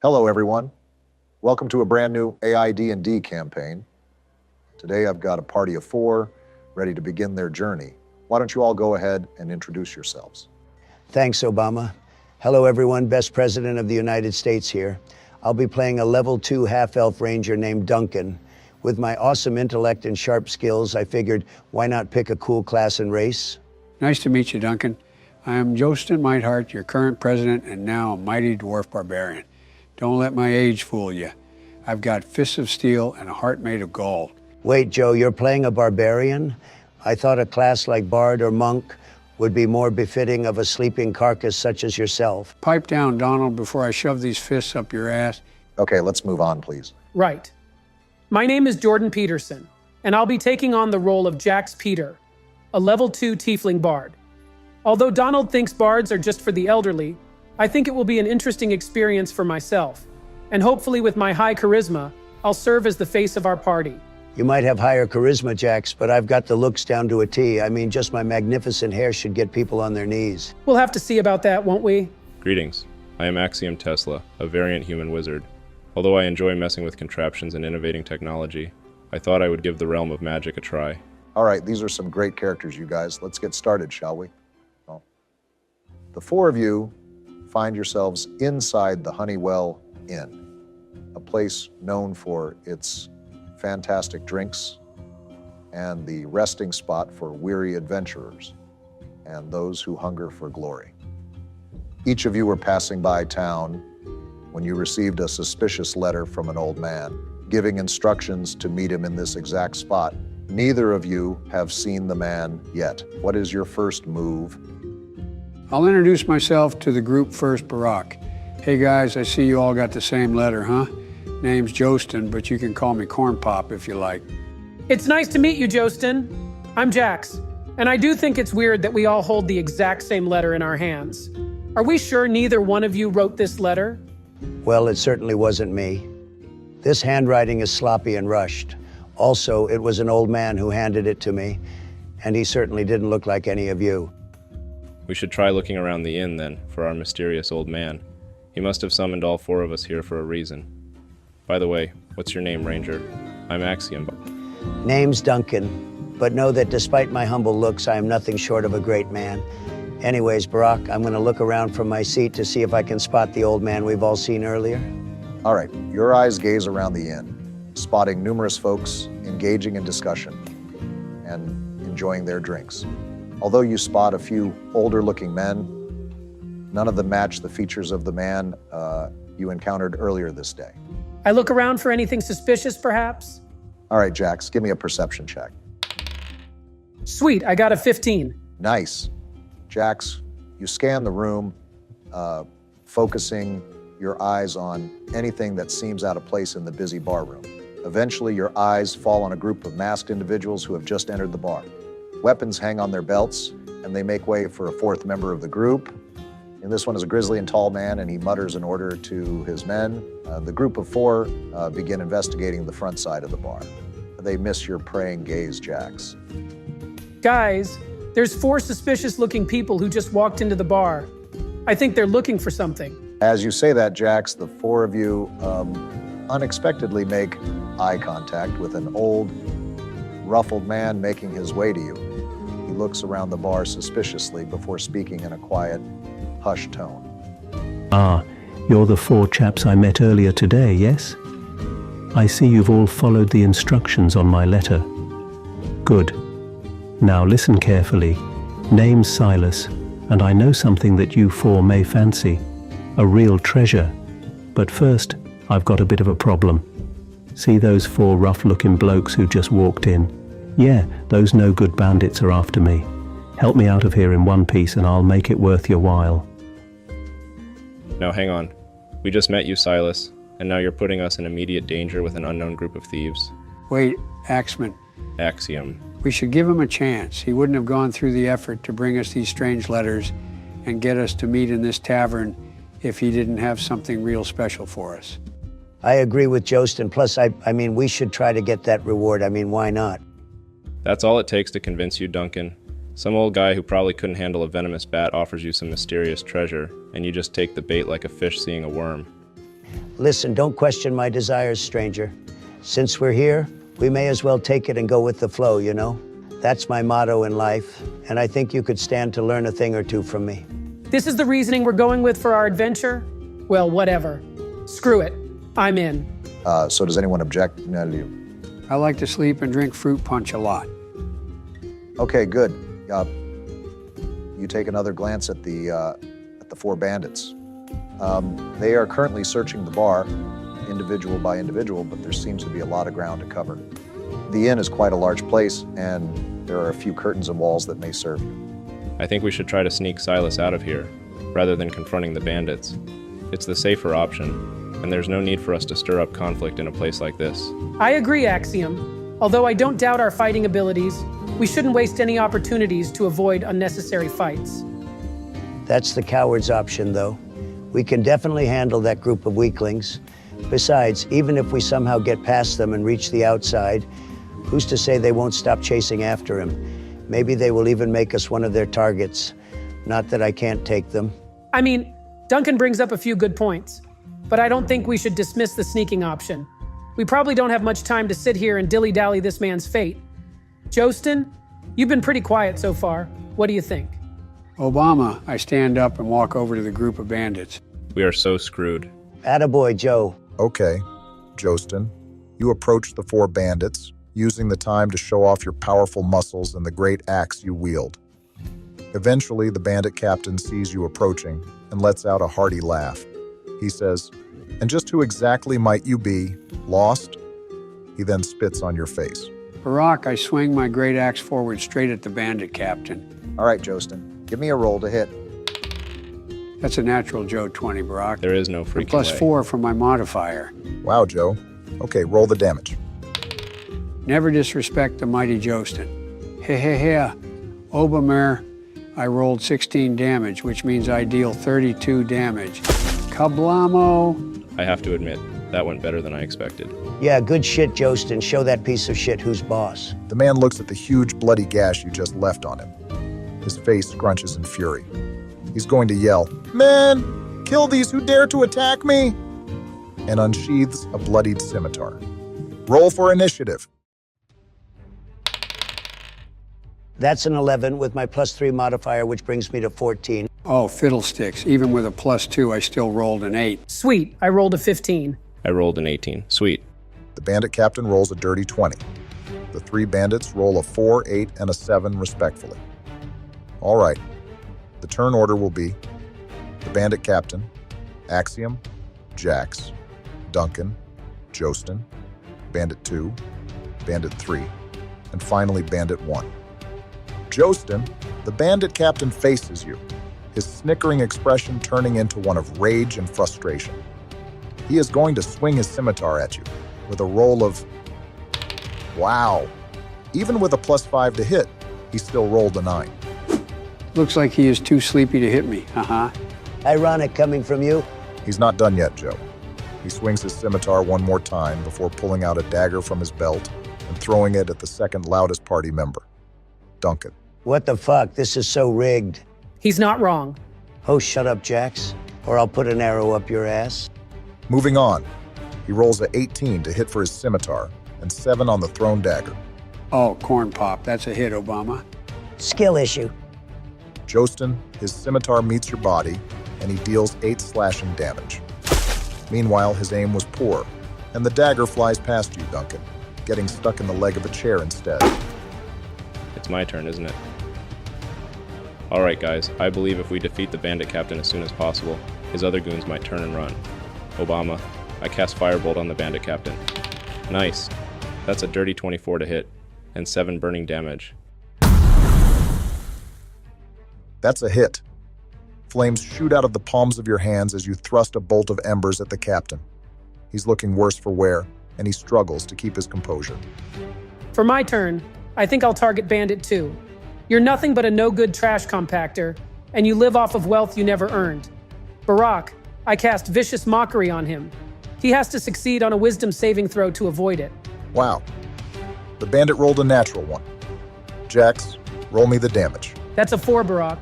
Hello, everyone. Welcome to a brand new AI D&D campaign. Today I've got a party of 4 ready to begin their journey. Why don't you all go ahead and introduce yourselves? Thanks, Obama. Hello, everyone. Best President of the United States here. I'll be playing a level 2 half-elf ranger named Duncan. With my awesome intellect and sharp skills, I figured, why not pick a cool class and race? Nice to meet you, Duncan. I am Joesten, Mightheart, your current president, and now a mighty dwarf barbarian. Don't let my age fool you. I've got fists of steel and a heart made of gold. Wait, Joe, you're playing a barbarian? I thought a class like Bard or Monk would be more befitting of a sleeping carcass such as yourself. Pipe down, Donald, before I shove these fists up your ass. Okay, let's move on, please. Right. My name is Jordan Peterson, and I'll be taking on the role of Jax Peter, a level 2 tiefling bard. Although Donald thinks bards are just for the elderly, I think it will be an interesting experience for myself, and hopefully with my high charisma, I'll serve as the face of our party. You might have higher charisma, Jax, but I've got the looks down to a T. I mean, just my magnificent hair should get people on their knees. We'll have to see about that, won't we? Greetings. I am Axium Tesla, a variant human wizard. Although I enjoy messing with contraptions and innovating technology, I thought I would give the realm of magic a try. All right, these are some great characters, you guys. Let's get started, shall we? Well, the 4 of you find yourselves inside the Honeywell Inn, a place known for its fantastic drinks and the resting spot for weary adventurers and those who hunger for glory. Each of you were passing by town when you received a suspicious letter from an old man, giving instructions to meet him in this exact spot. Neither of you have seen the man yet. What is your first move? I'll introduce myself to the group first, Barack. Hey guys, I see you all got the same letter, huh? Name's Joesten, but you can call me Corn Pop if you like. It's nice to meet you, Joesten. I'm Jax, and I do think it's weird that we all hold the exact same letter in our hands. Are we sure neither one of you wrote this letter? Well, it certainly wasn't me. This handwriting is sloppy and rushed. Also, it was an old man who handed it to me, and he certainly didn't look like any of you. We should try looking around the inn, then, for our mysterious old man. He must have summoned all 4 of us here for a reason. By the way, what's your name, Ranger? I'm Axiom. Name's Duncan, but know that despite my humble looks, I am nothing short of a great man. Anyways, Barack, I'm going to look around from my seat to see if I can spot the old man we've all seen earlier. All right, your eyes gaze around the inn, spotting numerous folks engaging in discussion and enjoying their drinks. Although you spot a few older-looking men, none of them match the features of the man you encountered earlier this day. I look around for anything suspicious, perhaps? All right, Jax, give me a perception check. Sweet, I got a 15. Nice. Jax, you scan the room, focusing your eyes on anything that seems out of place in the busy bar room. Eventually, your eyes fall on a group of masked individuals who have just entered the bar. Weapons hang on their belts, and they make way for a 4th member of the group. And this one is a grizzly and tall man, and he mutters an order to his men. The group of 4 begin investigating the front side of the bar. They miss your praying gaze, Jax. Guys, there's 4 suspicious-looking people who just walked into the bar. I think they're looking for something. As you say that, Jax, the 4 of you unexpectedly make eye contact with an old, ruffled man making his way to you. He looks around the bar suspiciously before speaking in a quiet, hushed tone. Ah, you're the 4 chaps I met earlier today, yes? I see you've all followed the instructions on my letter. Good. Now listen carefully. Name's Silas, and I know something that you 4 may fancy. A real treasure. But first, I've got a bit of a problem. See those 4 rough-looking blokes who just walked in? Yeah, those no-good bandits are after me. Help me out of here in one piece and I'll make it worth your while. Now hang on. We just met you, Silas, and now you're putting us in immediate danger with an unknown group of thieves. Wait, Axman. Axiom. We should give him a chance. He wouldn't have gone through the effort to bring us these strange letters and get us to meet in this tavern if he didn't have something real special for us. I agree with Joesten. Plus, I mean, we should try to get that reward. I mean, why not? That's all it takes to convince you, Duncan. Some old guy who probably couldn't handle a venomous bat offers you some mysterious treasure, and you just take the bait like a fish seeing a worm. Listen, don't question my desires, stranger. Since we're here, we may as well take it and go with the flow, you know? That's my motto in life, and I think you could stand to learn a thing or two from me. This is the reasoning we're going with for our adventure? Well, whatever. Screw it. I'm in. So does anyone object? No, I like to sleep and drink fruit punch a lot. okay, good. You take another glance at the four bandits. They are currently searching the bar, individual by individual, but there seems to be a lot of ground to cover. The inn is quite a large place, and there are a few curtains and walls that may serve you. I think we should try to sneak Silas out of here, rather than confronting the bandits. It's the safer option, and there's no need for us to stir up conflict in a place like this. I agree, Axium. Although I don't doubt our fighting abilities, we shouldn't waste any opportunities to avoid unnecessary fights. That's the coward's option, though. We can definitely handle that group of weaklings. Besides, even if we somehow get past them and reach the outside, who's to say they won't stop chasing after him? Maybe they will even make us one of their targets. Not that I can't take them. I mean, Duncan brings up a few good points, but I don't think we should dismiss the sneaking option. We probably don't have much time to sit here and dilly-dally this man's fate. Joesten, you've been pretty quiet so far. What do you think? Obama, I stand up and walk over to the group of bandits. We are so screwed. Attaboy, Joe. Okay, Joesten, you approach the four bandits, using the time to show off your powerful muscles and the great axe you wield. Eventually, the bandit captain sees you approaching and lets out a hearty laugh. He says, "And just who exactly might you be? Lost?" He then spits on your face. Barack, I swing my great axe forward straight at the bandit captain. All right, Joesten, give me a roll to hit. That's a natural Joe 20, Barack. There is no freaking Plus way. 4 from my modifier. Wow, Joe. Okay, roll the damage. Never disrespect the mighty Joesten. He. Obermer, I rolled 16 damage, which means I deal 32 damage. Kablamo. I have to admit, that went better than I expected. Yeah, good shit, Joesten. Show that piece of shit who's boss. The man looks at the huge bloody gash you just left on him. His face scrunches in fury. He's going to yell, "Men, kill these who dare to attack me!" and unsheathes a bloodied scimitar. Roll for initiative. That's an 11 with my +3 modifier, which brings me to 14. Oh, fiddlesticks. Even with a +2, I still rolled an 8. Sweet, I rolled a 15. I rolled an 18. Sweet. The bandit captain rolls a dirty 20. The three bandits roll a 4, 8, and a 7 respectfully. All right. The turn order will be the bandit captain, Axium, Jax, Duncan, Joesten, bandit 2, bandit 3, and finally bandit 1. Joesten, the bandit captain faces you, his snickering expression turning into one of rage and frustration. He is going to swing his scimitar at you with a roll of... Wow. Even with a +5 to hit, he still rolled a 9. Looks like he is too sleepy to hit me. Ironic coming from you. He's not done yet, Joe. He swings his scimitar one more time before pulling out a dagger from his belt and throwing it at the second loudest party member, Duncan. What the fuck? This is so rigged. He's not wrong. Oh, shut up, Jax, or I'll put an arrow up your ass. Moving on, he rolls a 18 to hit for his scimitar and 7 on the thrown dagger. Oh, corn pop. That's a hit, Obama. Skill issue. Joesten, his scimitar meets your body, and he deals 8 slashing damage. Meanwhile, his aim was poor, and the dagger flies past you, Duncan, getting stuck in the leg of a chair instead. It's my turn, isn't it? All right, guys. I believe if we defeat the bandit captain as soon as possible, his other goons might turn and run. Obama, I cast Firebolt on the bandit captain. Nice. That's a dirty 24 to hit, and 7 burning damage. That's a hit. Flames shoot out of the palms of your hands as you thrust a bolt of embers at the captain. He's looking worse for wear, and he struggles to keep his composure. For my turn, I think I'll target Bandit 2. You're nothing but a no-good trash compactor, and you live off of wealth you never earned. Barack, I cast Vicious Mockery on him. He has to succeed on a wisdom saving throw to avoid it. Wow. The bandit rolled a natural one. Jax, roll me the damage. That's a 4, Barack.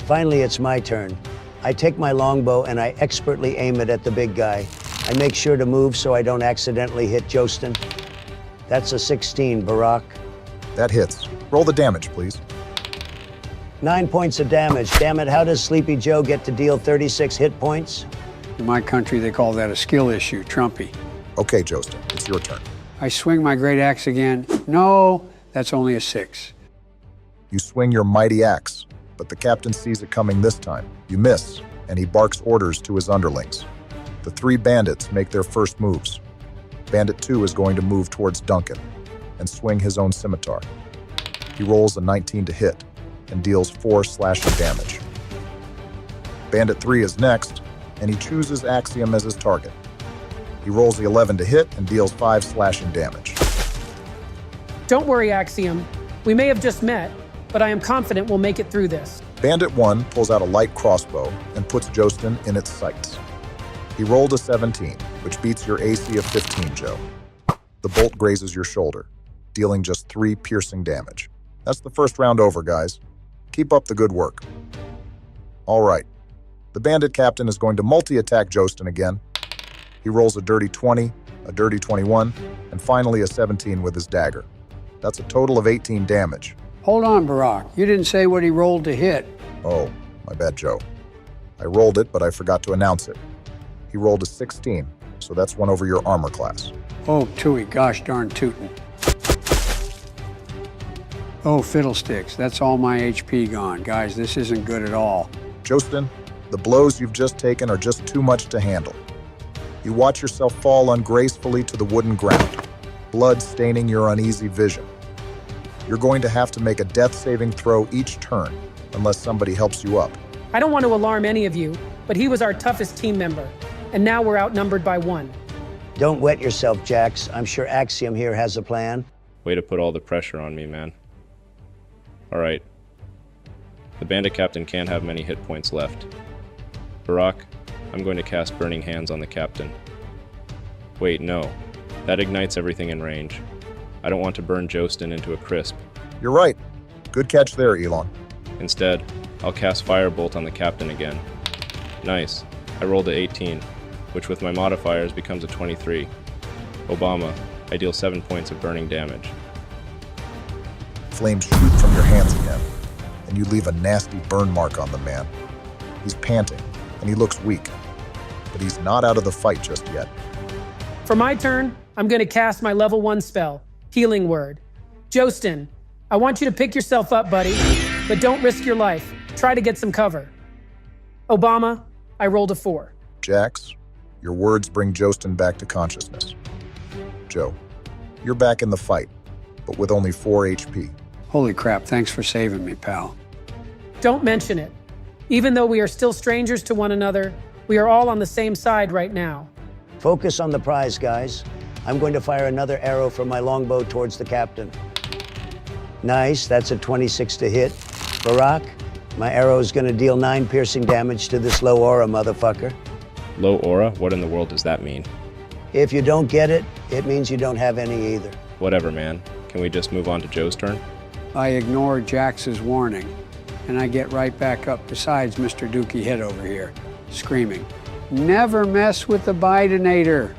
Finally, it's my turn. I take my longbow and I expertly aim it at the big guy. I make sure to move so I don't accidentally hit Joesten. That's a 16, Barack. That hits. Roll the damage, please. 9 points of damage. Damn it, how does Sleepy Joe get to deal 36 hit points? In my country, they call that a skill issue, Trumpy. Okay, Joesten, it's your turn. I swing my great axe again. No, that's only a 6. You swing your mighty axe, but the captain sees it coming this time. You miss, and he barks orders to his underlings. The 3 bandits make their first moves. Bandit 2 is going to move towards Duncan and swing his own scimitar. He rolls a 19 to hit and deals 4 slashing damage. Bandit 3 is next, and he chooses Axium as his target. He rolls the 11 to hit and deals 5 slashing damage. Don't worry, Axiom. We may have just met, but I am confident we'll make it through this. Bandit 1 pulls out a light crossbow and puts Joesten in its sights. He rolled a 17, which beats your AC of 15, Joe. The bolt grazes your shoulder, dealing just 3 piercing damage. That's the first round over, guys. Keep up the good work. All right. The bandit captain is going to multi-attack Joesten again. He rolls a dirty 20, a dirty 21, and finally a 17 with his dagger. That's a total of 18 damage. Hold on, Barack. You didn't say what he rolled to hit. Oh, my bad, Joe. I rolled it, but I forgot to announce it. He rolled a 16, so that's 1 over your armor class. Oh, Tooey, gosh darn tootin'. Oh, fiddlesticks, that's all my HP gone. Guys, this isn't good at all. Joesten, the blows you've just taken are just too much to handle. You watch yourself fall ungracefully to the wooden ground, blood staining your uneasy vision. You're going to have to make a death-saving throw each turn, unless somebody helps you up. I don't want to alarm any of you, but he was our toughest team member, and now we're outnumbered by 1. Don't wet yourself, Jax. I'm sure Axiom here has a plan. Way to put all the pressure on me, man. Alright. The bandit captain can't have many hit points left. Barack, I'm going to cast Burning Hands on the captain. Wait, no. That ignites everything in range. I don't want to burn Joesten into a crisp. You're right. Good catch there, Elon. Instead, I'll cast Firebolt on the captain again. Nice. I rolled a 18, which with my modifiers becomes a 23. Obama, I deal 7 points of burning damage. Flames shoot from your hands again, and you leave a nasty burn mark on the man. He's panting, and he looks weak, but he's not out of the fight just yet. For my turn, I'm going to cast my level 1 spell, Healing Word. Joesten, I want you to pick yourself up, buddy, but don't risk your life. Try to get some cover. Obama, I rolled a 4. Jax, your words bring Joesten back to consciousness. Joe, you're back in the fight, but with only 4 HP. Holy crap, thanks for saving me, pal. Don't mention it. Even though we are still strangers to one another, we are all on the same side right now. Focus on the prize, guys. I'm going to fire another arrow from my longbow towards the captain. Nice, that's a 26 to hit. Barack, my arrow is going to deal 9 piercing damage to this low aura motherfucker. Low aura? What in the world does that mean? If you don't get it, it means you don't have any either. Whatever, man. Can we just move on to Joe's turn? I ignore Jax's warning, and I get right back up besides Mr. Dookie Head over here, screaming, "Never mess with the Bidenator!"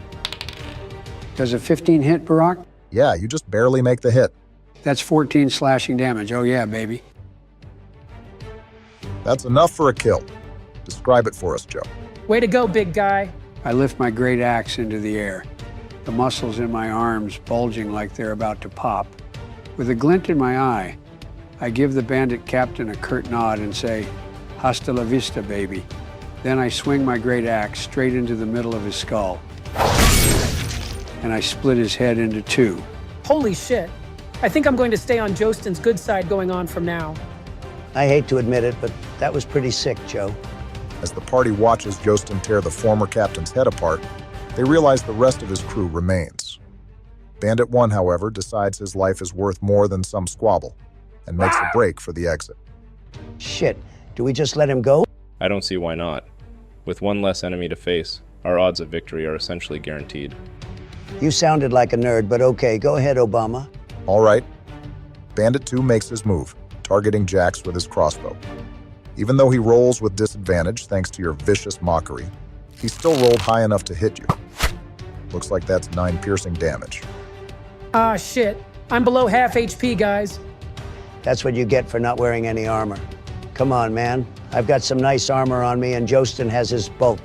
Does a 15 hit, Barack? Yeah, you just barely make the hit. That's 14 slashing damage. Oh yeah, baby. That's enough for a kill. Describe it for us, Joe. Way to go, big guy. I lift my great axe into the air, the muscles in my arms bulging like they're about to pop. With a glint in my eye, I give the bandit captain a curt nod and say, "Hasta la vista, baby." Then I swing my great axe straight into the middle of his skull, and I split his head into 2. Holy shit. I think I'm going to stay on Joesten's good side going on from now. I hate to admit it, but that was pretty sick, Joe. As the party watches Joesten tear the former captain's head apart, they realize the rest of his crew remains. Bandit 1, however, decides his life is worth more than some squabble and makes a break for the exit. Shit, do we just let him go? I don't see why not. With one less enemy to face, our odds of victory are essentially guaranteed. You sounded like a nerd, but okay, go ahead, Obama. All right. Bandit 2 makes his move, targeting Jax with his crossbow. Even though he rolls with disadvantage thanks to your vicious mockery, he still rolled high enough to hit you. Looks like that's 9 piercing damage. Ah, shit. I'm below half HP, guys. That's what you get for not wearing any armor. Come on, man. I've got some nice armor on me, and Joesten has his bulk.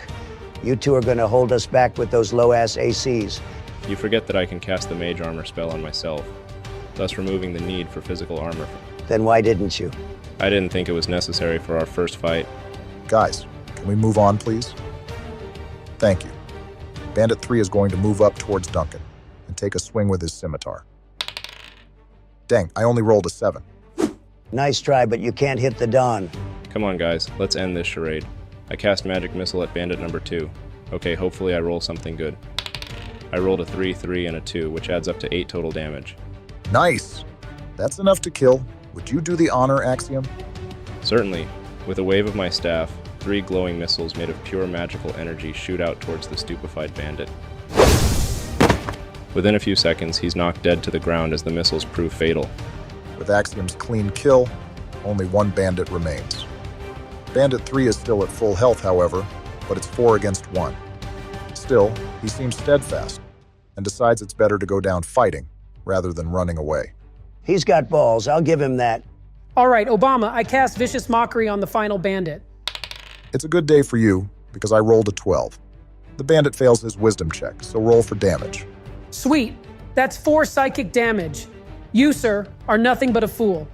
You two are gonna hold us back with those low-ass ACs. You forget that I can cast the mage armor spell on myself, thus removing the need for physical armor. Then why didn't you? I didn't think it was necessary for our first fight. Guys, can we move on, please? Thank you. Bandit 3 is going to move up towards Duncan and take a swing with his scimitar. Dang, I only rolled a 7. Nice try, but you can't hit the Don. Come on, guys, let's end this charade. I cast Magic Missile at Bandit number 2. Okay, hopefully I roll something good. I rolled a 3, 3, and a 2, which adds up to 8 total damage. Nice! That's enough to kill. Would you do the honor, Axium? Certainly. With a wave of my staff, 3 glowing missiles made of pure magical energy shoot out towards the stupefied bandit. Within a few seconds, he's knocked dead to the ground as the missiles prove fatal. With Axium's clean kill, only 1 bandit remains. Bandit 3 is still at full health, however, but it's 4 against 1. Still, he seems steadfast and decides it's better to go down fighting rather than running away. He's got balls, I'll give him that. All right, Obama, I cast Vicious Mockery on the final bandit. It's a good day for you because I rolled a 12. The bandit fails his wisdom check, so roll for damage. Sweet. That's 4 psychic damage. You, sir, are nothing but a fool.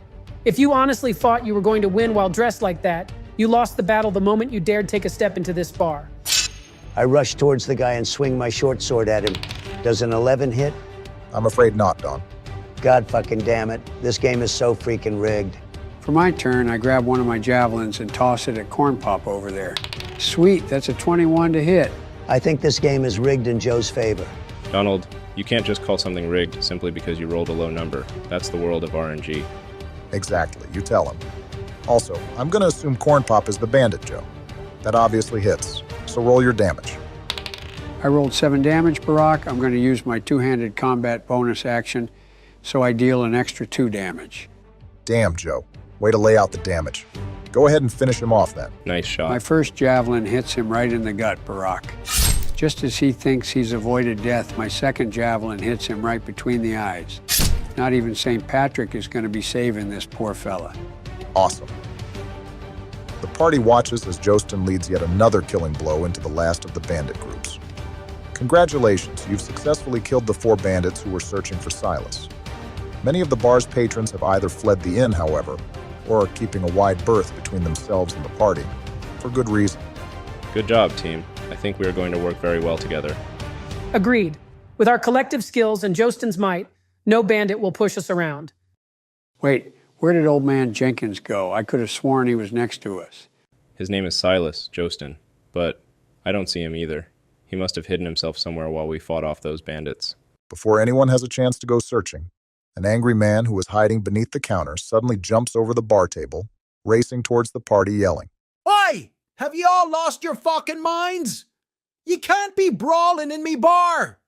If you honestly thought you were going to win while dressed like that, you lost the battle the moment you dared take a step into this bar. I rush towards the guy and swing my short sword at him. Does an 11 hit? I'm afraid not, Don. God fucking damn it. This game is so freaking rigged. For my turn, I grab one of my javelins and toss it at Corn Pop over there. Sweet, that's a 21 to hit. I think this game is rigged in Joe's favor. Donald, you can't just call something rigged simply because you rolled a low number. That's the world of RNG. Exactly, you tell him. Also, I'm going to assume Corn Pop is the bandit, Joe. That obviously hits, so roll your damage. I rolled 7 damage, Barack. I'm going to use my two-handed combat bonus action, so I deal an extra 2 damage. Damn, Joe. Way to lay out the damage. Go ahead and finish him off then. Nice shot. My first javelin hits him right in the gut, Barack. Just as he thinks he's avoided death, my second javelin hits him right between the eyes. Not even St. Patrick is going to be saving this poor fella. Awesome. The party watches as Joesten leads yet another killing blow into the last of the bandit groups. Congratulations, you've successfully killed the 4 bandits who were searching for Silas. Many of the bar's patrons have either fled the inn, however, or are keeping a wide berth between themselves and the party, for good reason. Good job, team. I think we are going to work very well together. Agreed. With our collective skills and Joesten's might, no bandit will push us around. Wait, where did old man Jenkins go? I could have sworn he was next to us. His name is Silas, Joesten, but I don't see him either. He must have hidden himself somewhere while we fought off those bandits. Before anyone has a chance to go searching, an angry man who was hiding beneath the counter suddenly jumps over the bar table, racing towards the party yelling, Oi! Have you all lost your fucking minds? You can't be brawling in me bar!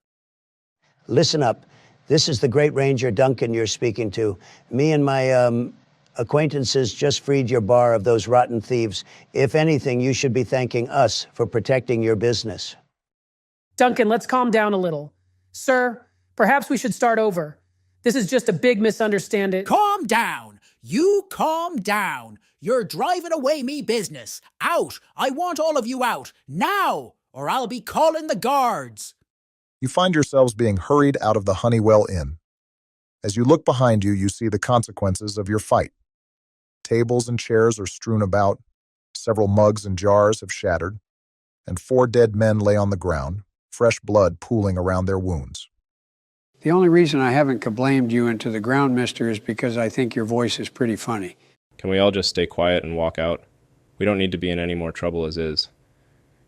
Listen up. This is the Great Ranger Duncan you're speaking to. Me and my, acquaintances just freed your bar of those rotten thieves. If anything, you should be thanking us for protecting your business. Duncan, let's calm down a little. Sir, perhaps we should start over. This is just a big misunderstanding. Calm down. You calm down. You're driving away me business. Out. I want all of you out. Now, or I'll be calling the guards. You find yourselves being hurried out of the Honeywell Inn. As you look behind you, you see the consequences of your fight. Tables and chairs are strewn about, several mugs and jars have shattered, and 4 dead men lay on the ground, fresh blood pooling around their wounds. The only reason I haven't kablamed you into the ground, mister, is because I think your voice is pretty funny. Can we all just stay quiet and walk out? We don't need to be in any more trouble as is.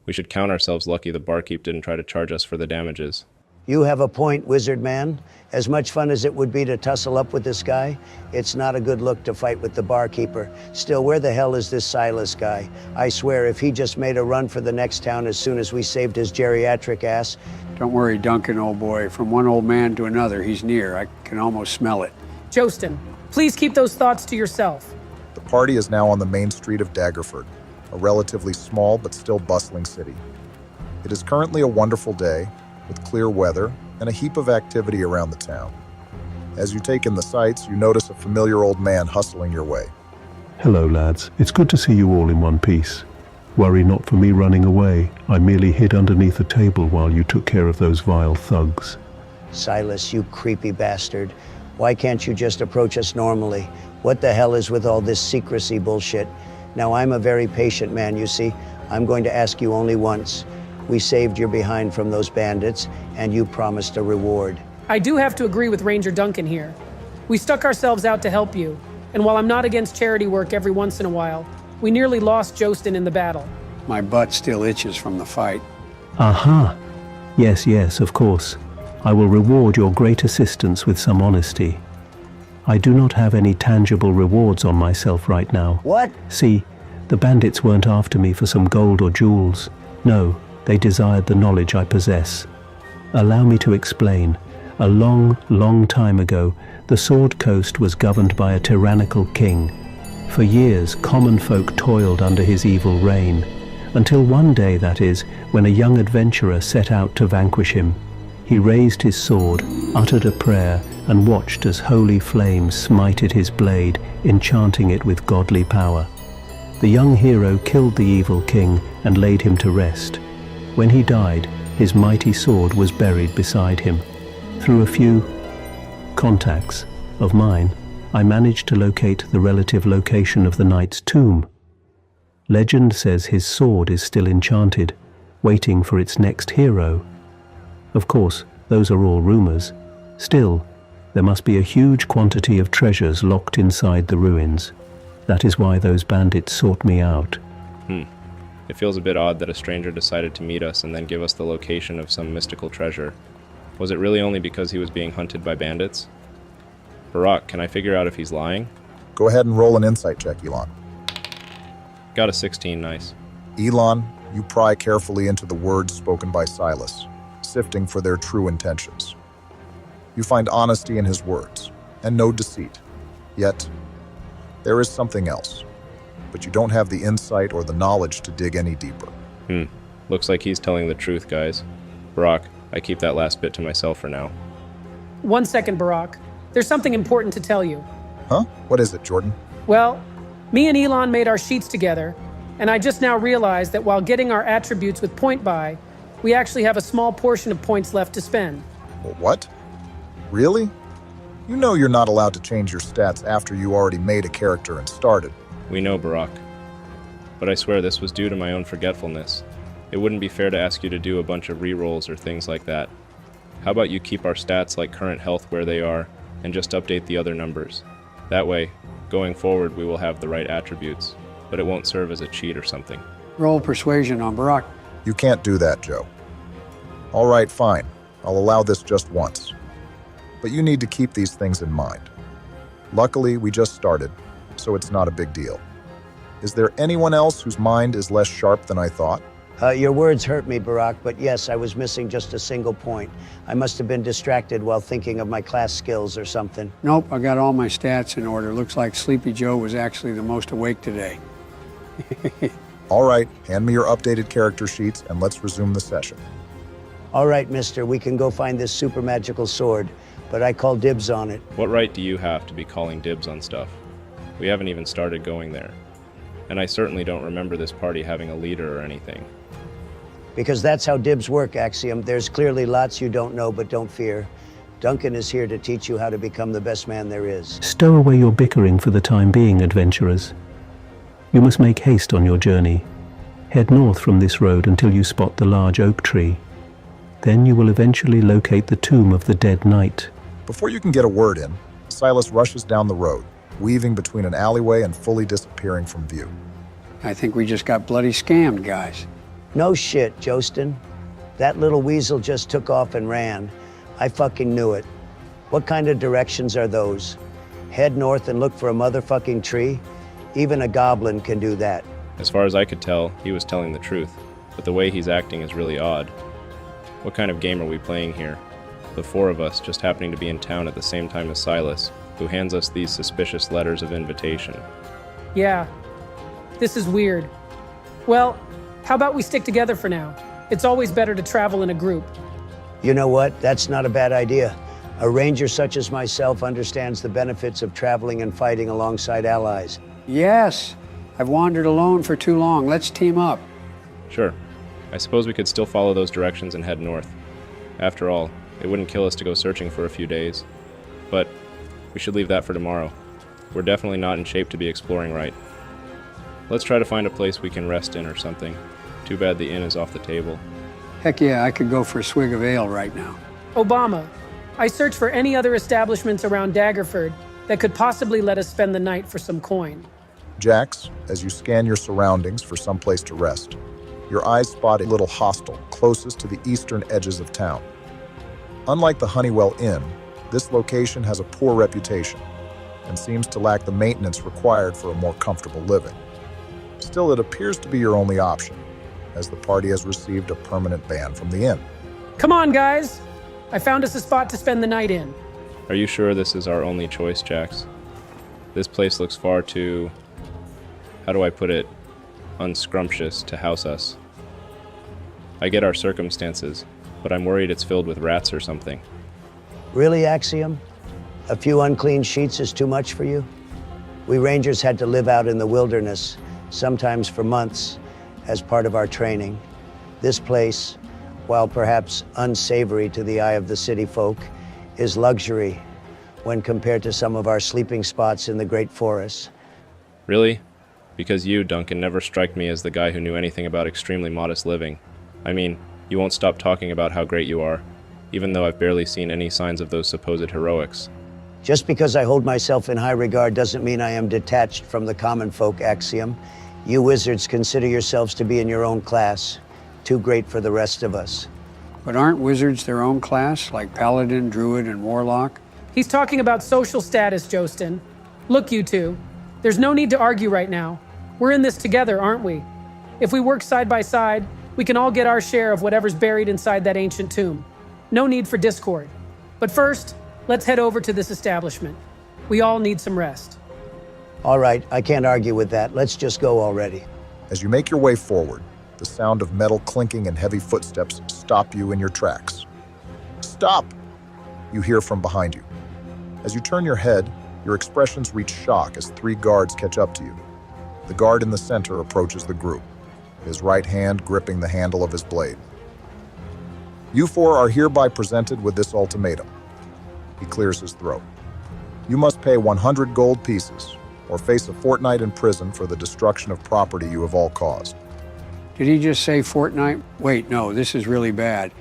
We should count ourselves lucky the barkeep didn't try to charge us for the damages. You have a point, Wizard Man. As much fun as it would be to tussle up with this guy, it's not a good look to fight with the barkeeper. Still, where the hell is this Silas guy? I swear, if he just made a run for the next town as soon as we saved his geriatric ass. Don't worry, Duncan, old boy. From one old man to another, he's near. I can almost smell it. Joesten, please keep those thoughts to yourself. The party is now on the main street of Daggerford, a relatively small but still bustling city. It is currently a wonderful day, with clear weather and a heap of activity around the town. As you take in the sights, you notice a familiar old man hustling your way. Hello, lads. It's good to see you all in one piece. Worry not for me running away. I merely hid underneath a table while you took care of those vile thugs. Silas, you creepy bastard. Why can't you just approach us normally? What the hell is with all this secrecy bullshit? Now, I'm a very patient man, you see. I'm going to ask you only once. We saved your behind from those bandits, and you promised a reward. I do have to agree with Ranger Duncan here. We stuck ourselves out to help you, and while I'm not against charity work every once in a while, we nearly lost Joesten in the battle. My butt still itches from the fight. Aha! Yes, of course. I will reward your great assistance with some honesty. I do not have any tangible rewards on myself right now. What? See, the bandits weren't after me for some gold or jewels. No, they desired the knowledge I possess. Allow me to explain. A long time ago, the Sword Coast was governed by a tyrannical king. For years, common folk toiled under his evil reign, until one day, that is, when a young adventurer set out to vanquish him. He raised his sword, uttered a prayer, and watched as holy flames smited his blade, enchanting it with godly power. The young hero killed the evil king and laid him to rest. When he died, his mighty sword was buried beside him. Through a few contacts of mine, I managed to locate the relative location of the knight's tomb. Legend says his sword is still enchanted, waiting for its next hero. Of course, those are all rumors. Still, there must be a huge quantity of treasures locked inside the ruins. That is why those bandits sought me out. It feels a bit odd that a stranger decided to meet us and then give us the location of some mystical treasure. Was it really only because he was being hunted by bandits? Barak, can I figure out if he's lying? Go ahead and roll an insight check, Elon. Got a 16, nice. Elon, you pry carefully into the words spoken by Silas, sifting for their true intentions. You find honesty in his words, and no deceit. Yet, there is something else, but you don't have the insight or the knowledge to dig any deeper. Looks like he's telling the truth, guys. Barak, I keep that last bit to myself for now. 1 second, Barak. There's something important to tell you. Huh? What is it, Jordan? Well, me and Elon made our sheets together, and I just now realized that while getting our attributes with point buy, we actually have a small portion of points left to spend. Well, what? Really? You know you're not allowed to change your stats after you already made a character and started. We know, Barak. But I swear this was due to my own forgetfulness. It wouldn't be fair to ask you to do a bunch of rerolls or things like that. How about you keep our stats like current health where they are, and just update the other numbers? That way, going forward we will have the right attributes, but it won't serve as a cheat or something. Roll persuasion on Barak. You can't do that, Joe. All right, fine. I'll allow this just once. But you need to keep these things in mind. Luckily, we just started, so it's not a big deal. Is there anyone else whose mind is less sharp than I thought? Your words hurt me, Barak, but yes, I was missing just a single point. I must have been distracted while thinking of my class skills or something. Nope, I got all my stats in order. Looks like Sleepy Joe was actually the most awake today. All right, hand me your updated character sheets and let's resume the session. All right, mister, we can go find this super magical sword, but I call dibs on it. What right do you have to be calling dibs on stuff? We haven't even started going there. And I certainly don't remember this party having a leader or anything. Because that's how dibs work, Axium. There's clearly lots you don't know, but don't fear. Duncan is here to teach you how to become the best man there is. Stow away your bickering for the time being, adventurers. You must make haste on your journey. Head north from this road until you spot the large oak tree. Then you will eventually locate the tomb of the dead knight. Before you can get a word in, Silas rushes down the road, weaving between an alleyway and fully disappearing from view. I think we just got bloody scammed, guys. No shit, Joesten. That little weasel just took off and ran. I fucking knew it. What kind of directions are those? Head north and look for a motherfucking tree? Even a goblin can do that. As far as I could tell, he was telling the truth, but the way he's acting is really odd. What kind of game are we playing here? The four of us just happening to be in town at the same time as Silas, who hands us these suspicious letters of invitation. Yeah, this is weird. Well, how about we stick together for now? It's always better to travel in a group. You know what? That's not a bad idea. A ranger such as myself understands the benefits of traveling and fighting alongside allies. Yes, I've wandered alone for too long. Let's team up. Sure. I suppose we could still follow those directions and head north. After all, it wouldn't kill us to go searching for a few days. But we should leave that for tomorrow. We're definitely not in shape to be exploring right. Let's try to find a place we can rest in or something. Too bad the inn is off the table. Heck yeah, I could go for a swig of ale right now. Obama, I searched for any other establishments around Daggerford that could possibly let us spend the night for some coin. Jax, as you scan your surroundings for some place to rest, your eyes spot a little hostel closest to the eastern edges of town. Unlike the Honeywell Inn, this location has a poor reputation and seems to lack the maintenance required for a more comfortable living. Still, it appears to be your only option, as the party has received a permanent ban from the inn. Come on, guys! I found us a spot to spend the night in. Are you sure this is our only choice, Jax? This place looks far too, how do I put it, unscrumptious to house us. I get our circumstances, but I'm worried it's filled with rats or something. Really, Axium? A few unclean sheets is too much for you? We rangers had to live out in the wilderness, sometimes for months, as part of our training. This place, while perhaps unsavory to the eye of the city folk, is luxury when compared to some of our sleeping spots in the great forests. Really? Because you, Duncan, never strike me as the guy who knew anything about extremely modest living. I mean, you won't stop talking about how great you are, even though I've barely seen any signs of those supposed heroics. Just because I hold myself in high regard doesn't mean I am detached from the common folk, Axiom. You wizards consider yourselves to be in your own class, too great for the rest of us. But aren't wizards their own class, like paladin, druid, and warlock? He's talking about social status, Joesten. Look, you two, there's no need to argue right now. We're in this together, aren't we? If we work side by side, we can all get our share of whatever's buried inside that ancient tomb. No need for discord. But first, let's head over to this establishment. We all need some rest. All right, I can't argue with that. Let's just go already. As you make your way forward, the sound of metal clinking and heavy footsteps stop you in your tracks. Stop! You hear from behind you. As you turn your head, your expressions reach shock as 3 guards catch up to you. The guard in the center approaches the group, his right hand gripping the handle of his blade. You 4 are hereby presented with this ultimatum. He clears his throat. You must pay 100 gold pieces, or face a fortnight in prison for the destruction of property you have all caused. Did he just say fortnight? Wait, no, this is really bad.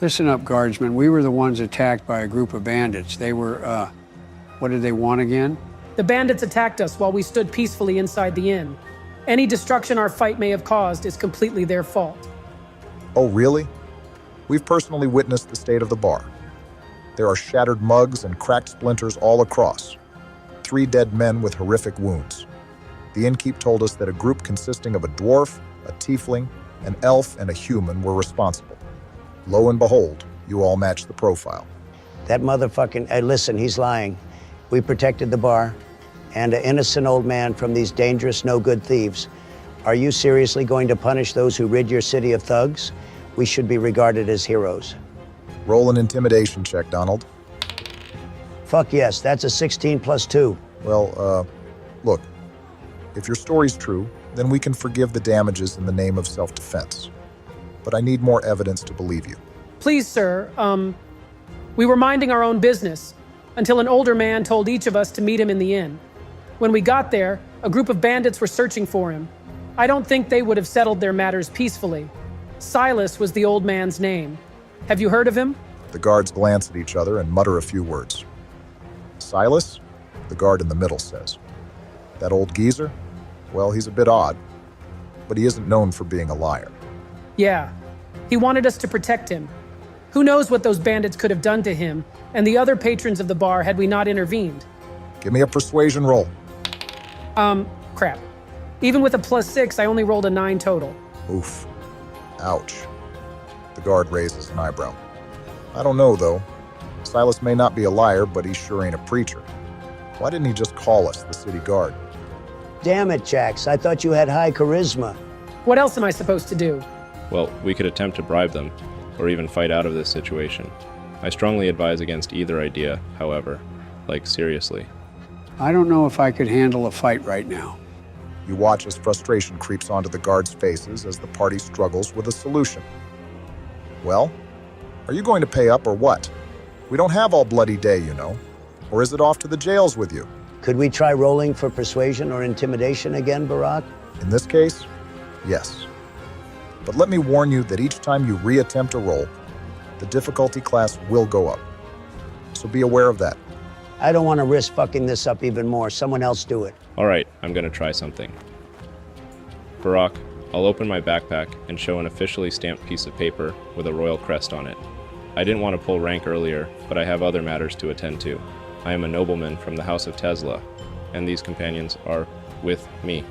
Listen up, guardsmen. We were the ones attacked by a group of bandits. They were, what did they want again? The bandits attacked us while we stood peacefully inside the inn. Any destruction our fight may have caused is completely their fault. Oh, really? We've personally witnessed the state of the bar. There are shattered mugs and cracked splinters all across. 3 dead men with horrific wounds. The innkeep told us that a group consisting of a dwarf, a tiefling, an elf, and a human were responsible. Lo and behold, you all match the profile. That motherfucking... Hey, listen, he's lying. We protected the bar and an innocent old man from these dangerous, no-good thieves. Are you seriously going to punish those who rid your city of thugs? We should be regarded as heroes. Roll an intimidation check, Donald. Fuck yes, that's a 16 plus 2. Well, look, if your story's true, then we can forgive the damages in the name of self-defense. But I need more evidence to believe you. Please, sir, we were minding our own business until an older man told each of us to meet him in the inn. When we got there, a group of bandits were searching for him. I don't think they would have settled their matters peacefully. Silas was the old man's name. Have you heard of him? The guards glance at each other and mutter a few words. Silas? The guard in the middle says. That old geezer? Well, he's a bit odd, but he isn't known for being a liar. Yeah, he wanted us to protect him. Who knows what those bandits could have done to him and the other patrons of the bar had we not intervened. Give me a persuasion roll. Crap. Even with a +6, I only rolled a 9 total. Oof. Ouch. The guard raises an eyebrow. I don't know, though. Silas may not be a liar, but he sure ain't a preacher. Why didn't he just call us, the city guard? Damn it, Jax. I thought you had high charisma. What else am I supposed to do? Well, we could attempt to bribe them, or even fight out of this situation. I strongly advise against either idea, however. Like, seriously. I don't know if I could handle a fight right now. You watch as frustration creeps onto the guards' faces as the party struggles with a solution. Well, are you going to pay up or what? We don't have all bloody day, you know. Or is it off to the jails with you? Could we try rolling for persuasion or intimidation again, Barack? In this case, yes. But let me warn you that each time you reattempt a roll, the difficulty class will go up. So be aware of that. I don't want to risk fucking this up even more. Someone else do it. Alright, I'm gonna try something. Barack, I'll open my backpack and show an officially stamped piece of paper with a royal crest on it. I didn't want to pull rank earlier, but I have other matters to attend to. I am a nobleman from the House of Tesla, and these companions are with me.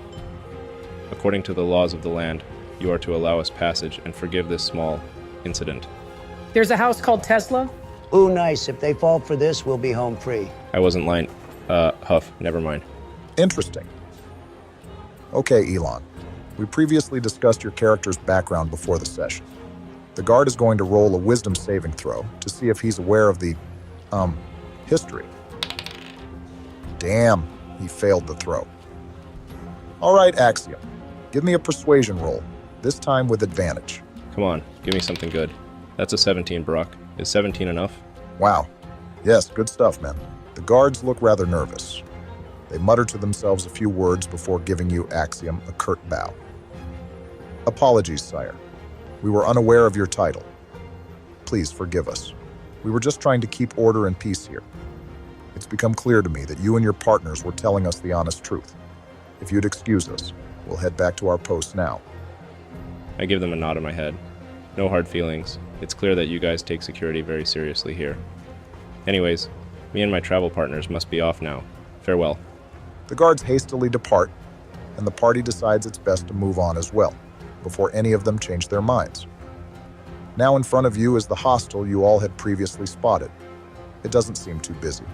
According to the laws of the land, you are to allow us passage and forgive this small incident. There's a house called Tesla? Ooh, nice. If they fall for this, we'll be home free. I wasn't lying. Huff, never mind. Interesting. Okay, Elon. We previously discussed your character's background before the session. The guard is going to roll a wisdom saving throw to see if he's aware of the, history. Damn, he failed the throw. All right, Axium. Give me a persuasion roll, this time with advantage. Come on, give me something good. That's a 17, Barack. Is 17 enough? Wow. Yes, good stuff, man. The guards look rather nervous. They mutter to themselves a few words before giving you, Axium, a curt bow. Apologies, sire. We were unaware of your title. Please forgive us. We were just trying to keep order and peace here. It's become clear to me that you and your partners were telling us the honest truth. If you'd excuse us, we'll head back to our posts now. I give them a nod of my head. No hard feelings. It's clear that you guys take security very seriously here. Anyways, me and my travel partners must be off now. Farewell. The guards hastily depart, and the party decides it's best to move on as well, before any of them change their minds. Now in front of you is the hostel you all had previously spotted. It doesn't seem too busy,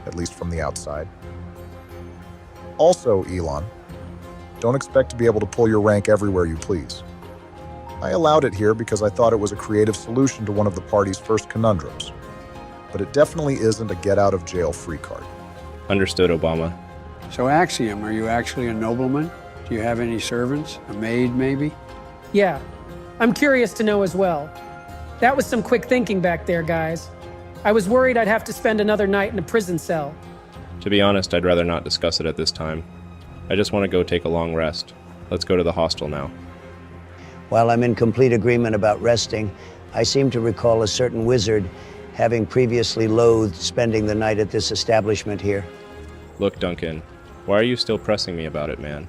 at least from the outside. Also, Elon, don't expect to be able to pull your rank everywhere you please. I allowed it here because I thought it was a creative solution to one of the party's first conundrums. But it definitely isn't a get-out-of-jail-free card. Understood, Obama. So, Axiom, are you actually a nobleman? Do you have any servants? A maid, maybe? Yeah. I'm curious to know as well. That was some quick thinking back there, guys. I was worried I'd have to spend another night in a prison cell. To be honest, I'd rather not discuss it at this time. I just want to go take a long rest. Let's go to the hostel now. While I'm in complete agreement about resting, I seem to recall a certain wizard having previously loathed spending the night at this establishment here. Look, Duncan, why are you still pressing me about it, man?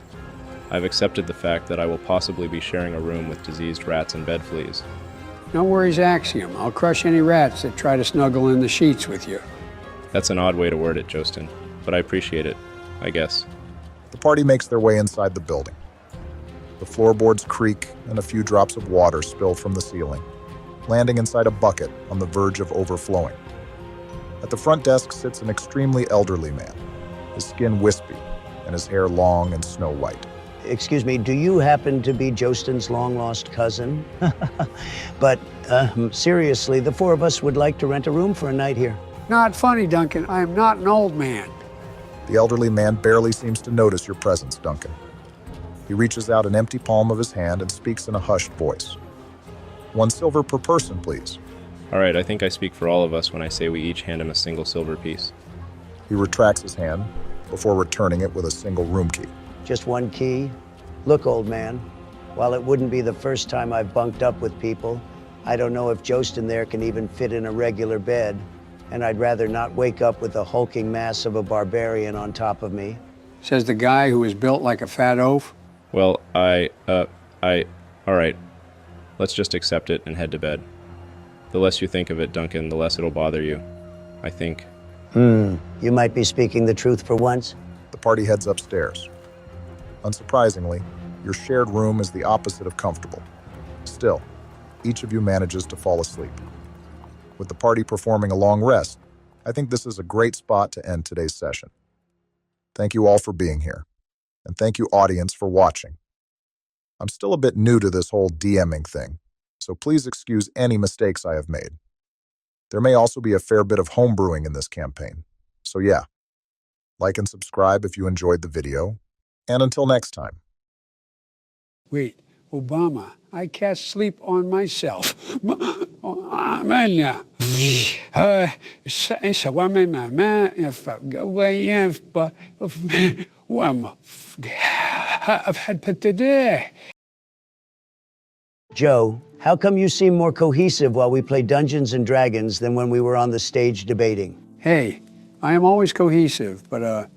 I've accepted the fact that I will possibly be sharing a room with diseased rats and bed fleas. No worries, Axiom. I'll crush any rats that try to snuggle in the sheets with you. That's an odd way to word it, Joesten, but I appreciate it, I guess. The party makes their way inside the building. The floorboards creak and a few drops of water spill from the ceiling, landing inside a bucket on the verge of overflowing. At the front desk sits an extremely elderly man, his skin wispy and his hair long and snow white. Excuse me, do you happen to be Joesten's long-lost cousin? But seriously, the four of us would like to rent a room for a night here. Not funny, Duncan. I am not an old man. The elderly man barely seems to notice your presence, Duncan. He reaches out an empty palm of his hand and speaks in a hushed voice. 1 silver per person, please. All right, I think I speak for all of us when I say we each hand him a single silver piece. He retracts his hand before returning it with a single room key. Just one key? Look, old man, while it wouldn't be the first time I've bunked up with people, I don't know if Joesten there can even fit in a regular bed, and I'd rather not wake up with the hulking mass of a barbarian on top of me. Says the guy who was built like a fat oaf. Well, all right. Let's just accept it and head to bed. The less you think of it, Duncan, the less it'll bother you. I think. You might be speaking the truth for once. The party heads upstairs. Unsurprisingly, your shared room is the opposite of comfortable. Still, each of you manages to fall asleep. With the party performing a long rest, I think this is a great spot to end today's session. Thank you all for being here, And thank you, audience, for watching. I'm still a bit new to this whole DMing thing, so please excuse any mistakes I have made. There may also be a fair bit of homebrewing in this campaign. So yeah, like and subscribe if you enjoyed the video, and until next time. Wait, Obama, I cast sleep on myself. Joe, how come you seem more cohesive while we play Dungeons and Dragons than when we were on the stage debating? Hey, I am always cohesive, but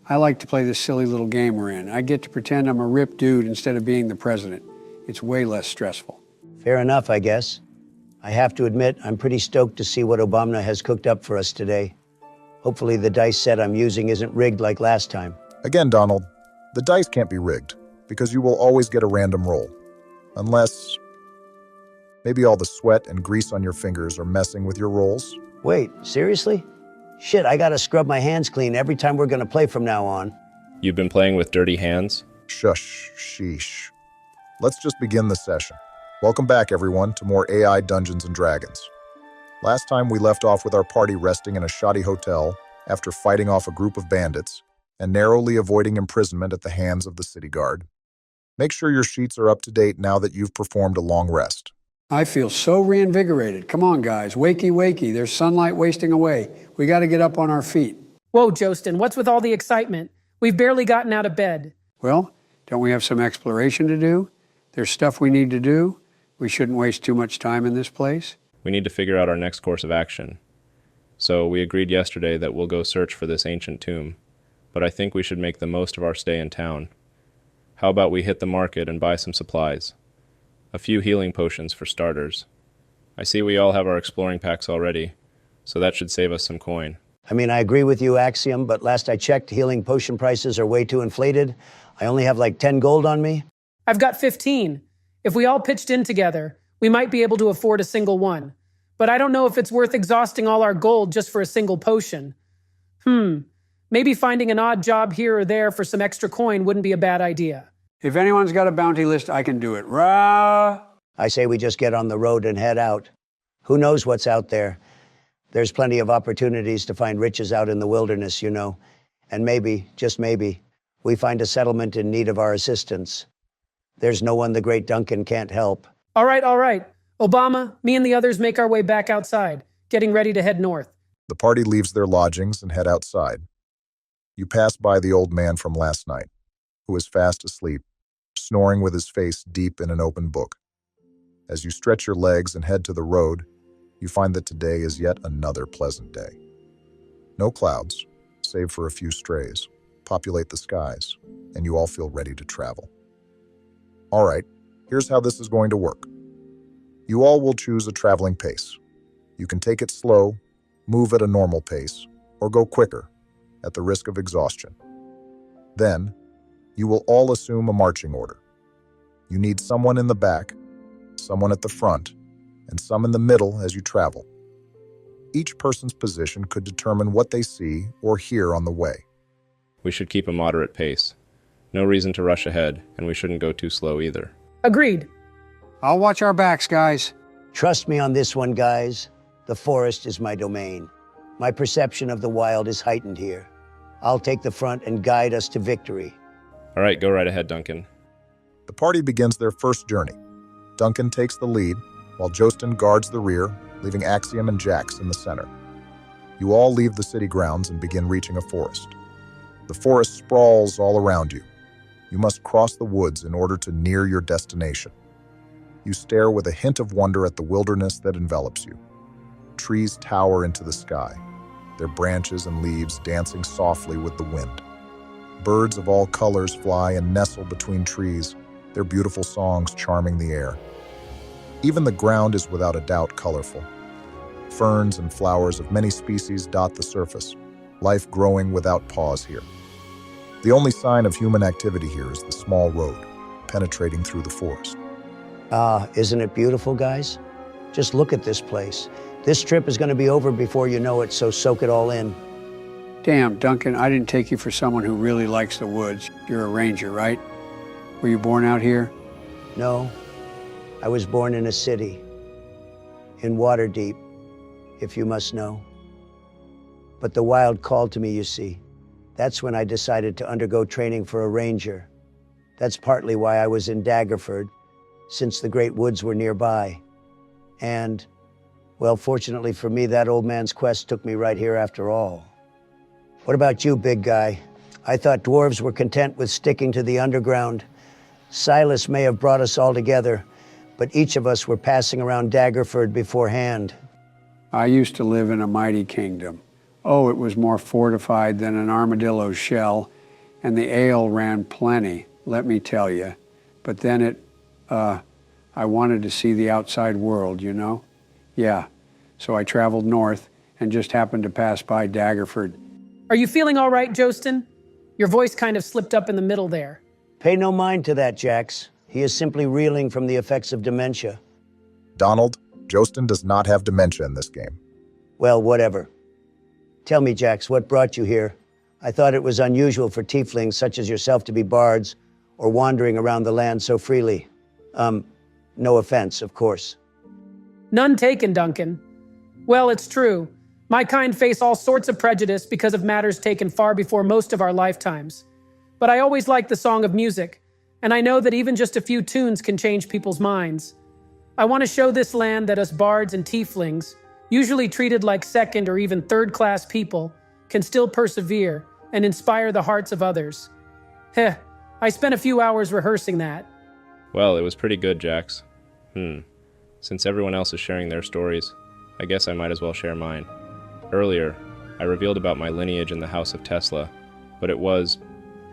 I like to play this silly little game we're in. I get to pretend I'm a ripped dude instead of being the president. It's way less stressful. Fair enough, I guess. I have to admit, I'm pretty stoked to see what Obama has cooked up for us today. Hopefully the dice set I'm using isn't rigged like last time. Again, Donald, the dice can't be rigged, because you will always get a random roll. Unless maybe all the sweat and grease on your fingers are messing with your rolls. Wait, seriously? Shit, I gotta scrub my hands clean every time we're gonna play from now on. You've been playing with dirty hands? Shush, sheesh. Let's just begin the session. Welcome back, everyone, to more AI Dungeons & Dragons. Last time we left off with our party resting in a shoddy hotel after fighting off a group of bandits and narrowly avoiding imprisonment at the hands of the city guard. Make sure your sheets are up to date now that you've performed a long rest. I feel so reinvigorated. Come on, guys. Wakey, wakey. There's sunlight wasting away. We got to get up on our feet. Whoa, Joesten, what's with all the excitement? We've barely gotten out of bed. Well, don't we have some exploration to do? There's stuff we need to do. We shouldn't waste too much time in this place. We need to figure out our next course of action. So we agreed yesterday that we'll go search for this ancient tomb, but I think we should make the most of our stay in town. How about we hit the market and buy some supplies? A few healing potions for starters. I see we all have our exploring packs already, so that should save us some coin. I mean, I agree with you, Axium, but last I checked, healing potion prices are way too inflated. I only have like 10 gold on me. I've got 15. If we all pitched in together, we might be able to afford a single one. But I don't know if it's worth exhausting all our gold just for a single potion. Maybe finding an odd job here or there for some extra coin wouldn't be a bad idea. If anyone's got a bounty list, I can do it. Rah! I say we just get on the road and head out. Who knows what's out there? There's plenty of opportunities to find riches out in the wilderness, you know. And maybe, just maybe, we find a settlement in need of our assistance. There's no one the great Duncan can't help. All right. Obama, me and the others make our way back outside, getting ready to head north. The party leaves their lodgings and head outside. You pass by the old man from last night, who is fast asleep, snoring with his face deep in an open book. As you stretch your legs and head to the road, you find that today is yet another pleasant day. No clouds, save for a few strays, populate the skies, and you all feel ready to travel. All right, here's how this is going to work. You all will choose a traveling pace. You can take it slow, move at a normal pace, or go quicker, at the risk of exhaustion. Then, you will all assume a marching order. You need someone in the back, someone at the front, and some in the middle as you travel. Each person's position could determine what they see or hear on the way. We should keep a moderate pace. No reason to rush ahead, and we shouldn't go too slow either. Agreed. I'll watch our backs, guys. Trust me on this one, guys. The forest is my domain. My perception of the wild is heightened here. I'll take the front and guide us to victory. All right, go right ahead, Duncan. The party begins their first journey. Duncan takes the lead, while Joesten guards the rear, leaving Axium and Jax in the center. You all leave the city grounds and begin reaching a forest. The forest sprawls all around you. You must cross the woods in order to near your destination. You stare with a hint of wonder at the wilderness that envelops you. Trees tower into the sky, their branches and leaves dancing softly with the wind. Birds of all colors fly and nestle between trees, their beautiful songs charming the air. Even the ground is without a doubt colorful. Ferns and flowers of many species dot the surface, life growing without pause here. The only sign of human activity here is the small road, penetrating through the forest. Ah, isn't it beautiful, guys? Just look at this place. This trip is going to be over before you know it, so soak it all in. Damn, Duncan, I didn't take you for someone who really likes the woods. You're a ranger, right? Were you born out here? No, I was born in a city, in Waterdeep, if you must know. But the wild called to me, you see. That's when I decided to undergo training for a ranger. That's partly why I was in Daggerford, since the great woods were nearby. And, well, fortunately for me, that old man's quest took me right here after all. What about you, big guy? I thought dwarves were content with sticking to the underground. Silas may have brought us all together, but each of us were passing around Daggerford beforehand. I used to live in a mighty kingdom. Oh, it was more fortified than an armadillo's shell, and the ale ran plenty, let me tell you. But then I wanted to see the outside world, you know? Yeah, so I traveled north and just happened to pass by Daggerford. Are you feeling all right, Joesten? Your voice kind of slipped up in the middle there. Pay no mind to that, Jax. He is simply reeling from the effects of dementia. Donald, Joesten does not have dementia in this game. Well, whatever. Tell me, Jax, what brought you here? I thought it was unusual for tieflings such as yourself to be bards or wandering around the land so freely. No offense, of course. None taken, Duncan. Well, it's true. My kind face all sorts of prejudice because of matters taken far before most of our lifetimes. But I always liked the song of music, and I know that even just a few tunes can change people's minds. I want to show this land that us bards and tieflings, usually treated like second or even third-class people, can still persevere and inspire the hearts of others. Heh, I spent a few hours rehearsing that. Well, it was pretty good, Jax. Since everyone else is sharing their stories, I guess I might as well share mine. Earlier, I revealed about my lineage in the House of Tesla, but it was,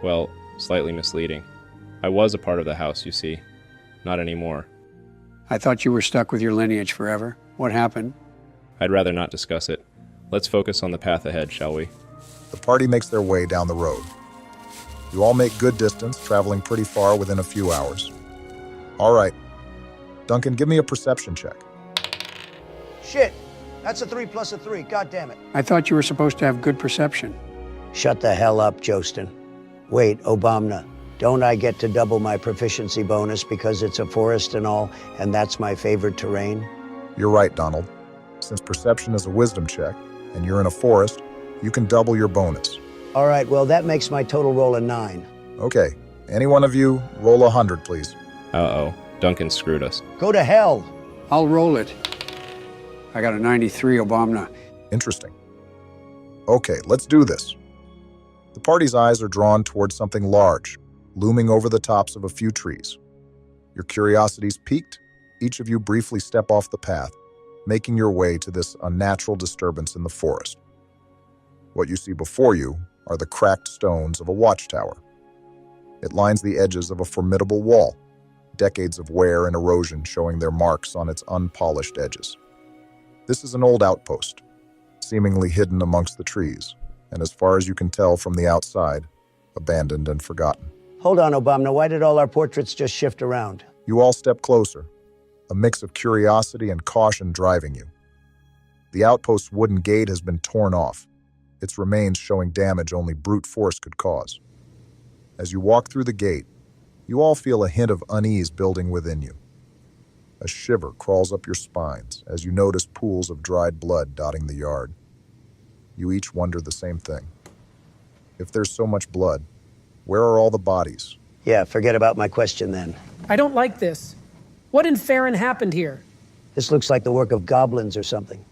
well, slightly misleading. I was a part of the house, you see. Not anymore. I thought you were stuck with your lineage forever. What happened? I'd rather not discuss it. Let's focus on the path ahead, shall we? The party makes their way down the road. You all make good distance, traveling pretty far within a few hours. All right. Duncan, give me a perception check. Shit! That's a 3 plus a 3, God damn it. I thought you were supposed to have good perception. Shut the hell up, Joesten. Wait, Obama, don't I get to double my proficiency bonus because it's a forest and all, and that's my favorite terrain? You're right, Donald. Since perception is a wisdom check, and you're in a forest, you can double your bonus. All right, well, that makes my total roll a 9. Okay, any one of you, roll 100, please. Uh-oh, Duncan screwed us. Go to hell! I'll roll it. I got a 93, Obama. Interesting. Okay, let's do this. The party's eyes are drawn towards something large, looming over the tops of a few trees. Your curiosity's piqued. Each of you briefly step off the path, making your way to this unnatural disturbance in the forest. What you see before you are the cracked stones of a watchtower. It lines the edges of a formidable wall, decades of wear and erosion showing their marks on its unpolished edges. This is an old outpost, seemingly hidden amongst the trees, and as far as you can tell from the outside, abandoned and forgotten. Hold on, Obama, why did all our portraits just shift around? You all step closer, a mix of curiosity and caution driving you. The outpost's wooden gate has been torn off, its remains showing damage only brute force could cause. As you walk through the gate, you all feel a hint of unease building within you. A shiver crawls up your spines as you notice pools of dried blood dotting the yard. You each wonder the same thing. If there's so much blood, where are all the bodies? Yeah, forget about my question then. I don't like this. What in Farron happened here? This looks like the work of goblins or something.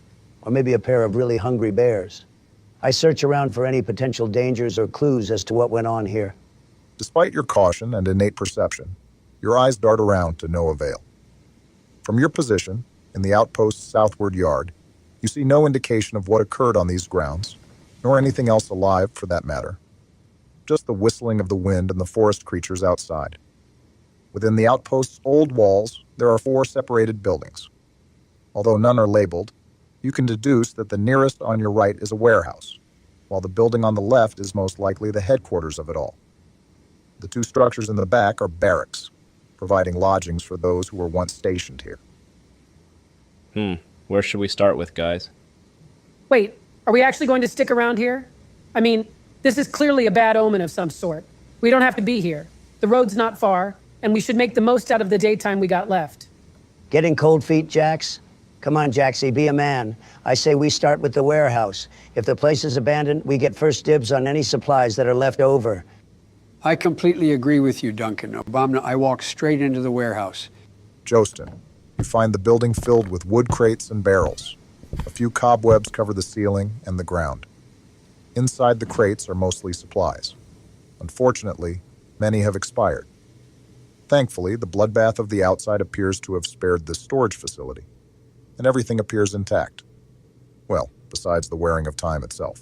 Or maybe a pair of really hungry bears. I search around for any potential dangers or clues as to what went on here. Despite your caution and innate perception, your eyes dart around to no avail. From your position, in the outpost's southward yard, you see no indication of what occurred on these grounds, nor anything else alive for that matter. Just the whistling of the wind and the forest creatures outside. Within the outpost's old walls, there are 4 separated buildings. Although none are labeled, you can deduce that the nearest on your right is a warehouse, while the building on the left is most likely the headquarters of it all. The 2 structures in the back are barracks, providing lodgings for those who were once stationed here. Where should we start with, guys? Wait, are we actually going to stick around here? I mean, this is clearly a bad omen of some sort. We don't have to be here. The road's not far, and we should make the most out of the daytime we got left. Getting cold feet, Jax? Come on, Jaxie, be a man. I say we start with the warehouse. If the place is abandoned, we get first dibs on any supplies that are left over. I completely agree with you, Duncan. Obama, I walk straight into the warehouse. Joesten, you find the building filled with wood crates and barrels. A few cobwebs cover the ceiling and the ground. Inside the crates are mostly supplies. Unfortunately, many have expired. Thankfully, the bloodbath of the outside appears to have spared this storage facility, and everything appears intact. Well, besides the wearing of time itself.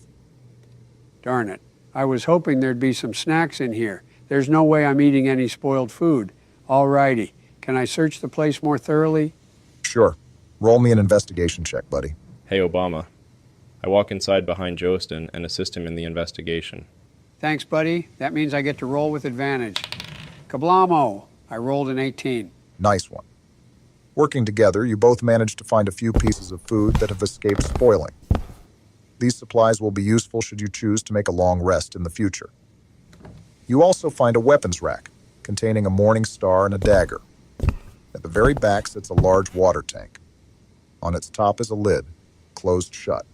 Darn it. I was hoping there'd be some snacks in here. There's no way I'm eating any spoiled food. All righty. Can I search the place more thoroughly? Sure. Roll me an investigation check, buddy. Hey, Obama. I walk inside behind Joesten and assist him in the investigation. Thanks, buddy. That means I get to roll with advantage. Kablamo. I rolled an 18. Nice one. Working together, you both manage to find a few pieces of food that have escaped spoiling. These supplies will be useful should you choose to make a long rest in the future. You also find a weapons rack containing a morning star and a dagger. At the very back sits a large water tank. On its top is a lid, closed shut.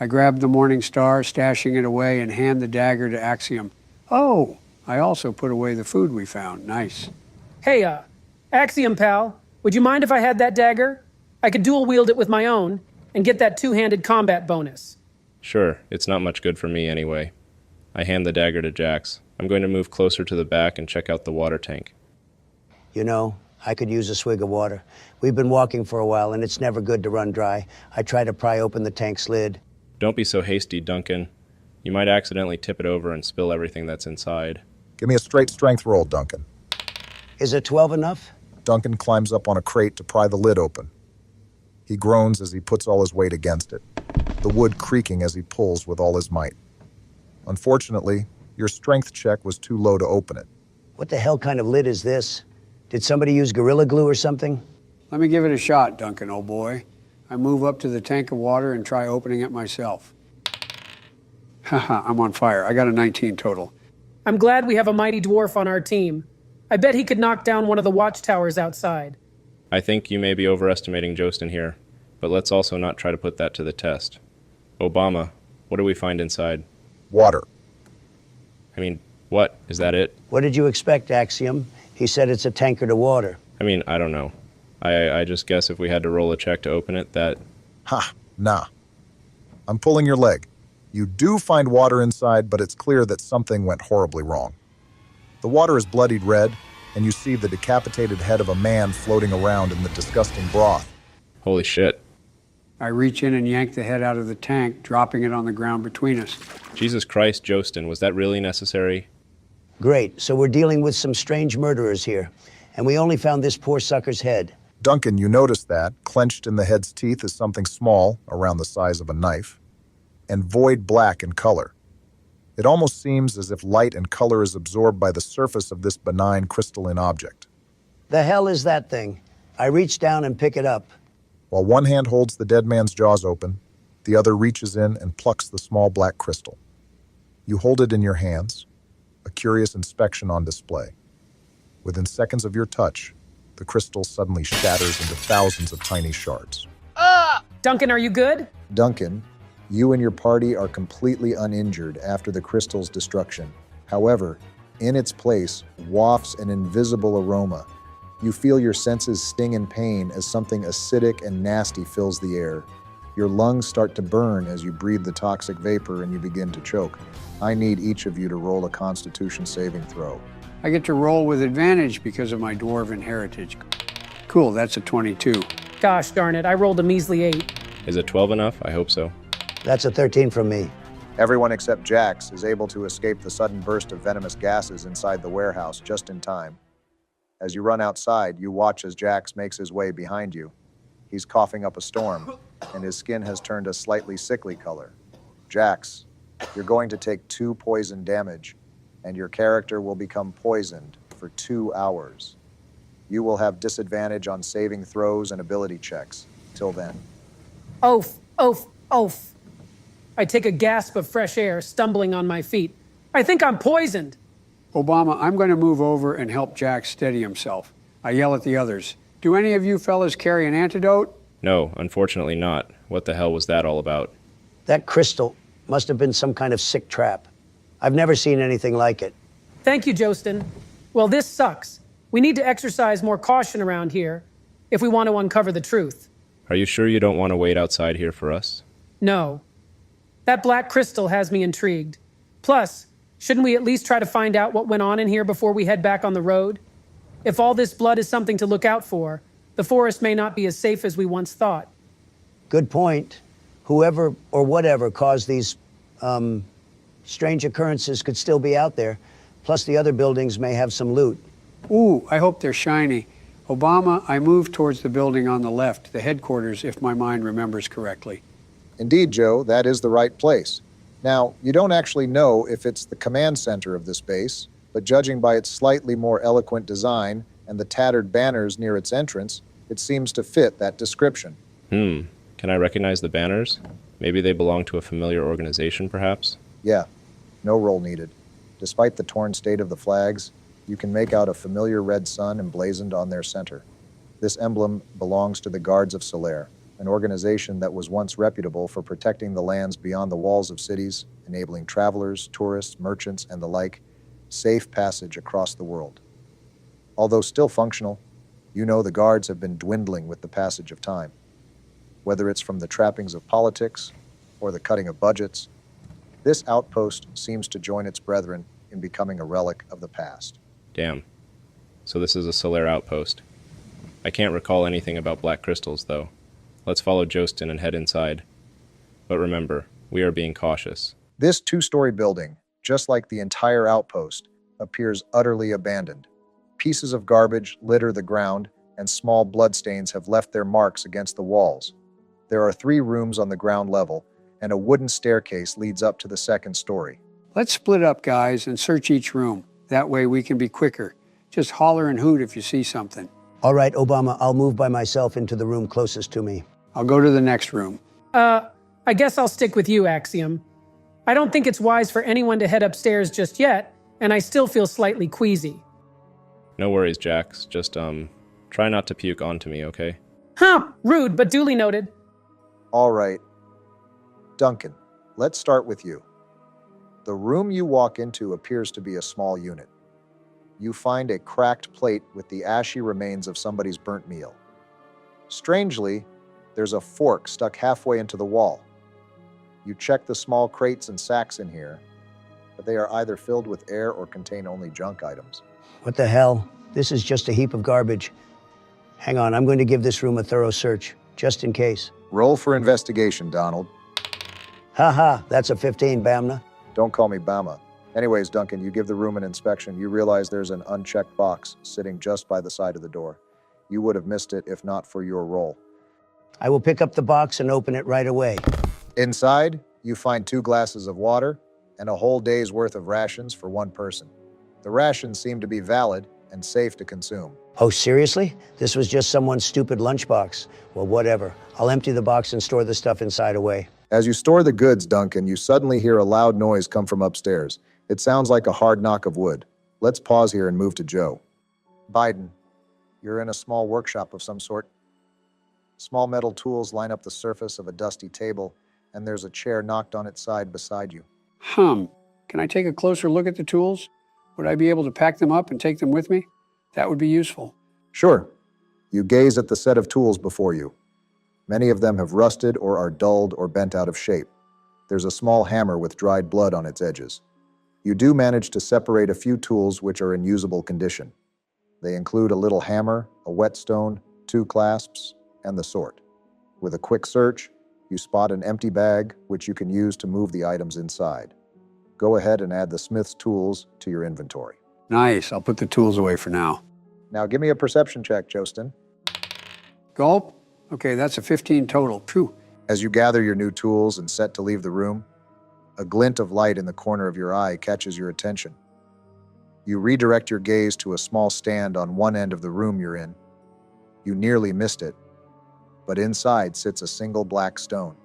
I grab the morning star, stashing it away, and hand the dagger to Axium. Oh, I also put away the food we found. Nice. Hey, Axiom, pal, would you mind if I had that dagger? I could dual wield it with my own and get that two-handed combat bonus. Sure, it's not much good for me anyway. I hand the dagger to Jax. I'm going to move closer to the back and check out the water tank. You know, I could use a swig of water. We've been walking for a while, and it's never good to run dry. I try to pry open the tank's lid. Don't be so hasty, Duncan. You might accidentally tip it over and spill everything that's inside. Give me a straight strength roll, Duncan. Is a 12 enough? Duncan climbs up on a crate to pry the lid open. He groans as he puts all his weight against it, the wood creaking as he pulls with all his might. Unfortunately, your strength check was too low to open it. What the hell kind of lid is this? Did somebody use Gorilla Glue or something? Let me give it a shot, Duncan, old boy. I move up to the tank of water and try opening it myself. Haha, I'm on fire. I got a 19 total. I'm glad we have a mighty dwarf on our team. I bet he could knock down one of the watchtowers outside. I think you may be overestimating Joesten here, but let's also not try to put that to the test. Obama, what do we find inside? Water. I mean, what? Is that it? What did you expect, Axiom? He said it's a tankard of water. I mean, I don't know. I just guess if we had to roll a check to open it, that... Ha, nah. I'm pulling your leg. You do find water inside, but it's clear that something went horribly wrong. The water is bloodied red, and you see the decapitated head of a man floating around in the disgusting broth. Holy shit. I reach in and yank the head out of the tank, dropping it on the ground between us. Jesus Christ, Joesten, was that really necessary? Great, so we're dealing with some strange murderers here, and we only found this poor sucker's head. Duncan, you notice that, clenched in the head's teeth is something small, around the size of a knife, and void black in color. It almost seems as if light and color is absorbed by the surface of this benign crystalline object. The hell is that thing? I reach down and pick it up. While one hand holds the dead man's jaws open, the other reaches in and plucks the small black crystal. You hold it in your hands, a curious inspection on display. Within seconds of your touch, the crystal suddenly shatters into thousands of tiny shards. Duncan, are you good? Duncan, you and your party are completely uninjured after the crystal's destruction. However, in its place wafts an invisible aroma. You feel your senses sting in pain as something acidic and nasty fills the air. Your lungs start to burn as you breathe the toxic vapor and you begin to choke. I need each of you to roll a Constitution saving throw. I get to roll with advantage because of my dwarven heritage. Cool, that's a 22. Gosh darn it, I rolled a measly 8. Is a 12 enough? I hope so. That's a 13 from me. Everyone except Jax is able to escape the sudden burst of venomous gases inside the warehouse just in time. As you run outside, you watch as Jax makes his way behind you. He's coughing up a storm, and his skin has turned a slightly sickly color. Jax, you're going to take 2 poison damage, and your character will become poisoned for 2 hours. You will have disadvantage on saving throws and ability checks. Till then. Oaf, oaf, oaf. I take a gasp of fresh air, stumbling on my feet. I think I'm poisoned. Obama, I'm going to move over and help Jack steady himself. I yell at the others. Do any of you fellas carry an antidote? No, unfortunately not. What the hell was that all about? That crystal must have been some kind of sick trap. I've never seen anything like it. Thank you, Joesten. Well, this sucks. We need to exercise more caution around here if we want to uncover the truth. Are you sure you don't want to wait outside here for us? No. That black crystal has me intrigued. Plus, shouldn't we at least try to find out what went on in here before we head back on the road? If all this blood is something to look out for, the forest may not be as safe as we once thought. Good point. Whoever or whatever caused these, strange occurrences could still be out there. Plus, the other buildings may have some loot. Ooh, I hope they're shiny. Obama, I moved towards the building on the left, the headquarters, if my mind remembers correctly. Indeed, Joe, that is the right place. Now, you don't actually know if it's the command center of this base, but judging by its slightly more eloquent design and the tattered banners near its entrance, it seems to fit that description. Can I recognize the banners? Maybe they belong to a familiar organization, perhaps? Yeah, no roll needed. Despite the torn state of the flags, you can make out a familiar red sun emblazoned on their center. This emblem belongs to the Guards of Solaire, an organization that was once reputable for protecting the lands beyond the walls of cities, enabling travelers, tourists, merchants, and the like safe passage across the world. Although still functional, you know the Guards have been dwindling with the passage of time. Whether it's from the trappings of politics or the cutting of budgets, this outpost seems to join its brethren in becoming a relic of the past. Damn. So this is a Solaire outpost. I can't recall anything about black crystals, though. Let's follow Joesten and head inside. But remember, we are being cautious. This two-story building, just like the entire outpost, appears utterly abandoned. Pieces of garbage litter the ground, and small bloodstains have left their marks against the walls. There are 3 rooms on the ground level, and a wooden staircase leads up to the second story. Let's split up, guys, and search each room. That way we can be quicker. Just holler and hoot if you see something. All right, Obama, I'll move by myself into the room closest to me. I'll go to the next room. I guess I'll stick with you, Axium. I don't think it's wise for anyone to head upstairs just yet, and I still feel slightly queasy. No worries, Jax. Just, try not to puke onto me, okay? Huh, rude, but duly noted. All right. Duncan, let's start with you. The room you walk into appears to be a small unit. You find a cracked plate with the ashy remains of somebody's burnt meal. Strangely, there's a fork stuck halfway into the wall. You check the small crates and sacks in here, but they are either filled with air or contain only junk items. What the hell? This is just a heap of garbage. Hang on, I'm going to give this room a thorough search, just in case. Roll for investigation, Donald. Haha, that's a 15, Bamna. Don't call me Bama. Anyways, Duncan, you give the room an inspection. You realize there's an unchecked box sitting just by the side of the door. You would have missed it if not for your roll. I will pick up the box and open it right away. Inside, you find 2 glasses of water and a whole day's worth of rations for 1 person. The rations seem to be valid and safe to consume. Oh, seriously? This was just someone's stupid lunchbox. Well, whatever. I'll empty the box and store the stuff inside away. As you store the goods, Duncan, you suddenly hear a loud noise come from upstairs. It sounds like a hard knock of wood. Let's pause here and move to Joe. Biden, you're in a small workshop of some sort. Small metal tools line up the surface of a dusty table, and there's a chair knocked on its side beside you. Can I take a closer look at the tools? Would I be able to pack them up and take them with me? That would be useful. Sure. You gaze at the set of tools before you. Many of them have rusted or are dulled or bent out of shape. There's a small hammer with dried blood on its edges. You do manage to separate a few tools which are in usable condition. They include a little hammer, a whetstone, 2 clasps, and the sort. With a quick search, you spot an empty bag which you can use to move the items inside. Go ahead and add the smith's tools to your inventory. Nice. I'll put the tools away for now. Now give me a perception check, Joesten. Gulp. Okay, that's a 15 total. Phew. As you gather your new tools and set to leave the room, a glint of light in the corner of your eye catches your attention. You redirect your gaze to a small stand on one end of the room you're in. You nearly missed it, but inside sits a single black stone.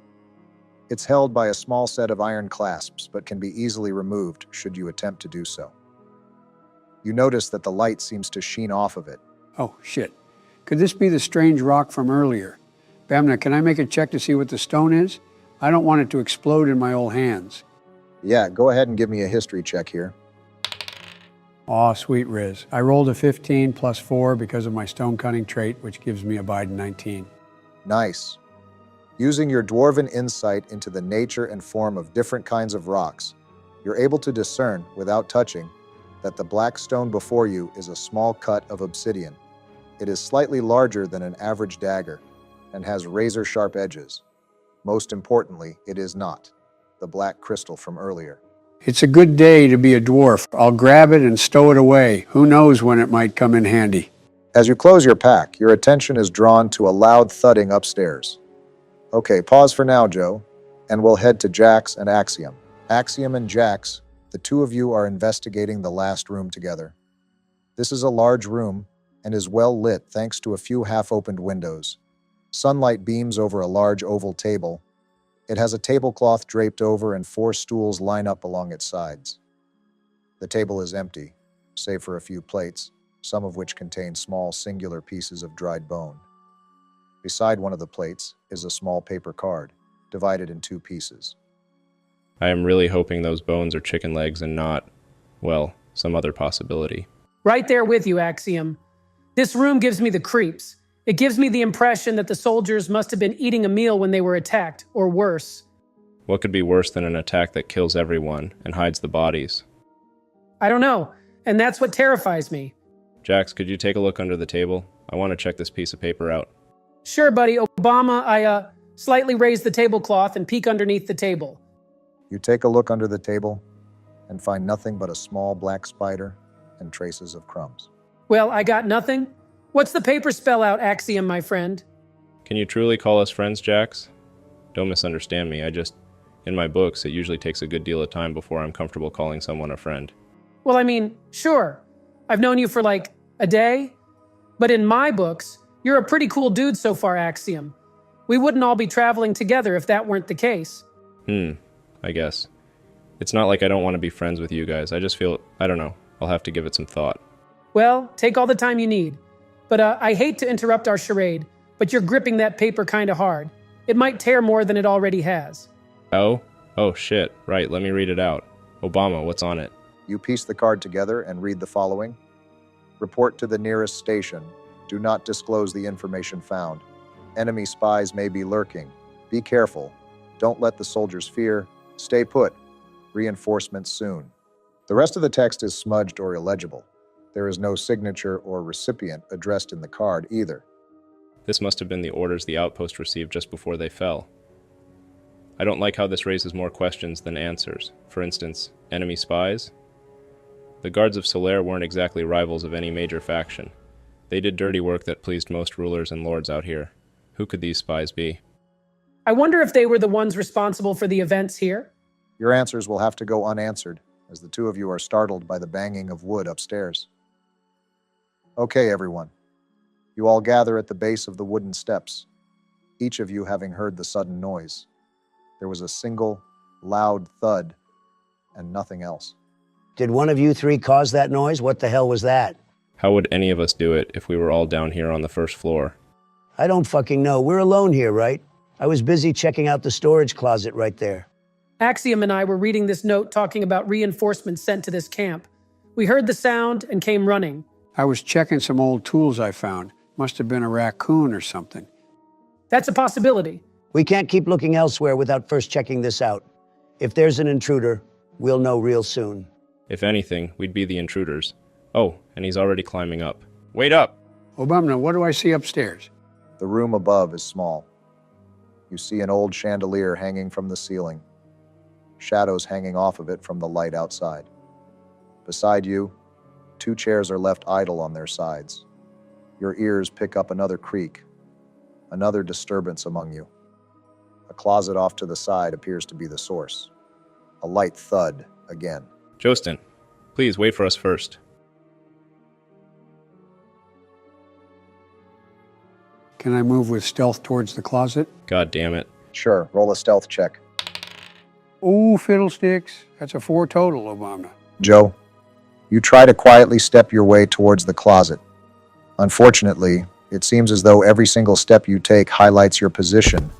It's held by a small set of iron clasps, but can be easily removed should you attempt to do so. You notice that the light seems to sheen off of it. Oh, shit. Could this be the strange rock from earlier? Bamna, can I make a check to see what the stone is? I don't want it to explode in my old hands. Yeah, go ahead and give me a history check here. Aw, sweet Riz. I rolled a 15 plus 4 because of my stone cutting trait, which gives me a Biden 19. Nice. Using your dwarven insight into the nature and form of different kinds of rocks, you're able to discern, without touching, that the black stone before you is a small cut of obsidian. It is slightly larger than an average dagger and has razor-sharp edges. Most importantly, it is not the black crystal from earlier. It's a good day to be a dwarf. I'll grab it and stow it away. Who knows when it might come in handy. As you close your pack, your attention is drawn to a loud thudding upstairs. Okay, pause for now, Joe, and we'll head to Jax and Axium. Axium and Jax, the two of you are investigating the last room together. This is a large room and is well lit thanks to a few half-opened windows. Sunlight beams over a large oval table. It has a tablecloth draped over and 4 stools line up along its sides. The table is empty, save for a few plates, some of which contain small singular pieces of dried bone. Beside one of the plates is a small paper card, divided in 2 pieces. I am really hoping those bones are chicken legs and not, well, some other possibility. Right there with you, Axiom. This room gives me the creeps. It gives me the impression that the soldiers must have been eating a meal when they were attacked, or worse. What could be worse than an attack that kills everyone and hides the bodies? I don't know, and that's what terrifies me. Jax, could you take a look under the table? I want to check this piece of paper out. Sure, buddy. Obama, I slightly raise the tablecloth and peek underneath the table. You take a look under the table and find nothing but a small black spider and traces of crumbs. Well, I got nothing. What's the paper spell out, Axiom, my friend? Can you truly call us friends, Jax? Don't misunderstand me. In my books, it usually takes a good deal of time before I'm comfortable calling someone a friend. Well, I mean, sure. I've known you for like a day. But in my books, you're a pretty cool dude so far, Axiom. We wouldn't all be traveling together if that weren't the case. I guess. It's not like I don't want to be friends with you guys. I just feel, I don't know. I'll have to give it some thought. Well, take all the time you need. But I hate to interrupt our charade, but you're gripping that paper kind of hard. It might tear more than it already has. Oh? Oh, shit. Right, let me read it out. Obama, what's on it? You piece the card together and read the following. Report to the nearest station. Do not disclose the information found. Enemy spies may be lurking. Be careful. Don't let the soldiers fear. Stay put. Reinforcements soon. The rest of the text is smudged or illegible. There is no signature or recipient addressed in the card either. This must have been the orders the outpost received just before they fell. I don't like how this raises more questions than answers. For instance, enemy spies? The guards of Solaire weren't exactly rivals of any major faction. They did dirty work that pleased most rulers and lords out here. Who could these spies be? I wonder if they were the ones responsible for the events here. Your answers will have to go unanswered, as the two of you are startled by the banging of wood upstairs. Okay, everyone. You all gather at the base of the wooden steps, each of you having heard the sudden noise. There was a single, loud thud, and nothing else. Did one of you 3 cause that noise? What the hell was that? How would any of us do it if we were all down here on the first floor? I don't fucking know. We're alone here, right? I was busy checking out the storage closet right there. Axiom and I were reading this note talking about reinforcements sent to this camp. We heard the sound and came running. I was checking some old tools I found. Must have been a raccoon or something. That's a possibility. We can't keep looking elsewhere without first checking this out. If there's an intruder, we'll know real soon. If anything, we'd be the intruders. Oh, and he's already climbing up. Wait up! Obama, what do I see upstairs? The room above is small. You see an old chandelier hanging from the ceiling, shadows hanging off of it from the light outside. Beside you, 2 chairs are left idle on their sides. Your ears pick up another creak, another disturbance among you. A closet off to the side appears to be the source. A light thud again. Joesten, please wait for us first. Can I move with stealth towards the closet? God damn it. Sure, roll a stealth check. Ooh, fiddlesticks. That's a 4 total, Obama. Joe, you try to quietly step your way towards the closet. Unfortunately, it seems as though every single step you take highlights your position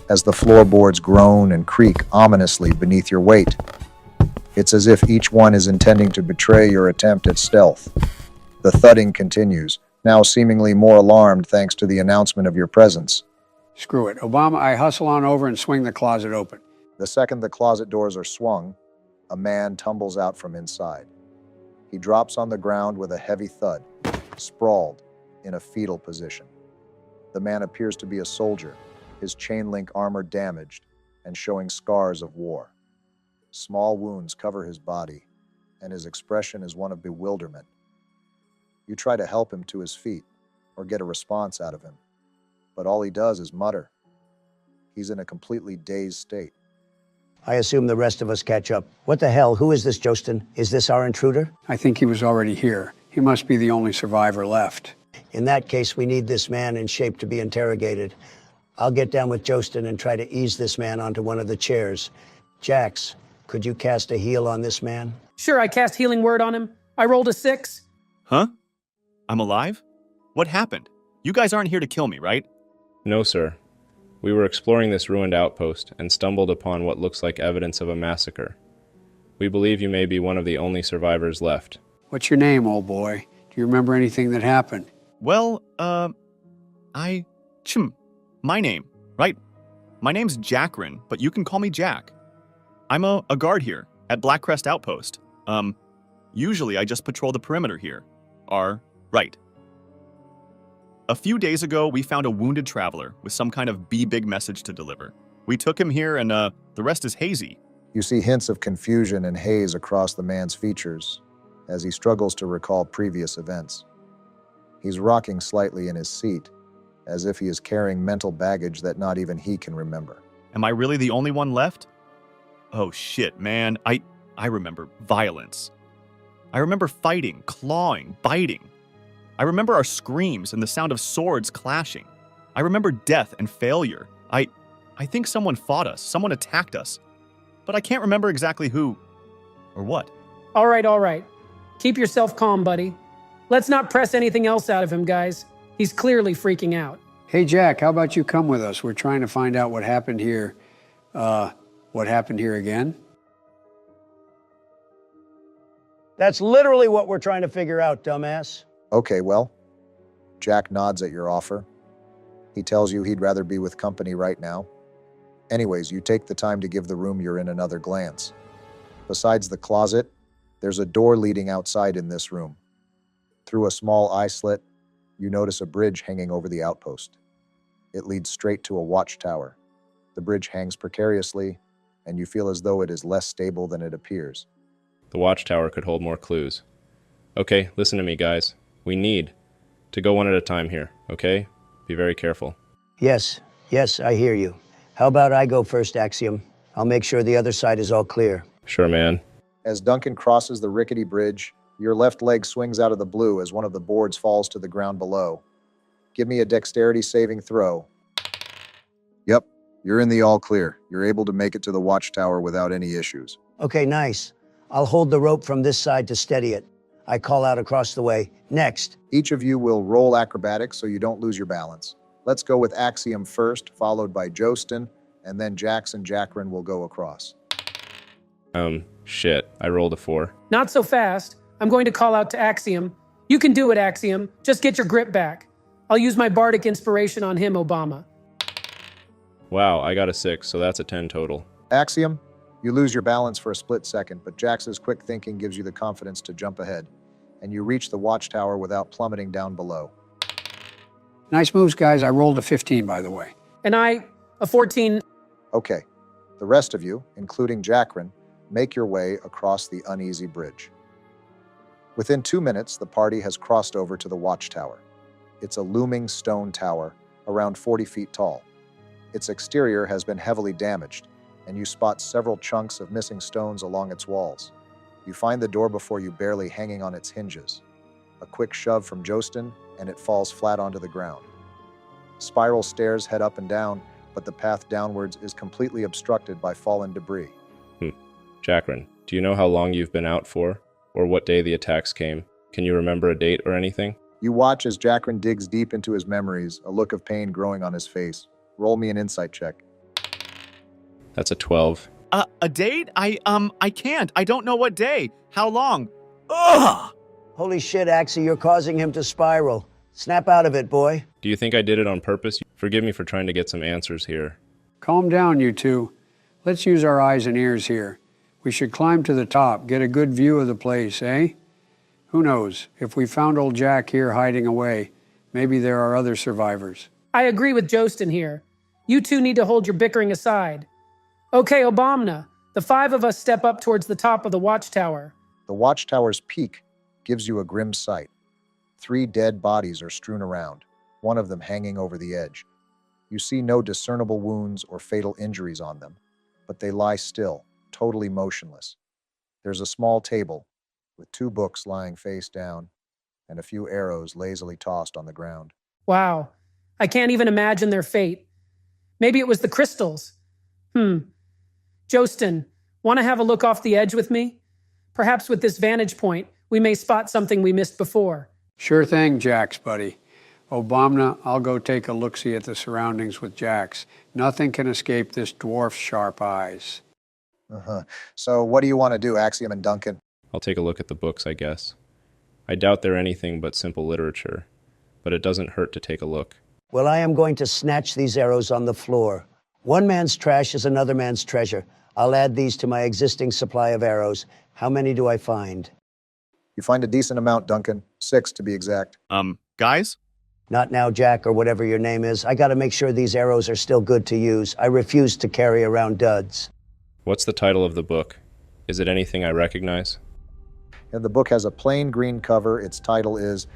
as the floorboards groan and creak ominously beneath your weight. It's as if each one is intending to betray your attempt at stealth. The thudding continues, now seemingly more alarmed thanks to the announcement of your presence. Screw it. Obama, I hustle on over and swing the closet open. The second the closet doors are swung, a man tumbles out from inside. He drops on the ground with a heavy thud, sprawled in a fetal position. The man appears to be a soldier, his chain-link armor damaged and showing scars of war. Small wounds cover his body, and his expression is one of bewilderment. You try to help him to his feet or get a response out of him, but all he does is mutter. He's in a completely dazed state. I assume the rest of us catch up. What the hell? Who is this, Joesten? Is this our intruder? I think he was already here. He must be the only survivor left. In that case, we need this man in shape to be interrogated. I'll get down with Joesten and try to ease this man onto one of the chairs. Jax, could you cast a heal on this man? Sure, I cast Healing Word on him. I rolled a 6. Huh? I'm alive? What happened? You guys aren't here to kill me, right? No, sir. We were exploring this ruined outpost and stumbled upon what looks like evidence of a massacre. We believe you may be one of the only survivors left. What's your name, old boy? Do you remember anything that happened? Well, my name, right? My name's Jackrin, but you can call me Jack. I'm a guard here at Blackcrest Outpost. Usually I just patrol the perimeter here. Right. A few days ago, we found a wounded traveler with some kind of big message to deliver. We took him here and, the rest is hazy. You see hints of confusion and haze across the man's features as he struggles to recall previous events. He's rocking slightly in his seat, as if he is carrying mental baggage that not even he can remember. Am I really the only one left? Oh shit, man. I remember violence. I remember fighting, clawing, biting. I remember our screams and the sound of swords clashing. I remember death and failure. I think someone fought us, someone attacked us. But I can't remember exactly who or what. All right. Keep yourself calm, buddy. Let's not press anything else out of him, guys. He's clearly freaking out. Hey, Jack, how about you come with us? We're trying to find out what happened here. What happened here again? That's literally what we're trying to figure out, dumbass. Okay, well, Jack nods at your offer. He tells you he'd rather be with company right now. Anyways, you take the time to give the room you're in another glance. Besides the closet, there's a door leading outside in this room. Through a small eye slit, you notice a bridge hanging over the outpost. It leads straight to a watchtower. The bridge hangs precariously, and you feel as though it is less stable than it appears. The watchtower could hold more clues. Okay, listen to me, guys. We need to go one at a time here, okay? Be very careful. Yes, I hear you. How about I go first, Axium? I'll make sure the other side is all clear. Sure, man. As Duncan crosses the rickety bridge, your left leg swings out of the blue as one of the boards falls to the ground below. Give me a dexterity saving throw. Yep, you're in the all clear. You're able to make it to the watchtower without any issues. Okay, nice. I'll hold the rope from this side to steady it. I call out across the way. Next. Each of you will roll acrobatics so you don't lose your balance. Let's go with Axiom first, followed by Joesten, and then Jax and Jackrin will go across. Shit. I rolled a 4. Not so fast. I'm going to call out to Axiom. You can do it, Axiom. Just get your grip back. I'll use my bardic inspiration on him, Obama. Wow, I got a 6, so that's a 10 total. Axiom, you lose your balance for a split second, but Jax's quick thinking gives you the confidence to jump ahead, and you reach the watchtower without plummeting down below. Nice moves, guys. I rolled a 15, by the way. And I, a 14. Okay, the rest of you, including Jackrin, make your way across the uneasy bridge. Within 2 minutes, the party has crossed over to the watchtower. It's a looming stone tower, around 40 feet tall. Its exterior has been heavily damaged, and you spot several chunks of missing stones along its walls. You find the door before you barely hanging on its hinges. A quick shove from Joesten, and it falls flat onto the ground. Spiral stairs head up and down, but the path downwards is completely obstructed by fallen debris. Jackrin, do you know how long you've been out for? Or what day the attacks came? Can you remember a date or anything? You watch as Jackrin digs deep into his memories, a look of pain growing on his face. Roll me an insight check. That's a 12. A date? I can't. I don't know what day. How long? Ugh! Holy shit, Axie, you're causing him to spiral. Snap out of it, boy. Do you think I did it on purpose? Forgive me for trying to get some answers here. Calm down, you two. Let's use our eyes and ears here. We should climb to the top, get a good view of the place, eh? Who knows? If we found old Jack here hiding away, maybe there are other survivors. I agree with Joesten here. You two need to hold your bickering aside. Okay, Obama, the 5 of us step up towards the top of the watchtower. The watchtower's peak gives you a grim sight. 3 dead bodies are strewn around, one of them hanging over the edge. You see no discernible wounds or fatal injuries on them, but they lie still, totally motionless. There's a small table with 2 books lying face down and a few arrows lazily tossed on the ground. Wow, I can't even imagine their fate. Maybe it was the crystals. Joesten, want to have a look off the edge with me? Perhaps with this vantage point, we may spot something we missed before. Sure thing, Jax, buddy. Obama, I'll go take a look-see at the surroundings with Jax. Nothing can escape this dwarf's sharp eyes. So what do you want to do, Axium and Duncan? I'll take a look at the books, I guess. I doubt they're anything but simple literature, but it doesn't hurt to take a look. Well, I am going to snatch these arrows on the floor. One man's trash is another man's treasure. I'll add these to my existing supply of arrows. How many do I find? You find a decent amount, Duncan. 6 to be exact. Guys? Not now, Jack, or whatever your name is. I gotta make sure these arrows are still good to use. I refuse to carry around duds. What's the title of the book? Is it anything I recognize? And the book has a plain green cover. Its title is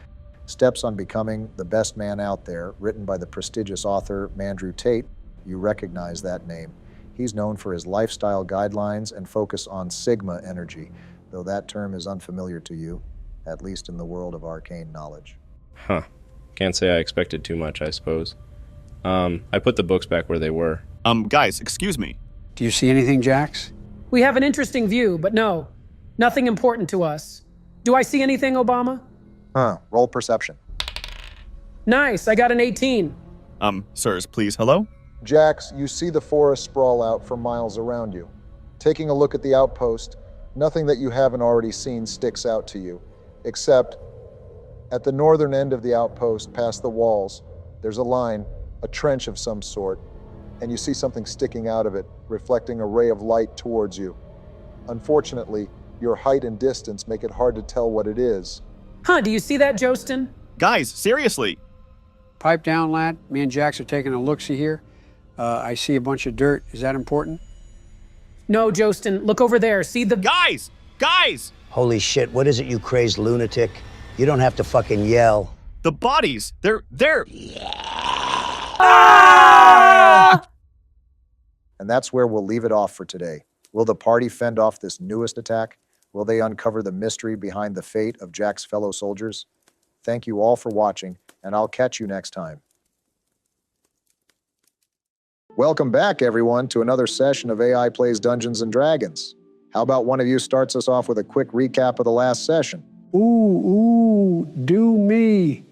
Steps on Becoming the Best Man Out There, written by the prestigious author Mandrew Tate. You recognize that name. He's known for his lifestyle guidelines and focus on Sigma energy, though that term is unfamiliar to you, at least in the world of arcane knowledge. Huh. Can't say I expected too much, I suppose. I put the books back where they were. Guys, excuse me. Do you see anything, Jax? We have an interesting view, but no, nothing important to us. Do I see anything, Obama? Roll perception. Nice, I got an 18. Sirs, please, hello? Jax, you see the forest sprawl out for miles around you. Taking a look at the outpost, nothing that you haven't already seen sticks out to you, except at the northern end of the outpost, past the walls, there's a line, a trench of some sort, and you see something sticking out of it, reflecting a ray of light towards you. Unfortunately, your height and distance make it hard to tell what it is. Do you see that, Joesten? Guys, seriously. Pipe down, lad. Me and Jax are taking a look-see here. I see a bunch of dirt. Is that important? No, Joesten, look over there. See the... Guys! Guys! Holy shit, what is it, you crazed lunatic? You don't have to fucking yell. The bodies! They're... And that's where we'll leave it off for today. Will the party fend off this newest attack? Will they uncover the mystery behind the fate of Jack's fellow soldiers? Thank you all for watching, and I'll catch you next time. Welcome back, everyone, to another session of AI Plays Dungeons & Dragons. How about one of you starts us off with a quick recap of the last session? Do me.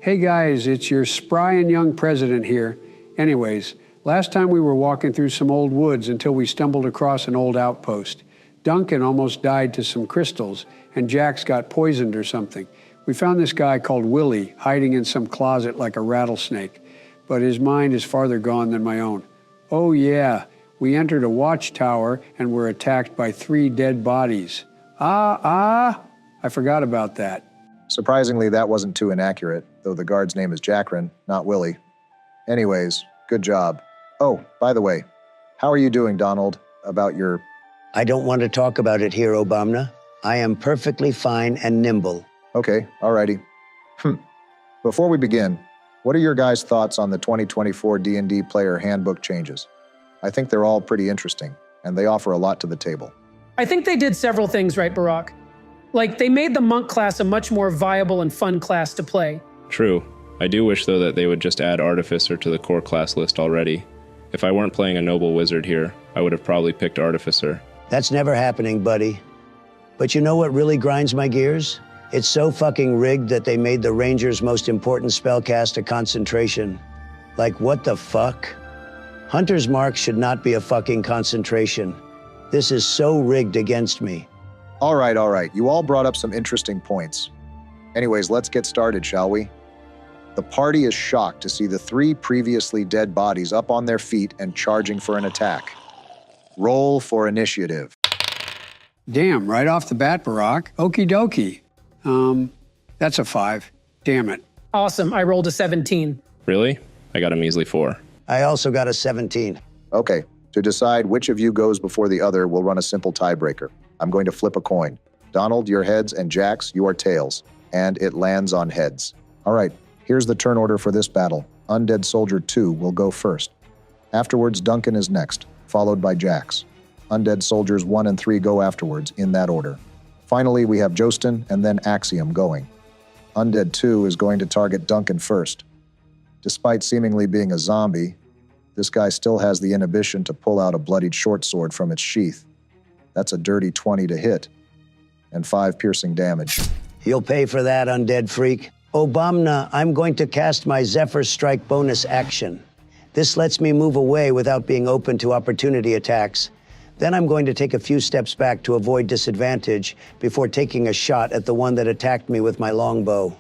Hey guys, it's your spry and young president here. Anyways, last time we were walking through some old woods until we stumbled across an old outpost. Duncan almost died to some crystals, and Jax got poisoned or something. We found this guy called Willie hiding in some closet like a rattlesnake, but his mind is farther gone than my own. Oh yeah, we entered a watchtower and were attacked by 3 dead bodies. I forgot about that. Surprisingly, that wasn't too inaccurate, though the guard's name is Jackrin, not Willie. Anyways, good job. Oh, by the way, how are you doing, Donald, about your... I don't want to talk about it here, Obama. I am perfectly fine and nimble. Okay, alrighty. Before we begin, what are your guys' thoughts on the 2024 D&D player handbook changes? I think they're all pretty interesting, and they offer a lot to the table. I think they did several things right, Barack. Like, they made the monk class a much more viable and fun class to play. True. I do wish, though, that they would just add Artificer to the core class list already. If I weren't playing a noble wizard here, I would have probably picked Artificer. That's never happening, buddy. But you know what really grinds my gears? It's so fucking rigged that they made the Ranger's most important spellcast a concentration. Like, what the fuck? Hunter's Mark should not be a fucking concentration. This is so rigged against me. All right. You all brought up some interesting points. Anyways, let's get started, shall we? The party is shocked to see the 3 previously dead bodies up on their feet and charging for an attack. Roll for initiative. Damn, right off the bat, Barack. Okie dokie. That's a 5. Damn it. Awesome, I rolled a 17. Really? I got a measly 4. I also got a 17. Okay, to decide which of you goes before the other, we'll run a simple tiebreaker. I'm going to flip a coin. Donald, your heads, and Jax, your tails. And it lands on heads. All right, here's the turn order for this battle. Undead Soldier 2 will go first. Afterwards, Duncan is next, followed by Jax. Undead Soldiers 1 and 3 go afterwards, in that order. Finally, we have Joesten and then Axium going. Undead 2 is going to target Duncan first. Despite seemingly being a zombie, this guy still has the inhibition to pull out a bloodied short sword from its sheath. That's a dirty 20 to hit, and 5 piercing damage. You'll pay for that, undead freak. Obamna, I'm going to cast my Zephyr Strike bonus action. This lets me move away without being open to opportunity attacks. Then I'm going to take a few steps back to avoid disadvantage before taking a shot at the one that attacked me with my longbow.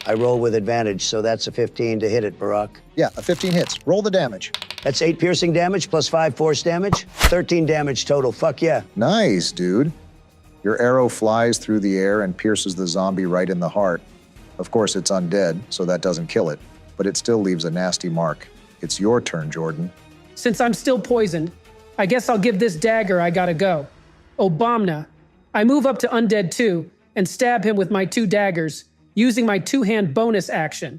I roll with advantage, so that's a 15 to hit it, Barack. Yeah, a 15 hits. Roll the damage. That's 8 piercing damage plus 5 force damage. 13 damage total, fuck yeah. Nice, dude. Your arrow flies through the air and pierces the zombie right in the heart. Of course, it's undead, so that doesn't kill it, but it still leaves a nasty mark. It's your turn, Jordan. Since I'm still poisoned, I guess I'll give this dagger I gotta go. Obamna. I move up to Undead 2 and stab him with my 2 daggers, using my 2-hand bonus action.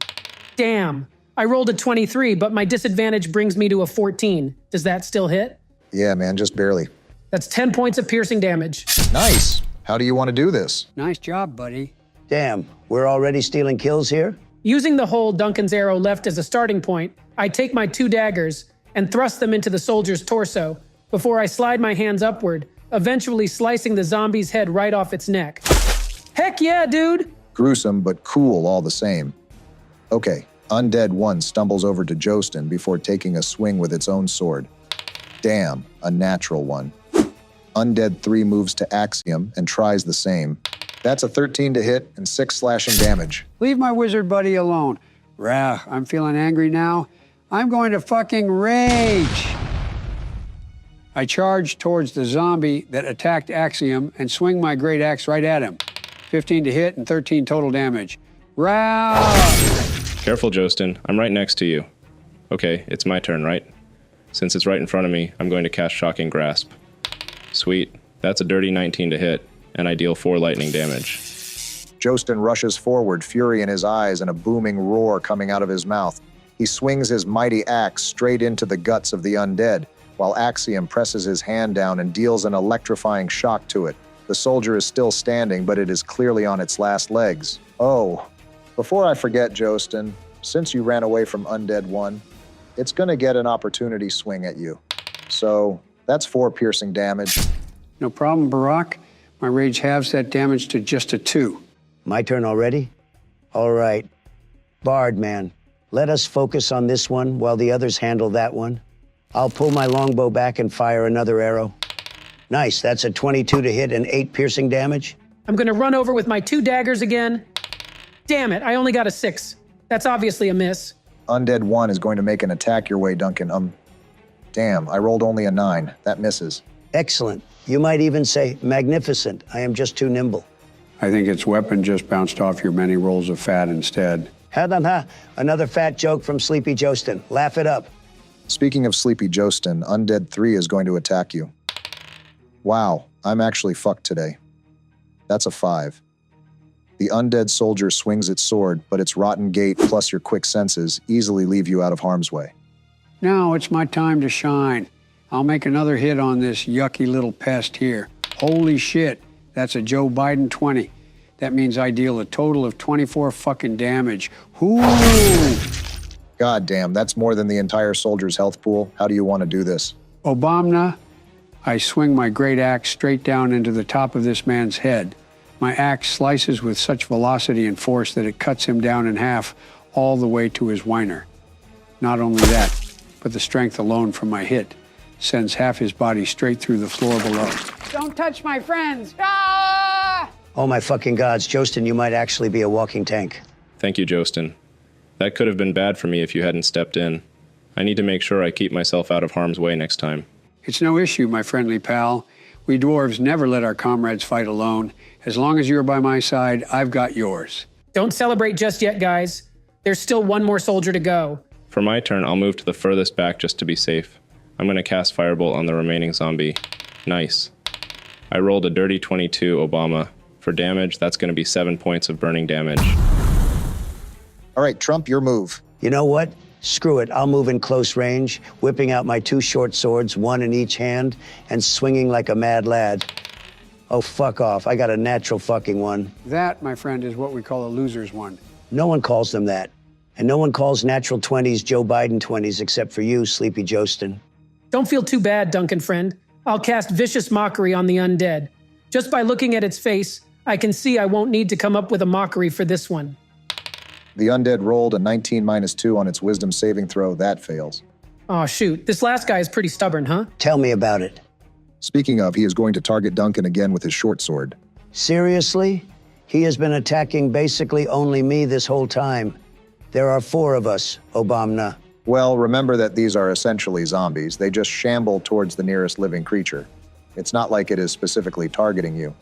Damn. I rolled a 23, but my disadvantage brings me to a 14. Does that still hit? Yeah, man, just barely. That's 10 points of piercing damage. Nice. How do you want to do this? Nice job, buddy. Damn, we're already stealing kills here? Using the hole Duncan's arrow left as a starting point, I take my 2 daggers and thrust them into the soldier's torso before I slide my hands upward, eventually slicing the zombie's head right off its neck. Heck yeah, dude! Gruesome, but cool all the same. Okay, Undead 1 stumbles over to Joesten before taking a swing with its own sword. Damn, a natural one. Undead 3 moves to Axium and tries the same. That's a 13 to hit and 6 slashing damage. Leave my wizard buddy alone. Rah, I'm feeling angry now. I'm going to fucking rage. I charge towards the zombie that attacked Axiom and swing my great axe right at him. 15 to hit and 13 total damage. Rah! Careful, Joesten. I'm right next to you. Okay, it's my turn, right? Since it's right in front of me, I'm going to cast Shocking Grasp. Sweet. That's a dirty 19 to hit, and I deal 4 lightning damage. Joesten rushes forward, fury in his eyes and a booming roar coming out of his mouth. He swings his mighty axe straight into the guts of the undead, while Axiom presses his hand down and deals an electrifying shock to it. The soldier is still standing, but it is clearly on its last legs. Oh, before I forget, Joesten, since you ran away from Undead 1, it's going to get an opportunity swing at you. So that's 4 piercing damage. No problem, Barack. My rage halves that damage to just a 2. My turn already? All right. Bard, man, let us focus on this one while the others handle that one. I'll pull my longbow back and fire another arrow. Nice, that's a 22 to hit and 8 piercing damage. I'm gonna run over with my 2 daggers again. Damn it, I only got a 6. That's obviously a miss. Undead 1 is going to make an attack your way, Duncan. Damn, I rolled only a 9. That misses. Excellent. You might even say magnificent. I am just too nimble. I think its weapon just bounced off your many rolls of fat instead. Ha-ha-ha, another fat joke from Sleepy Joesten. Laugh it up. Speaking of Sleepy Joesten, Undead 3 is going to attack you. Wow, I'm actually fucked today. That's a 5. The undead soldier swings its sword, but its rotten gait plus your quick senses easily leave you out of harm's way. Now it's my time to shine. I'll make another hit on this yucky little pest here. Holy shit, that's a Joe Biden 20. That means I deal a total of 24 fucking damage. Whoo! God damn, that's more than the entire soldier's health pool. How do you want to do this? Obama, I swing my great axe straight down into the top of this man's head. My axe slices with such velocity and force that it cuts him down in half all the way to his whiner. Not only that, but the strength alone from my hit sends half his body straight through the floor below. Don't touch my friends! Ah! Oh my fucking gods, Joesten, you might actually be a walking tank. Thank you, Joesten. That could have been bad for me if you hadn't stepped in. I need to make sure I keep myself out of harm's way next time. It's no issue, my friendly pal. We dwarves never let our comrades fight alone. As long as you're by my side, I've got yours. Don't celebrate just yet, guys. There's still one more soldier to go. For my turn, I'll move to the furthest back just to be safe. I'm going to cast Firebolt on the remaining zombie. Nice. I rolled a dirty 22, Obama. For damage, that's going to be 7 points of burning damage. All right, Trump, your move. You know what? Screw it, I'll move in close range, whipping out my 2 short swords, one in each hand, and swinging like a mad lad. Oh, fuck off, I got a natural fucking one. That, my friend, is what we call a loser's one. No one calls them that. And no one calls natural 20s Joe Biden 20s except for you, Sleepy Joesten. Don't feel too bad, Duncan friend. I'll cast Vicious Mockery on the undead. Just by looking at its face, I can see I won't need to come up with a mockery for this one. The undead rolled a 19 minus 2 on its wisdom saving throw. That fails. Aw, shoot. This last guy is pretty stubborn, huh? Tell me about it. Speaking of, he is going to target Duncan again with his short sword. Seriously? He has been attacking basically only me this whole time. There are 4 of us, Obama. Well, remember that these are essentially zombies. They just shamble towards the nearest living creature. It's not like it is specifically targeting you.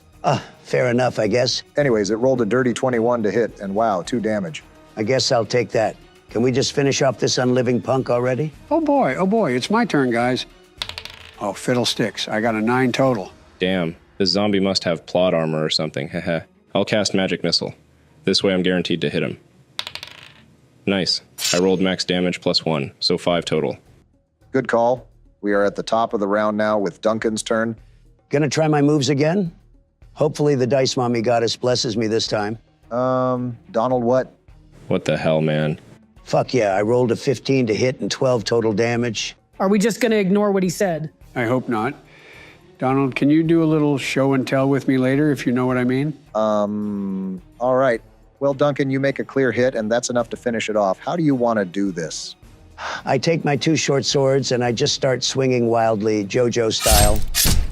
Fair enough, I guess. Anyways, it rolled a dirty 21 to hit, and wow, 2 damage. I guess I'll take that. Can we just finish off this unliving punk already? Oh boy, it's my turn, guys. Oh, fiddlesticks, I got a 9 total. Damn, this zombie must have plot armor or something, heh. I'll cast Magic Missile. This way I'm guaranteed to hit him. Nice. I rolled max damage plus 1, so 5 total. Good call. We are at the top of the round now with Duncan's turn. Gonna try my moves again? Hopefully the Dice Mommy Goddess blesses me this time. Donald, what? What the hell, man? Fuck yeah, I rolled a 15 to hit and 12 total damage. Are we just gonna ignore what he said? I hope not. Donald, can you do a little show and tell with me later, if you know what I mean? All right. Well, Duncan, you make a clear hit, and that's enough to finish it off. How do you want to do this? I take my 2 short swords and I just start swinging wildly, JoJo style.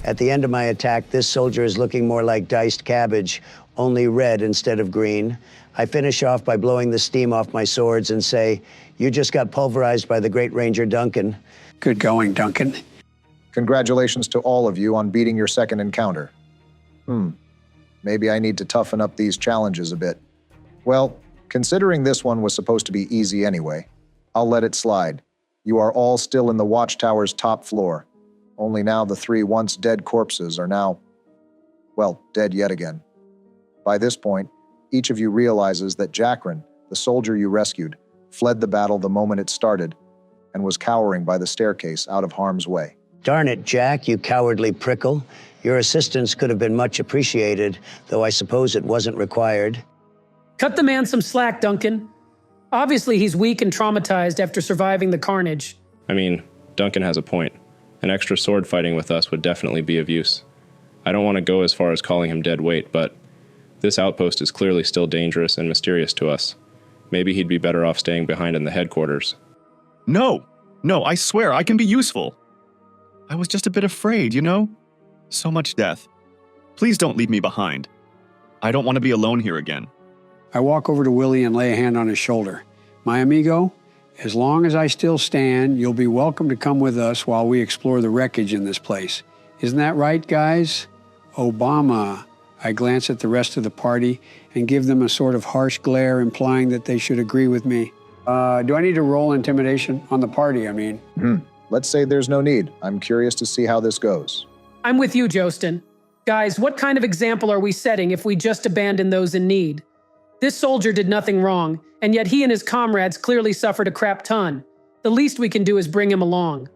At the end of my attack, this soldier is looking more like diced cabbage, only red instead of green. I finish off by blowing the steam off my swords and say, "You just got pulverized by the great Ranger Duncan." Good going, Duncan. Congratulations to all of you on beating your second encounter. Maybe I need to toughen up these challenges a bit. Well, considering this one was supposed to be easy anyway, I'll let it slide. You are all still in the watchtower's top floor. Only now the 3 once dead corpses are now, well, dead yet again. By this point, each of you realizes that Jackrin, the soldier you rescued, fled the battle the moment it started and was cowering by the staircase out of harm's way. Darn it, Jack, you cowardly prickle. Your assistance could have been much appreciated, though I suppose it wasn't required. Cut the man some slack, Duncan. Obviously, he's weak and traumatized after surviving the carnage. I mean, Duncan has a point. An extra sword fighting with us would definitely be of use. I don't want to go as far as calling him dead weight, but this outpost is clearly still dangerous and mysterious to us. Maybe he'd be better off staying behind in the headquarters. No, I swear I can be useful. I was just a bit afraid, you know? So much death. Please don't leave me behind. I don't want to be alone here again. I walk over to Willie and lay a hand on his shoulder. My amigo, as long as I still stand, you'll be welcome to come with us while we explore the wreckage in this place. Isn't that right, guys? Obama. I glance at the rest of the party and give them a sort of harsh glare implying that they should agree with me. Do I need to roll intimidation on the party, I mean? Let's say there's no need. I'm curious to see how this goes. I'm with you, Joesten. Guys, what kind of example are we setting if we just abandon those in need? This soldier did nothing wrong, and yet he and his comrades clearly suffered a crap ton. The least we can do is bring him along.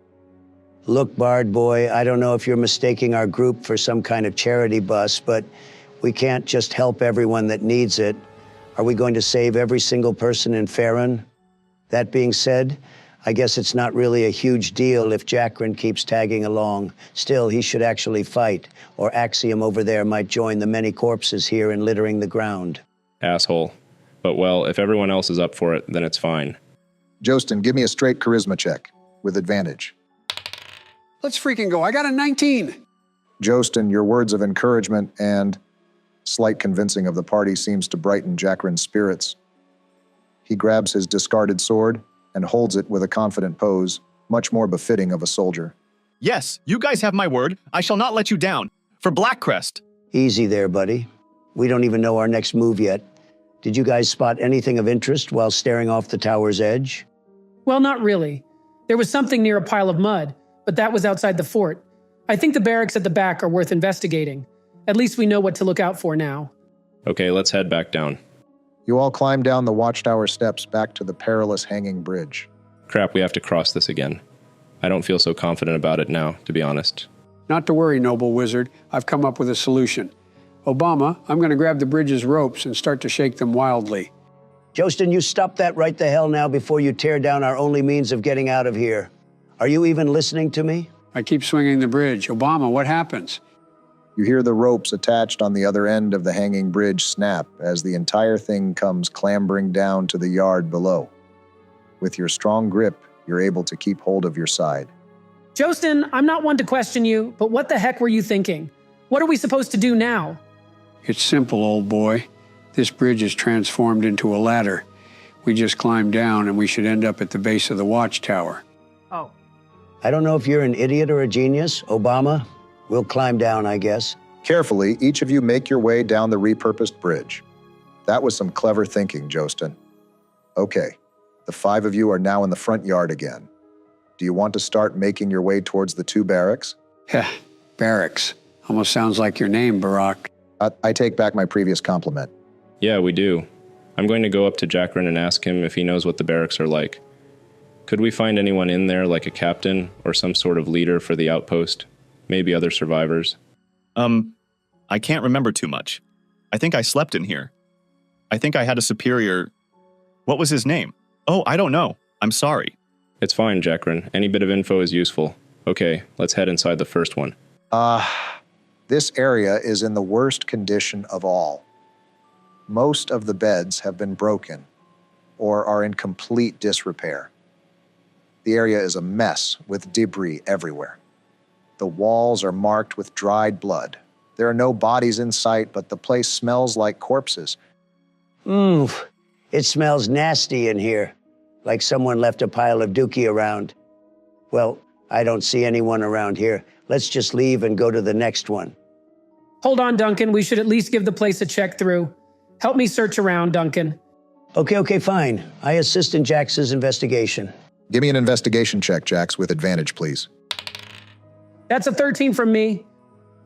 Look, Bard boy, I don't know if you're mistaking our group for some kind of charity bus, but we can't just help everyone that needs it. Are we going to save every single person in Farron? That being said, I guess it's not really a huge deal if Jackrin keeps tagging along. Still, he should actually fight, or Axium over there might join the many corpses here in littering the ground. Asshole. But well, if everyone else is up for it, then it's fine. Joesten, give me a straight charisma check with advantage. Let's freaking go. I got a 19. Joesten, your words of encouragement and slight convincing of the party seems to brighten Jackrin's spirits. He grabs his discarded sword and holds it with a confident pose, much more befitting of a soldier. Yes, you guys have my word. I shall not let you down. For Blackcrest. Easy there, buddy. We don't even know our next move yet. Did you guys spot anything of interest while staring off the tower's edge? Well, not really. There was something near a pile of mud, but that was outside the fort. I think the barracks at the back are worth investigating. At least we know what to look out for now. Okay, let's head back down. You all climb down the watchtower steps back to the perilous hanging bridge. Crap, we have to cross this again. I don't feel so confident about it now, to be honest. Not to worry, noble wizard. I've come up with a solution. Obama, I'm going to grab the bridge's ropes and start to shake them wildly. Joesten, you stop that right the hell now before you tear down our only means of getting out of here. Are you even listening to me? I keep swinging the bridge. Obama, what happens? You hear the ropes attached on the other end of the hanging bridge snap as the entire thing comes clambering down to the yard below. With your strong grip, you're able to keep hold of your side. Joesten, I'm not one to question you, but what the heck were you thinking? What are we supposed to do now? It's simple, old boy. This bridge is transformed into a ladder. We just climb down and we should end up at the base of the watchtower. Oh. I don't know if you're an idiot or a genius, Obama. We'll climb down, I guess. Carefully, each of you make your way down the repurposed bridge. That was some clever thinking, Joesten. Okay, the 5 of you are now in the front yard again. Do you want to start making your way towards the 2 barracks? Heh, barracks. Almost sounds like your name, Barack. I take back my previous compliment. Yeah, we do. I'm going to go up to Jackrin and ask him if he knows what the barracks are like. Could we find anyone in there, like a captain or some sort of leader for the outpost? Maybe other survivors? I can't remember too much. I think I slept in here. I think I had a superior... What was his name? Oh, I don't know. I'm sorry. It's fine, Jackrin. Any bit of info is useful. Okay, let's head inside the first one. This area is in the worst condition of all. Most of the beds have been broken or are in complete disrepair. The area is a mess with debris everywhere. The walls are marked with dried blood. There are no bodies in sight, but the place smells like corpses. It smells nasty in here, like someone left a pile of dookie around. Well, I don't see anyone around here. Let's just leave and go to the next one. Hold on, Duncan. We should at least give the place a check through. Help me search around, Duncan. Okay, fine. I assist in Jax's investigation. Give me an investigation check, Jax, with advantage, please. That's a 13 from me.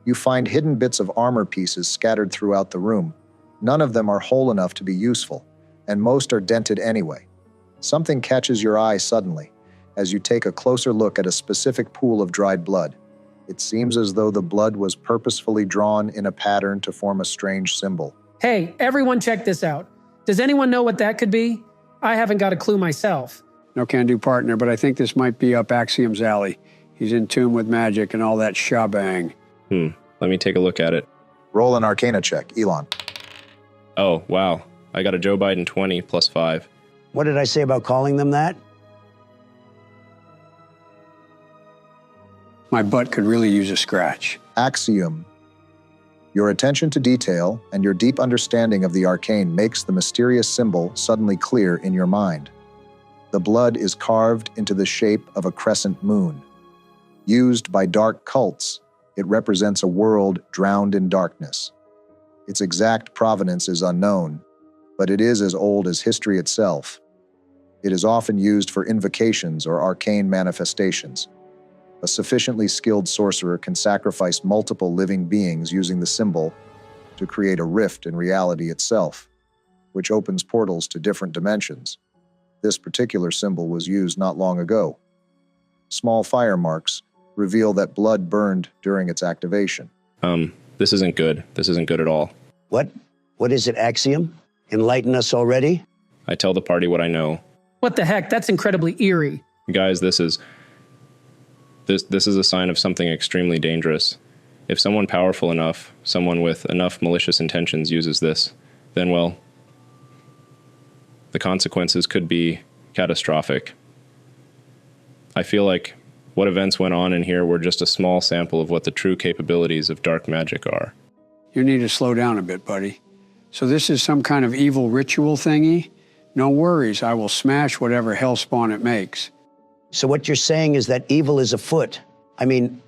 You find hidden bits of armor pieces scattered throughout the room. None of them are whole enough to be useful, and most are dented anyway. Something catches your eye suddenly as you take a closer look at a specific pool of dried blood. It seems as though the blood was purposefully drawn in a pattern to form a strange symbol. Hey, everyone check this out. Does anyone know what that could be? I haven't got a clue myself. No can-do, partner, but I think this might be up Axium's alley. He's in tune with magic and all that shabang. Let me take a look at it. Roll an Arcana check, Elon. Oh, wow. I got a Joe Biden 20 plus 5. What did I say about calling them that? My butt could really use a scratch. Axium. Your attention to detail and your deep understanding of the arcane makes the mysterious symbol suddenly clear in your mind. The blood is carved into the shape of a crescent moon. Used by dark cults, it represents a world drowned in darkness. Its exact provenance is unknown, but it is as old as history itself. It is often used for invocations or arcane manifestations. A sufficiently skilled sorcerer can sacrifice multiple living beings using the symbol to create a rift in reality itself, which opens portals to different dimensions. This particular symbol was used not long ago. Small fire marks reveal that blood burned during its activation. This isn't good. This isn't good at all. What? What is it, Axiom? Enlighten us already? I tell the party what I know. What the heck? That's incredibly eerie. Guys, this is a sign of something extremely dangerous. If someone powerful enough, someone with enough malicious intentions uses this, then, well, the consequences could be catastrophic. I feel like what events went on in here were just a small sample of what the true capabilities of dark magic are. You need to slow down a bit, buddy. So this is some kind of evil ritual thingy? No worries, I will smash whatever hellspawn it makes. So what you're saying is that evil is afoot. I mean,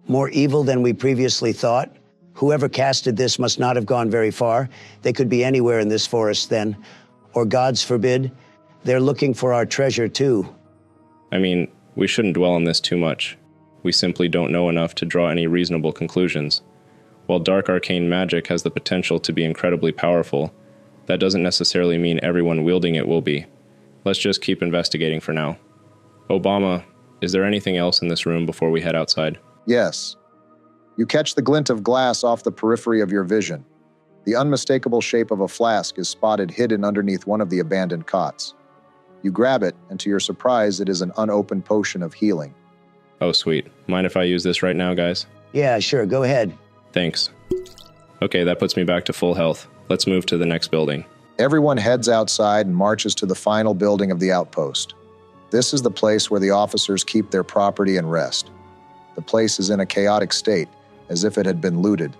more evil than we previously thought? Whoever casted this must not have gone very far. They could be anywhere in this forest then. Or gods forbid, they're looking for our treasure too. I mean, we shouldn't dwell on this too much. We simply don't know enough to draw any reasonable conclusions. While dark arcane magic has the potential to be incredibly powerful, that doesn't necessarily mean everyone wielding it will be. Let's just keep investigating for now. Obama, is there anything else in this room before we head outside? Yes. You catch the glint of glass off the periphery of your vision. The unmistakable shape of a flask is spotted hidden underneath one of the abandoned cots. You grab it, and to your surprise, it is an unopened potion of healing. Oh, sweet. Mind if I use this right now, guys? Yeah, sure, go ahead. Thanks. Okay, that puts me back to full health. Let's move to the next building. Everyone heads outside and marches to the final building of the outpost. This is the place where the officers keep their property and rest. The place is in a chaotic state, as if it had been looted.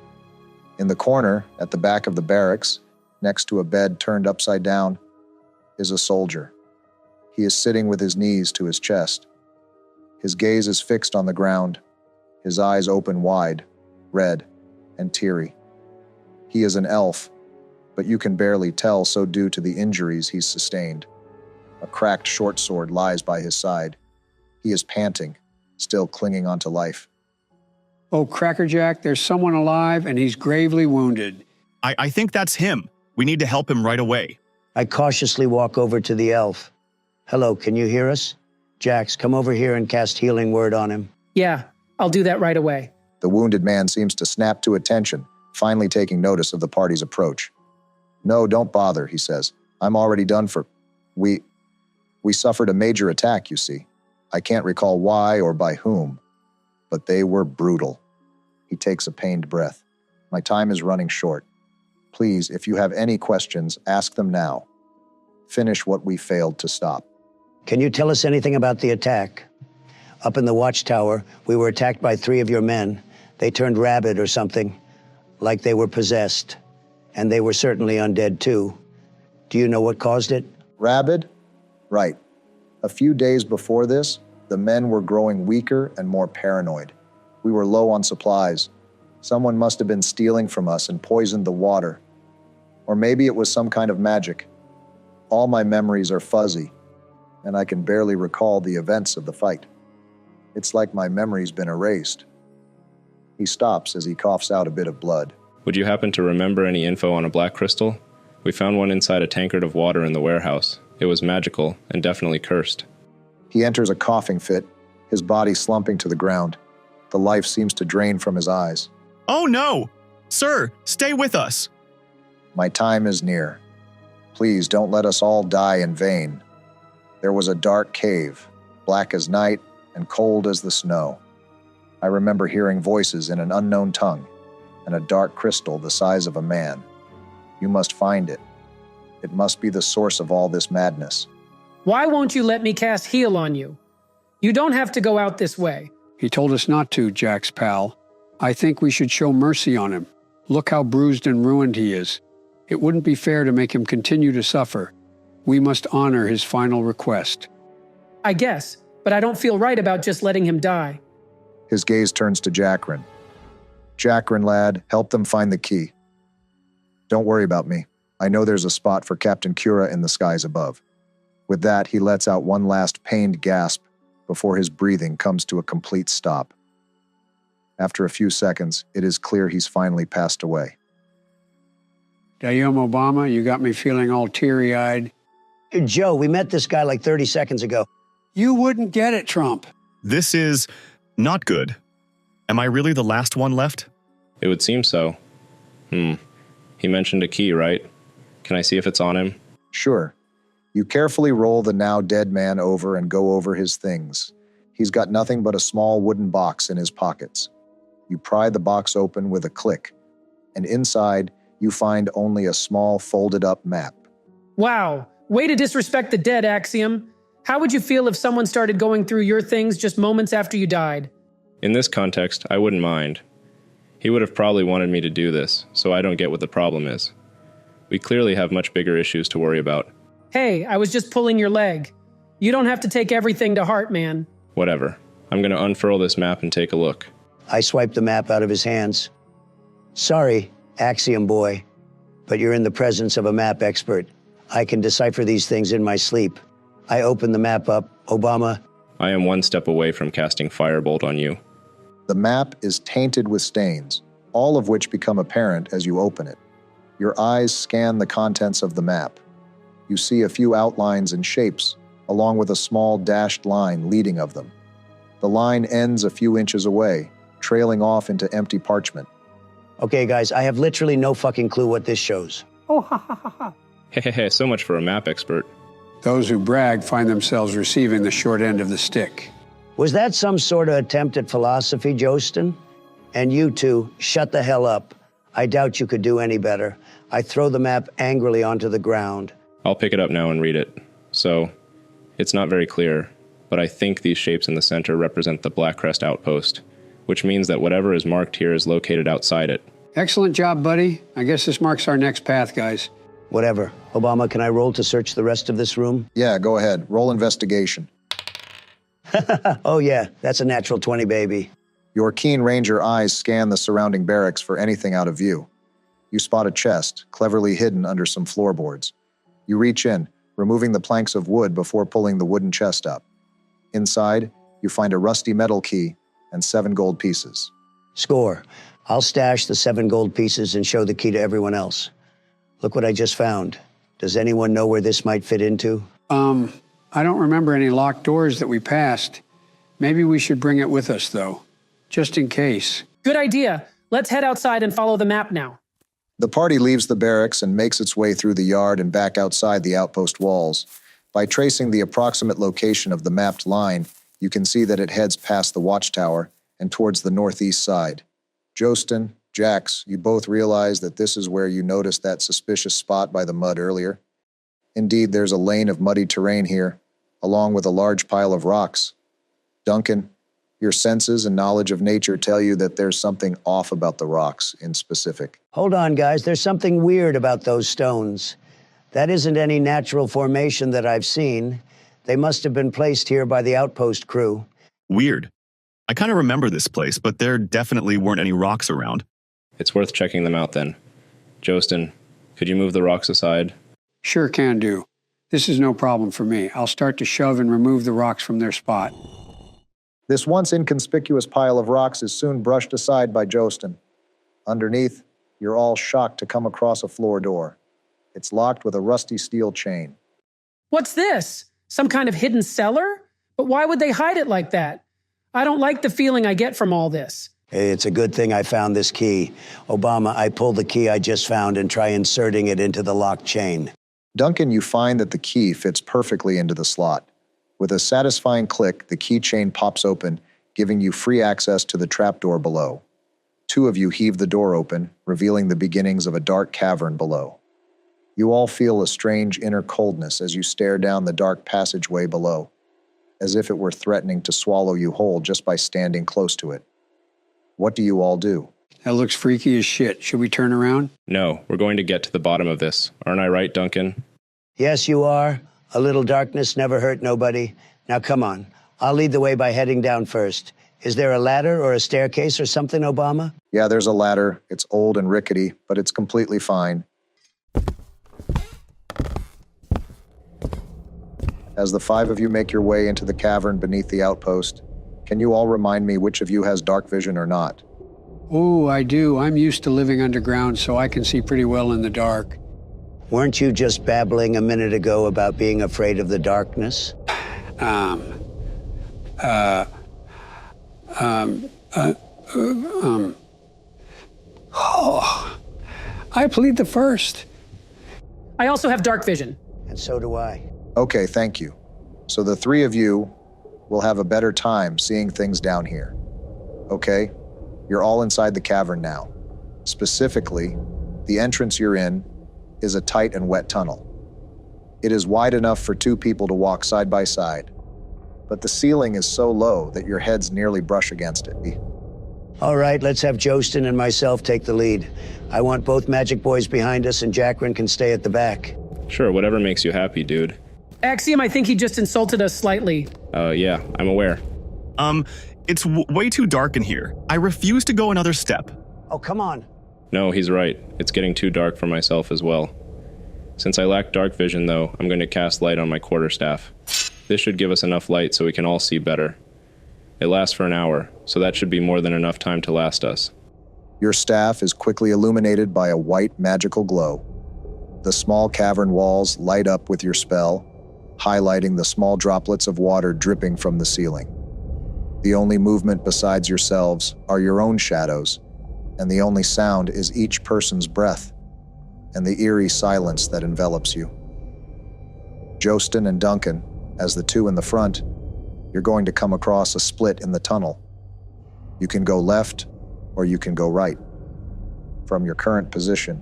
In the corner, at the back of the barracks, next to a bed turned upside down, is a soldier. He is sitting with his knees to his chest. His gaze is fixed on the ground, his eyes open wide, red, and teary. He is an elf, but you can barely tell so due to the injuries he's sustained. A cracked short sword lies by his side. He is panting, still clinging onto life. Oh, Crackerjack, there's someone alive and he's gravely wounded. I think that's him. We need to help him right away. I cautiously walk over to the elf. Hello, can you hear us? Jax, come over here and cast healing word on him. Yeah, I'll do that right away. The wounded man seems to snap to attention, finally taking notice of the party's approach. No, don't bother, he says. I'm already done for. We suffered a major attack, you see. I can't recall why or by whom, but they were brutal. He takes a pained breath. My time is running short. Please, if you have any questions, ask them now. Finish what we failed to stop. Can you tell us anything about the attack? Up in the watchtower, we were attacked by 3 of your men. They turned rabid or something, like they were possessed. And they were certainly undead too. Do you know what caused it? Rabid? Right. A few days before this, the men were growing weaker and more paranoid. We were low on supplies. Someone must have been stealing from us and poisoned the water. Or maybe it was some kind of magic. All my memories are fuzzy, and I can barely recall the events of the fight. It's like my memory's been erased. He stops as he coughs out a bit of blood. Would you happen to remember any info on a black crystal? We found one inside a tankard of water in the warehouse. It was magical and definitely cursed. He enters a coughing fit, his body slumping to the ground. The life seems to drain from his eyes. Oh no! Sir, stay with us! My time is near. Please don't let us all die in vain. There was a dark cave, black as night and cold as the snow. I remember hearing voices in an unknown tongue and a dark crystal the size of a man. You must find it. It must be the source of all this madness. Why won't you let me cast heal on you? You don't have to go out this way. He told us not to, Jack's pal. I think we should show mercy on him. Look how bruised and ruined he is. It wouldn't be fair to make him continue to suffer. We must honor his final request. I guess, but I don't feel right about just letting him die. His gaze turns to Jackrin. Jackrin, lad, help them find the key. Don't worry about me. I know there's a spot for Captain Cura in the skies above. With that, he lets out one last pained gasp before his breathing comes to a complete stop. After a few seconds, it is clear he's finally passed away. Dayum Obama, you got me feeling all teary-eyed. Joe, we met this guy like 30 seconds ago. You wouldn't get it, Trump. This is not good. Am I really the last one left? It would seem so. He mentioned a key, right? Can I see if it's on him? Sure. You carefully roll the now dead man over and go over his things. He's got nothing but a small wooden box in his pockets. You pry the box open with a click, and inside you find only a small folded-up map. Wow, way to disrespect the dead, Axium. How would you feel if someone started going through your things just moments after you died? In this context, I wouldn't mind. He would have probably wanted me to do this, so I don't get what the problem is. We clearly have much bigger issues to worry about. Hey, I was just pulling your leg. You don't have to take everything to heart, man. Whatever. I'm gonna unfurl this map and take a look. I swiped the map out of his hands. Sorry, Axiom boy, but you're in the presence of a map expert. I can decipher these things in my sleep. I open the map up. Obama. I am one step away from casting Firebolt on you. The map is tainted with stains, all of which become apparent as you open it. Your eyes scan the contents of the map. You see a few outlines and shapes, along with a small dashed line leading of them. The line ends a few inches away, trailing off into empty parchment. Okay, guys, I have literally no fucking clue what this shows. Oh, ha ha ha ha. Hehehe, so much for a map expert. Those who brag find themselves receiving the short end of the stick. Was that some sort of attempt at philosophy, Joesten? And you two, shut the hell up. I doubt you could do any better. I throw the map angrily onto the ground. I'll pick it up now and read it. So, it's not very clear, but I think these shapes in the center represent the Blackcrest outpost, which means that whatever is marked here is located outside it. Excellent job, buddy. I guess this marks our next path, guys. Whatever. Obama, can I roll to search the rest of this room? Yeah, go ahead. Roll investigation. Oh yeah, that's a natural 20, baby. Your keen ranger eyes scan the surrounding barracks for anything out of view. You spot a chest, cleverly hidden under some floorboards. You reach in, removing the planks of wood before pulling the wooden chest up. Inside, you find a rusty metal key and 7 gold pieces. Score. I'll stash the 7 gold pieces and show the key to everyone else. Look what I just found. Does anyone know where this might fit into? I don't remember any locked doors that we passed. Maybe we should bring it with us, though, just in case. Good idea. Let's head outside and follow the map now. The party leaves the barracks and makes its way through the yard and back outside the outpost walls. By tracing the approximate location of the mapped line, you can see that it heads past the watchtower and towards the northeast side. Joesten, Jax, you both realize that this is where you noticed that suspicious spot by the mud earlier. Indeed, there's a lane of muddy terrain here, along with a large pile of rocks. Duncan, your senses and knowledge of nature tell you that there's something off about the rocks in specific. Hold on, guys. There's something weird about those stones. That isn't any natural formation that I've seen. They must have been placed here by the outpost crew. Weird. I kind of remember this place, but there definitely weren't any rocks around. It's worth checking them out then. Joesten, could you move the rocks aside? Sure can do. This is no problem for me. I'll start to shove and remove the rocks from their spot. This once inconspicuous pile of rocks is soon brushed aside by Joesten. Underneath, you're all shocked to come across a floor door. It's locked with a rusty steel chain. What's this? Some kind of hidden cellar? But why would they hide it like that? I don't like the feeling I get from all this. Hey, it's a good thing I found this key. Obama, I pull the key I just found and try inserting it into the locked chain. Duncan, you find that the key fits perfectly into the slot. With a satisfying click, the keychain pops open, giving you free access to the trapdoor below. 2 of you heave the door open, revealing the beginnings of a dark cavern below. You all feel a strange inner coldness as you stare down the dark passageway below, as if it were threatening to swallow you whole just by standing close to it. What do you all do? That looks freaky as shit. Should we turn around? No, we're going to get to the bottom of this. Aren't I right, Duncan? Yes, you are. A little darkness never hurt nobody. Now, come on. I'll lead the way by heading down first. Is there a ladder or a staircase or something, Obama? Yeah, there's a ladder. It's old and rickety, but it's completely fine. As the 5 of you make your way into the cavern beneath the outpost, can you all remind me which of you has dark vision or not? Oh, I do. I'm used to living underground, so I can see pretty well in the dark. Weren't you just babbling a minute ago about being afraid of the darkness? I plead the first. I also have dark vision. And so do I. Okay, thank you. So the three of you will have a better time seeing things down here. Okay? You're all inside the cavern now. Specifically, the entrance you're in is a tight and wet tunnel. It is wide enough for two people to walk side by side, but the ceiling is so low that your heads nearly brush against it. All right, let's have Joesten and myself take the lead. I want both magic boys behind us, and Jackrin can stay at the back. Sure, whatever makes you happy, dude. Axium, I think he just insulted us slightly. Yeah, I'm aware. It's way too dark in here. I refuse to go another step. Oh, come on. No, he's right. It's getting too dark for myself as well. Since I lack dark vision, though, I'm going to cast light on my quarterstaff. This should give us enough light so we can all see better. It lasts for an hour, so that should be more than enough time to last us. Your staff is quickly illuminated by a white magical glow. The small cavern walls light up with your spell, highlighting the small droplets of water dripping from the ceiling. The only movement besides yourselves are your own shadows, and the only sound is each person's breath and the eerie silence that envelops you. Joesten and Duncan, as the two in the front, you're going to come across a split in the tunnel. You can go left or you can go right. From your current position,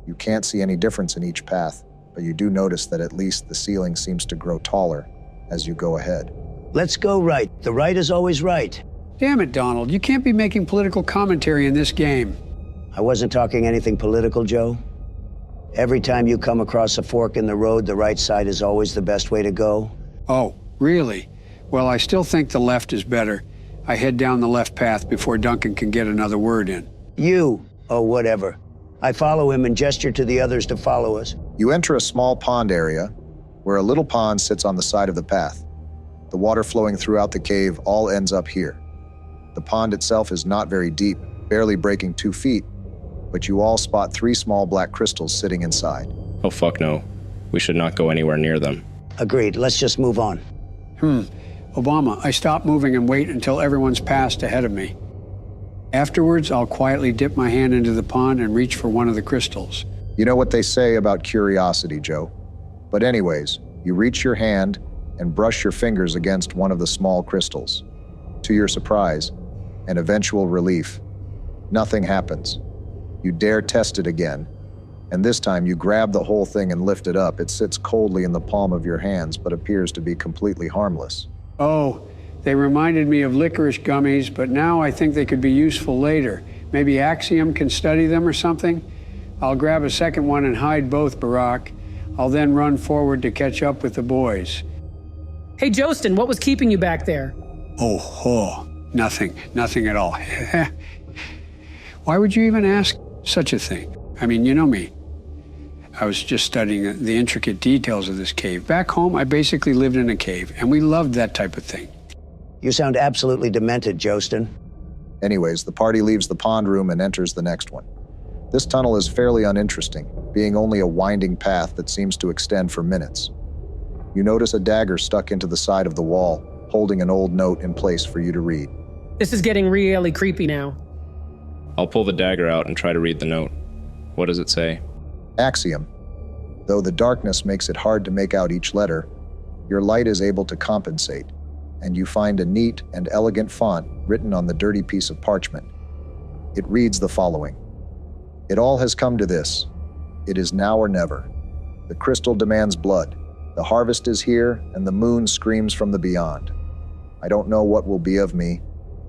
you can't see any difference in each path, but you do notice that at least the ceiling seems to grow taller as you go ahead. Let's go right. The right is always right. Damn it, Donald. You can't be making political commentary in this game. I wasn't talking anything political, Joe. Every time you come across a fork in the road, the right side is always the best way to go. Oh, really? Well, I still think the left is better. I head down the left path before Duncan can get another word in. You, oh, whatever. I follow him and gesture to the others to follow us. You enter a small pond area where a little pond sits on the side of the path. The water flowing throughout the cave all ends up here. The pond itself is not very deep, barely breaking 2 feet, but you all spot 3 small black crystals sitting inside. Oh fuck no. We should not go anywhere near them. Agreed. Let's just move on. Obama, I stop moving and wait until everyone's passed ahead of me. Afterwards, I'll quietly dip my hand into the pond and reach for one of the crystals. You know what they say about curiosity, Joe. But anyways, you reach your hand and brush your fingers against one of the small crystals. To your surprise and eventual relief, nothing happens. You dare test it again, and this time you grab the whole thing and lift it up. It sits coldly in the palm of your hands, but appears to be completely harmless. Oh, they reminded me of licorice gummies, but now I think they could be useful later. Maybe Axium can study them or something? I'll grab a second one and hide both, Barack. I'll then run forward to catch up with the boys. Hey, Joesten, what was keeping you back there? Nothing at all. Why would you even ask such a thing? I mean, you know me. I was just studying the intricate details of this cave. Back home, I basically lived in a cave, and we loved that type of thing. You sound absolutely demented, Joesten. Anyways, the party leaves the pond room and enters the next one. This tunnel is fairly uninteresting, being only a winding path that seems to extend for minutes. You notice a dagger stuck into the side of the wall, holding an old note in place for you to read. This is getting really creepy now. I'll pull the dagger out and try to read the note. What does it say? Axiom. Though the darkness makes it hard to make out each letter, your light is able to compensate, and you find a neat and elegant font written on the dirty piece of parchment. It reads the following. It all has come to this. It is now or never. The crystal demands blood. The harvest is here, and the moon screams from the beyond. I don't know what will be of me,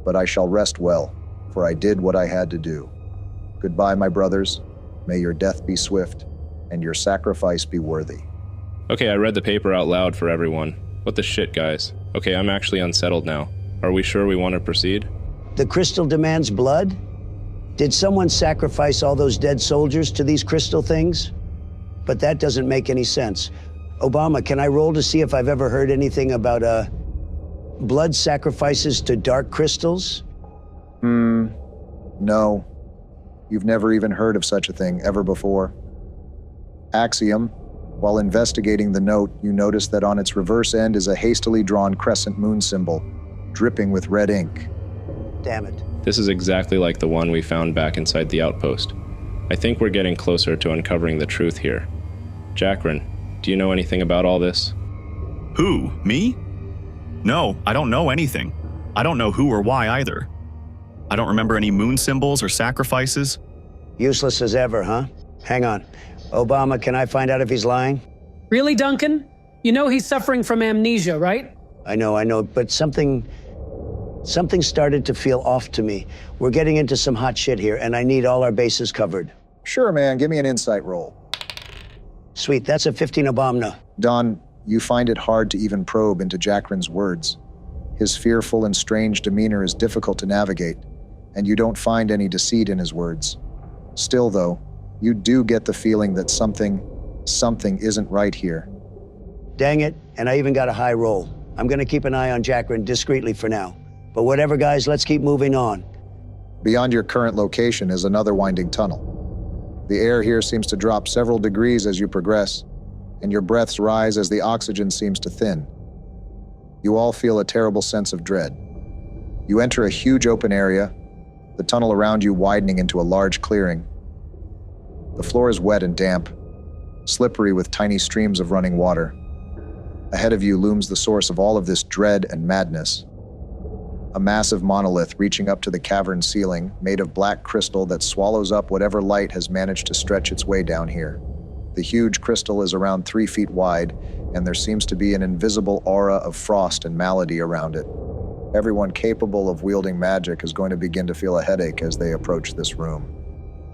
but I shall rest well, for I did what I had to do. Goodbye, my brothers. May your death be swift, and your sacrifice be worthy. Okay, I read the paper out loud for everyone. What the shit, guys? Okay, I'm actually unsettled now. Are we sure we want to proceed? The crystal demands blood? Did someone sacrifice all those dead soldiers to these crystal things? But that doesn't make any sense. Obama, can I roll to see if I've ever heard anything about, blood sacrifices to dark crystals? No. You've never even heard of such a thing ever before. Axiom, while investigating the note, you notice that on its reverse end is a hastily drawn crescent moon symbol, dripping with red ink. Damn it. This is exactly like the one we found back inside the outpost. I think we're getting closer to uncovering the truth here. Jackrin, do you know anything about all this? Who? Me? No, I don't know anything. I don't know who or why either. I don't remember any moon symbols or sacrifices. Useless as ever, huh? Hang on. Obama, can I find out if he's lying? Really, Duncan? You know he's suffering from amnesia, right? I know, but something started to feel off to me. We're getting into some hot shit here, and I need all our bases covered. Sure, man. Give me an insight roll. Sweet, that's a 15 Obama. Don, you find it hard to even probe into Jackrin's words. His fearful and strange demeanor is difficult to navigate, and you don't find any deceit in his words. Still, though, you do get the feeling that something isn't right here. Dang it, and I even got a high roll. I'm gonna keep an eye on Jackrin discreetly for now. But whatever, guys, let's keep moving on. Beyond your current location is another winding tunnel. The air here seems to drop several degrees as you progress, and your breaths rise as the oxygen seems to thin. You all feel a terrible sense of dread. You enter a huge open area, the tunnel around you widening into a large clearing. The floor is wet and damp, slippery with tiny streams of running water. Ahead of you looms the source of all of this dread and madness. A massive monolith reaching up to the cavern ceiling, made of black crystal that swallows up whatever light has managed to stretch its way down here. The huge crystal is around 3 feet wide, and there seems to be an invisible aura of frost and malady around it. Everyone capable of wielding magic is going to begin to feel a headache as they approach this room.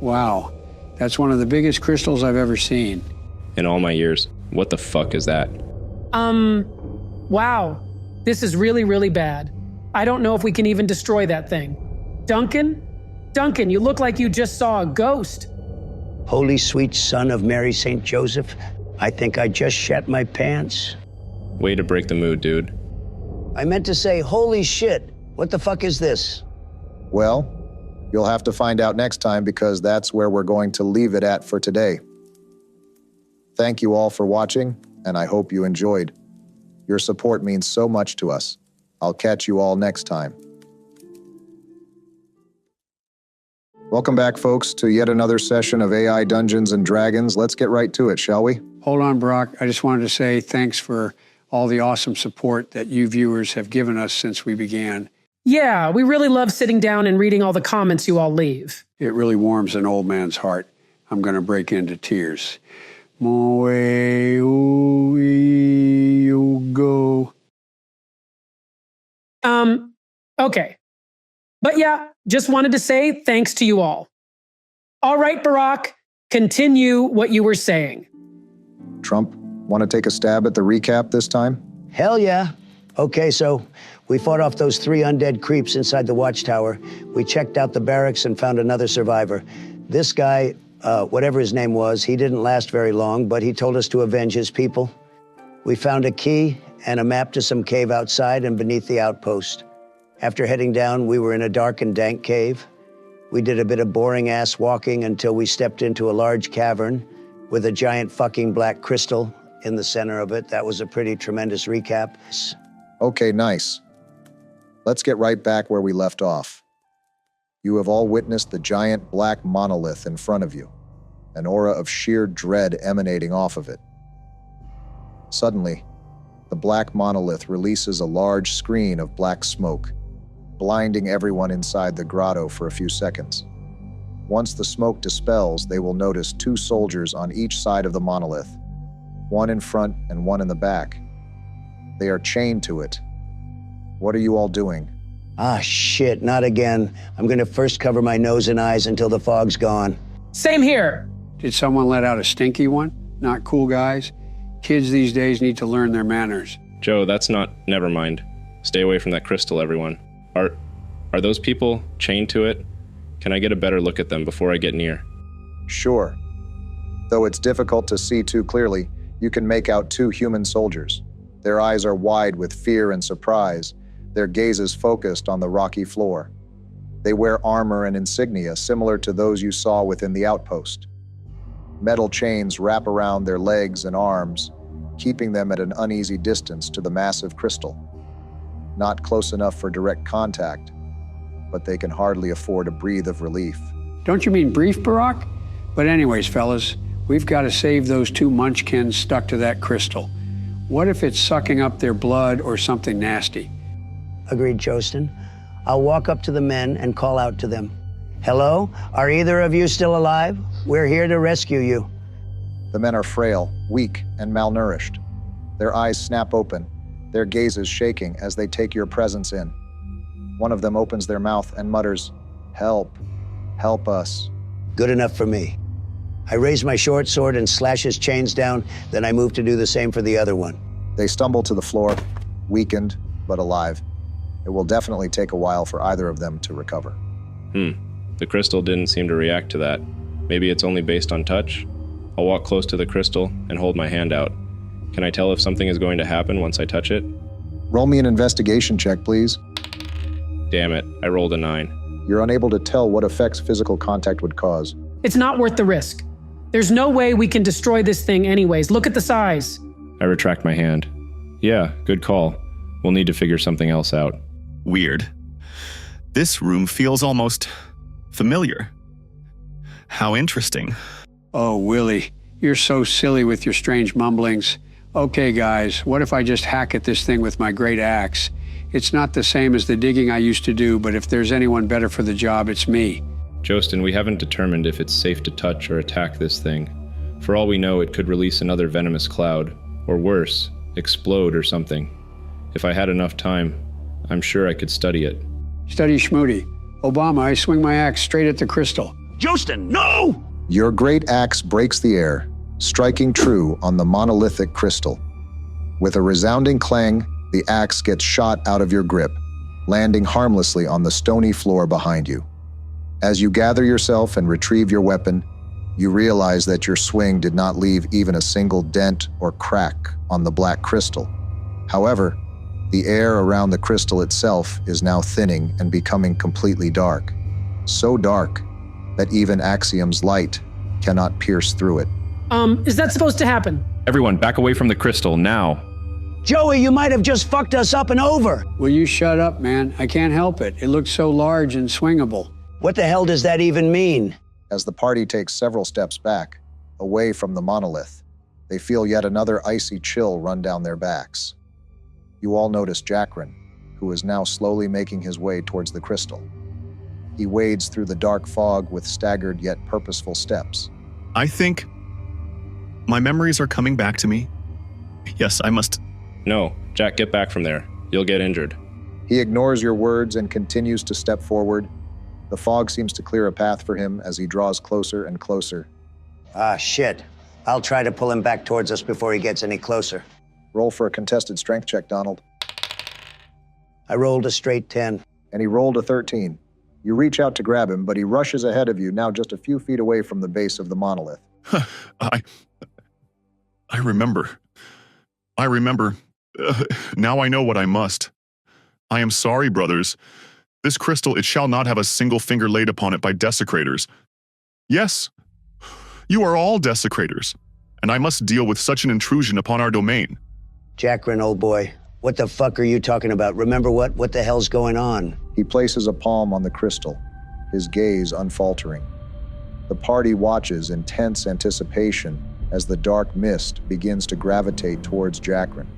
Wow, that's one of the biggest crystals I've ever seen. In all my years, what the fuck is that? Wow. This is really, really bad. I don't know if we can even destroy that thing. Duncan? Duncan, you look like you just saw a ghost. Holy sweet son of Mary St. Joseph, I think I just shat my pants. Way to break the mood, dude. I meant to say, holy shit, what the fuck is this? Well, you'll have to find out next time because that's where we're going to leave it at for today. Thank you all for watching, and I hope you enjoyed. Your support means so much to us. I'll catch you all next time. Welcome back, folks, to yet another session of AI Dungeons and Dragons. Let's get right to it, shall we? Hold on, Brock. I just wanted to say thanks for all the awesome support that you viewers have given us since we began. Yeah, we really love sitting down and reading all the comments you all leave. It really warms an old man's heart. I'm going to break into tears. Moe you go. Okay. But yeah, just wanted to say thanks to you all. All right, Barack, continue what you were saying. Trump, want to take a stab at the recap this time? Hell yeah. Okay, so we fought off those 3 undead creeps inside the watchtower. We checked out the barracks and found another survivor. This guy, whatever his name was, he didn't last very long, but he told us to avenge his people. We found a key and a map to some cave outside and beneath the outpost. After heading down, we were in a dark and dank cave. We did a bit of boring-ass walking until we stepped into a large cavern with a giant fucking black crystal in the center of it. That was a pretty tremendous recap. Okay, nice. Let's get right back where we left off. You have all witnessed the giant black monolith in front of you, an aura of sheer dread emanating off of it. Suddenly, the black monolith releases a large screen of black smoke, blinding everyone inside the grotto for a few seconds. Once the smoke dispels, they will notice 2 soldiers on each side of the monolith, one in front and one in the back. They are chained to it. What are you all doing? Ah, shit, not again. I'm gonna first cover my nose and eyes until the fog's gone. Same here. Did someone let out a stinky one? Not cool, guys. Kids these days need to learn their manners. Joe, that's not... Never mind. Stay away from that crystal, everyone. Are those people chained to it? Can I get a better look at them before I get near? Sure. Though it's difficult to see too clearly, you can make out 2 human soldiers. Their eyes are wide with fear and surprise, their gazes focused on the rocky floor. They wear armor and insignia similar to those you saw within the outpost. Metal chains wrap around their legs and arms, keeping them at an uneasy distance to the massive crystal. Not close enough for direct contact, but they can hardly afford a breath of relief. Don't you mean brief, Barack? But anyways, fellas, we've got to save those 2 munchkins stuck to that crystal. What if it's sucking up their blood or something nasty? Agreed, Joesten. I'll walk up to the men and call out to them. Hello? Are either of you still alive? We're here to rescue you. The men are frail, weak, and malnourished. Their eyes snap open, their gazes shaking as they take your presence in. One of them opens their mouth and mutters, "Help, help us." Good enough for me. I raise my short sword and slash his chains down, then I move to do the same for the other one. They stumble to the floor, weakened but alive. It will definitely take a while for either of them to recover. The crystal didn't seem to react to that. Maybe it's only based on touch? I'll walk close to the crystal and hold my hand out. Can I tell if something is going to happen once I touch it? Roll me an investigation check, please. Damn it, I rolled a 9. You're unable to tell what effects physical contact would cause. It's not worth the risk. There's no way we can destroy this thing anyways. Look at the size. I retract my hand. Yeah, good call. We'll need to figure something else out. Weird. This room feels almost familiar. How interesting. Oh, Willie, you're so silly with your strange mumblings. Okay, guys, what if I just hack at this thing with my great axe? It's not the same as the digging I used to do, but if there's anyone better for the job, it's me. Joesten, we haven't determined if it's safe to touch or attack this thing. For all we know, it could release another venomous cloud, or worse, explode or something. If I had enough time, I'm sure I could study it. Study Schmoody. Obama, I swing my axe straight at the crystal. Joesten, no! Your great axe breaks the air, striking true on the monolithic crystal. With a resounding clang, the axe gets shot out of your grip, landing harmlessly on the stony floor behind you. As you gather yourself and retrieve your weapon, you realize that your swing did not leave even a single dent or crack on the black crystal. However, the air around the crystal itself is now thinning and becoming completely dark. So dark that even Axium's light cannot pierce through it. Is that supposed to happen? Everyone, back away from the crystal, now. Joey, you might have just fucked us up and over. Will you shut up, man? I can't help it. It looks so large and swingable. What the hell does that even mean? As the party takes several steps back, away from the monolith, they feel yet another icy chill run down their backs. You all notice Jackrin, who is now slowly making his way towards the crystal. He wades through the dark fog with staggered yet purposeful steps. I think my memories are coming back to me. Yes, I must... No, Jack, get back from there. You'll get injured. He ignores your words and continues to step forward. The fog seems to clear a path for him as he draws closer and closer. Ah, shit. I'll try to pull him back towards us before he gets any closer. Roll for a contested strength check, Donald. I rolled a straight 10. And he rolled a 13. You reach out to grab him, but he rushes ahead of you, now just a few feet away from the base of the monolith. I remember. Now I know what I must. I am sorry, brothers. This crystal, it shall not have a single finger laid upon it by desecrators. Yes, you are all desecrators, and I must deal with such an intrusion upon our domain. Jackrin, old boy, what the fuck are you talking about? Remember what? What the hell's going on? He places a palm on the crystal, his gaze unfaltering. The party watches in tense anticipation as the dark mist begins to gravitate towards Jackrin.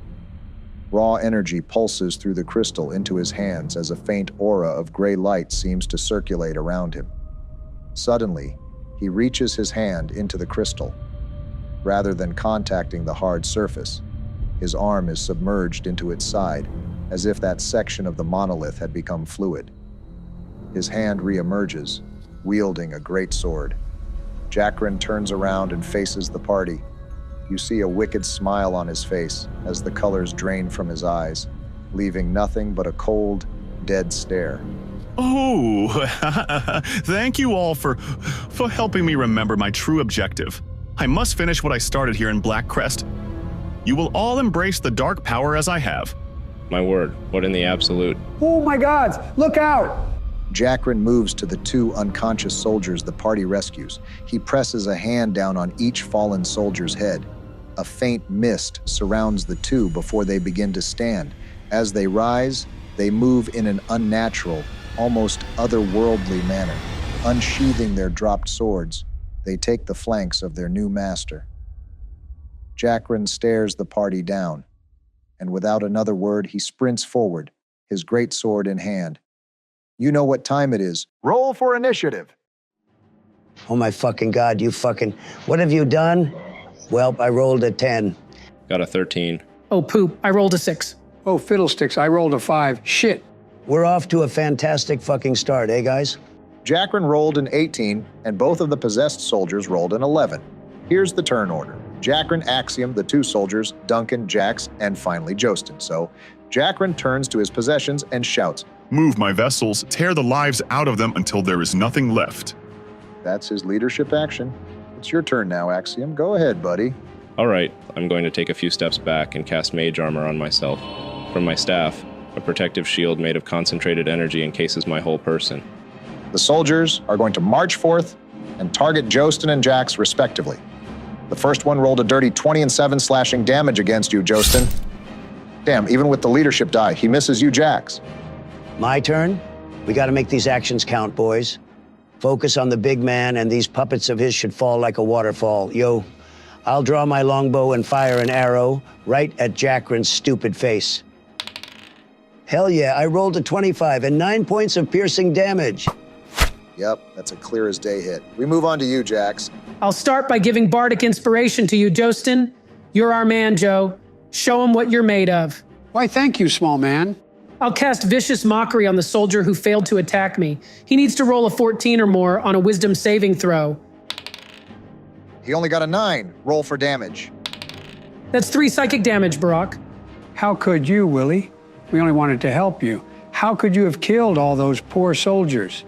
Raw energy pulses through the crystal into his hands as a faint aura of gray light seems to circulate around him. Suddenly, he reaches his hand into the crystal. Rather than contacting the hard surface, his arm is submerged into its side, as if that section of the monolith had become fluid. His hand reemerges, wielding a great sword. Jackrin turns around and faces the party. You see a wicked smile on his face as the colors drain from his eyes, leaving nothing but a cold, dead stare. Oh, thank you all for helping me remember my true objective. I must finish what I started here in Black Crest. You will all embrace the dark power as I have. My word, what in the absolute? Oh my gods, look out! Jackrin moves to the two unconscious soldiers the party rescues. He presses a hand down on each fallen soldier's head. A faint mist surrounds the two before they begin to stand. As they rise, they move in an unnatural, almost otherworldly manner. Unsheathing their dropped swords, they take the flanks of their new master. Jackrin stares the party down, and without another word, he sprints forward, his great sword in hand. You know what time it is. Roll for initiative. Oh my fucking God, what have you done? Well, I rolled a 10. Got a 13. Oh, poop. I rolled a 6. Oh, fiddlesticks, I rolled a 5. Shit. We're off to a fantastic fucking start, eh, guys? Jackrin rolled an 18, and both of the possessed soldiers rolled an 11. Here's the turn order. Jackrin, Axium, the two soldiers, Duncan, Jax, and finally Joesten. So, Jackrin turns to his possessions and shouts, "Move my vessels, tear the lives out of them until there is nothing left." That's his leadership action. It's your turn now, Axium. Go ahead, buddy. All right, I'm going to take a few steps back and cast mage armor on myself. From my staff, a protective shield made of concentrated energy encases my whole person. The soldiers are going to march forth and target Joesten and Jax respectively. The first one rolled a dirty 20 and 7 slashing damage against you, Joesten. Damn, even with the leadership die, he misses you, Jax. My turn? We gotta make these actions count, boys. Focus on the big man, and these puppets of his should fall like a waterfall. Yo, I'll draw my longbow and fire an arrow right at Jackrin's stupid face. Hell yeah, I rolled a 25 and 9 points of piercing damage. Yep, that's a clear as day hit. We move on to you, Jax. I'll start by giving bardic inspiration to you, Joesten. You're our man, Joe. Show him what you're made of. Why, thank you, small man. I'll cast Vicious Mockery on the soldier who failed to attack me. He needs to roll a 14 or more on a wisdom saving throw. He only got a 9. Roll for damage. That's 3 psychic damage, Barack. How could you, Willie? We only wanted to help you. How could you have killed all those poor soldiers?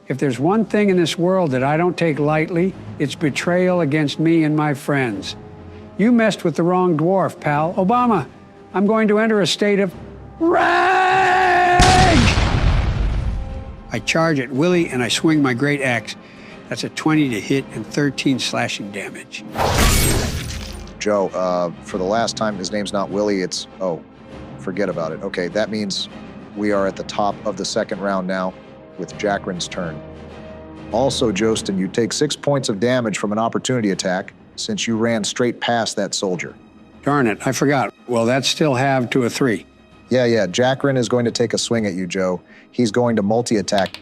If there's one thing in this world that I don't take lightly, it's betrayal against me and my friends. You messed with the wrong dwarf, pal. Obama, I'm going to enter a state of rage! I charge at Willie and I swing my great axe. That's a 20 to hit and 13 slashing damage. Joe, for the last time, his name's not Willie, it's, oh, forget about it. Okay, that means we are at the top of the second round now with Jackrin's turn. Also, Joesten, you take 6 points of damage from an opportunity attack since you ran straight past that soldier. Darn it, I forgot. Well, that's still halved to a 3. Yeah, Jackrin is going to take a swing at you, Joe. He's going to multi-attack.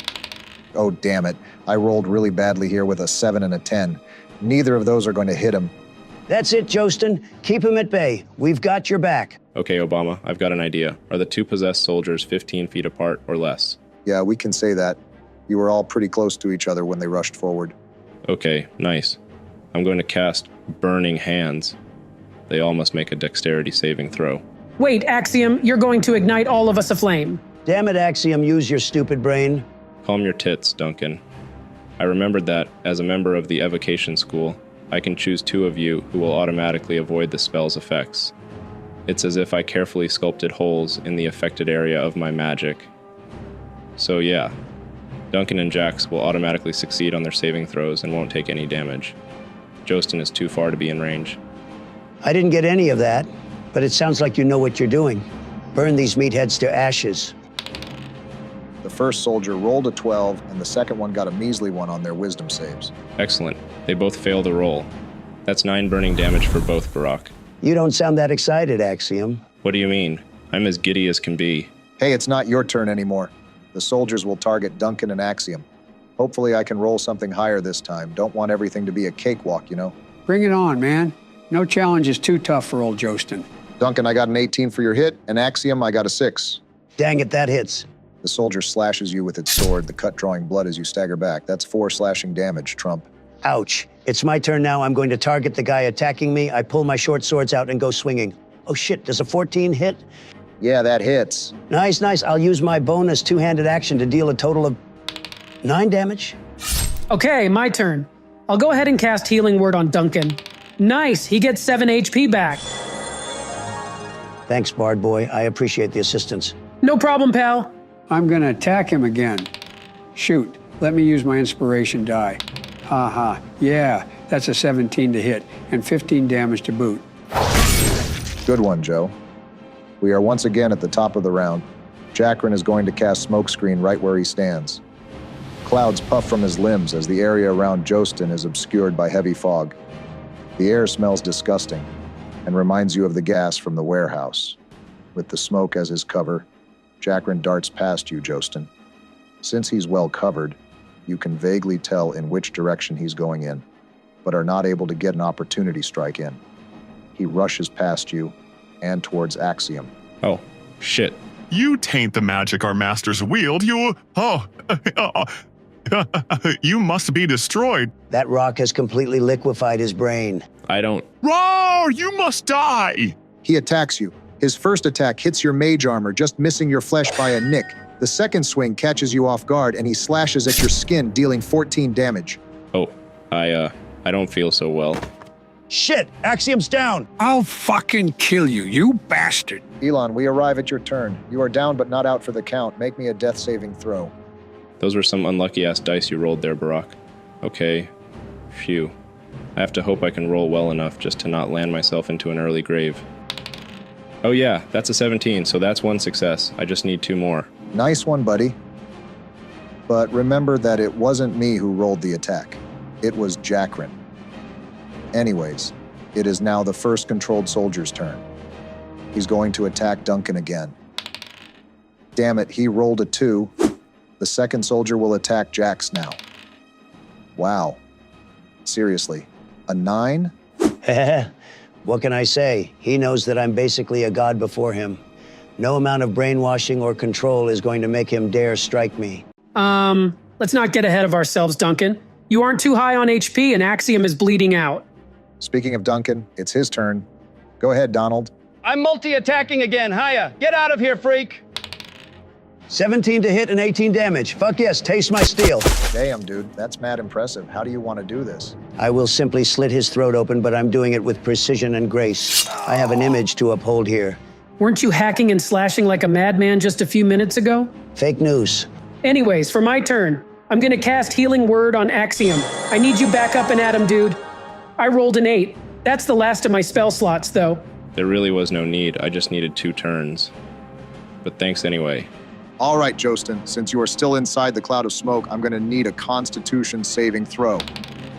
Oh, damn it. I rolled really badly here with a 7 and a 10. Neither of those are going to hit him. That's it, Joesten. Keep him at bay. We've got your back. Okay, Obama, I've got an idea. Are the two possessed soldiers 15 feet apart or less? Yeah, we can say that. You were all pretty close to each other when they rushed forward. Okay, nice. I'm going to cast Burning Hands. They all must make a dexterity saving throw. Wait, Axiom, you're going to ignite all of us aflame. Damn it, Axiom, use your stupid brain. Calm your tits, Duncan. I remembered that, as a member of the evocation school, I can choose 2 of you who will automatically avoid the spell's effects. It's as if I carefully sculpted holes in the affected area of my magic. So yeah, Duncan and Jax will automatically succeed on their saving throws and won't take any damage. Joesten is too far to be in range. I didn't get any of that, but it sounds like you know what you're doing. Burn these meatheads to ashes. The first soldier rolled a 12, and the second one got a measly 1 on their wisdom saves. Excellent. They both fail the roll. That's 9 burning damage for both, Barack. You don't sound that excited, Axiom. What do you mean? I'm as giddy as can be. Hey, it's not your turn anymore. The soldiers will target Duncan and Axiom. Hopefully I can roll something higher this time. Don't want everything to be a cakewalk, you know? Bring it on, man. No challenge is too tough for old Joesten. Duncan, I got an 18 for your hit, and Axiom, I got a 6. Dang it, that hits. The soldier slashes you with its sword, the cut drawing blood as you stagger back. That's 4 slashing damage, Trump. Ouch. It's my turn now. I'm going to target the guy attacking me. I pull my short swords out and go swinging. Oh shit, does a 14 hit? Yeah, that hits. Nice. I'll use my bonus 2-handed action to deal a total of 9 damage. Okay, my turn. I'll go ahead and cast Healing Word on Duncan. Nice, he gets 7 HP back. Thanks, Bard Boy. I appreciate the assistance. No problem, pal. I'm gonna attack him again. Shoot, let me use my inspiration die. Haha, yeah, that's a 17 to hit and 15 damage to boot. Good one, Joe. We are once again at the top of the round. Jackrin is going to cast Smokescreen right where he stands. Clouds puff from his limbs as the area around Joesten is obscured by heavy fog. The air smells disgusting and reminds you of the gas from the warehouse. With the smoke as his cover, Jackrin darts past you, Joesten. Since he's well covered, you can vaguely tell in which direction he's going in, but are not able to get an opportunity strike in. He rushes past you and towards Axium. Oh, shit. You taint the magic our masters wield. You must be destroyed. That rock has completely liquefied his brain. I don't... Roar! You must die! He attacks you. His first attack hits your mage armor, just missing your flesh by a nick. The second swing catches you off guard, and he slashes at your skin, dealing 14 damage. Oh, I don't feel so well. Shit! Axiom's down! I'll fucking kill you, you bastard. Elon, we arrive at your turn. You are down but not out for the count. Make me a death saving throw. Those were some unlucky-ass dice you rolled there, Barack. Okay. Phew. I have to hope I can roll well enough just to not land myself into an early grave. Oh yeah, that's a 17, so that's one success. I just need 2 more. Nice one, buddy. But remember that it wasn't me who rolled the attack. It was Jackrin. Anyways, it is now the first controlled soldier's turn. He's going to attack Duncan again. Damn it, he rolled a 2. The second soldier will attack Jax now. Wow. Seriously, a 9? What can I say? He knows that I'm basically a god before him. No amount of brainwashing or control is going to make him dare strike me. Let's not get ahead of ourselves, Duncan. You aren't too high on HP and Axiom is bleeding out. Speaking of Duncan, it's his turn. Go ahead, Donald. I'm multi-attacking again. Hiya. Get out of here, freak. 17 to hit and 18 damage. Fuck yes, taste my steel. Damn, dude, that's mad impressive. How do you want to do this? I will simply slit his throat open, but I'm doing it with precision and grace. I have an image to uphold here. Weren't you hacking and slashing like a madman just a few minutes ago? Fake news. Anyways, for my turn, I'm gonna cast Healing Word on Axiom. I need you back up and at him, dude. I rolled an 8. That's the last of my spell slots, though. There really was no need. I just needed 2 turns. But thanks anyway. All right, Joesten, since you are still inside the cloud of smoke, I'm going to need a Constitution saving throw.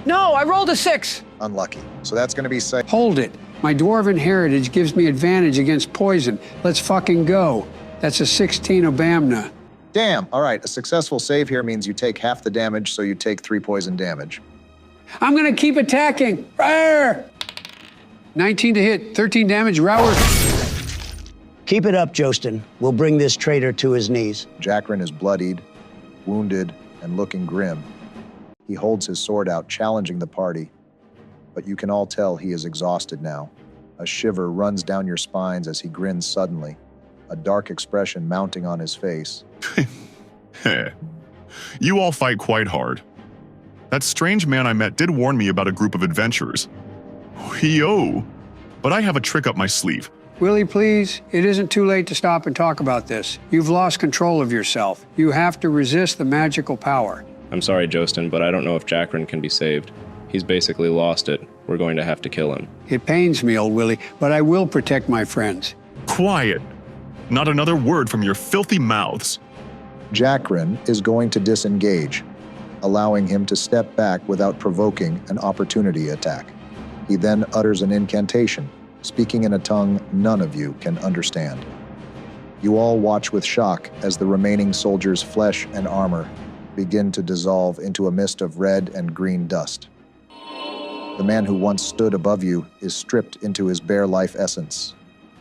No, I rolled a 6. Unlucky. So that's going to be safe. Hold it. My dwarven heritage gives me advantage against poison. Let's fucking go. That's a 16 Obamna. Damn. All right, a successful save here means you take half the damage, so you take 3 poison damage. I'm gonna keep attacking. Rawr! 19 to hit, 13 damage, Rower. Keep it up, Joesten. We'll bring this traitor to his knees. Jackrin is bloodied, wounded, and looking grim. He holds his sword out, challenging the party, but you can all tell he is exhausted now. A shiver runs down your spines as he grins suddenly, a dark expression mounting on his face. You all fight quite hard. That strange man I met did warn me about a group of adventurers. Yo, but I have a trick up my sleeve. Willie, please, it isn't too late to stop and talk about this. You've lost control of yourself. You have to resist the magical power. I'm sorry, Joesten, but I don't know if Jackrin can be saved. He's basically lost it. We're going to have to kill him. It pains me, old Willie, but I will protect my friends. Quiet. Not another word from your filthy mouths. Jackrin is going to disengage, allowing him to step back without provoking an opportunity attack. He then utters an incantation, speaking in a tongue none of you can understand. You all watch with shock as the remaining soldiers' flesh and armor begin to dissolve into a mist of red and green dust. The man who once stood above you is stripped into his bare life essence,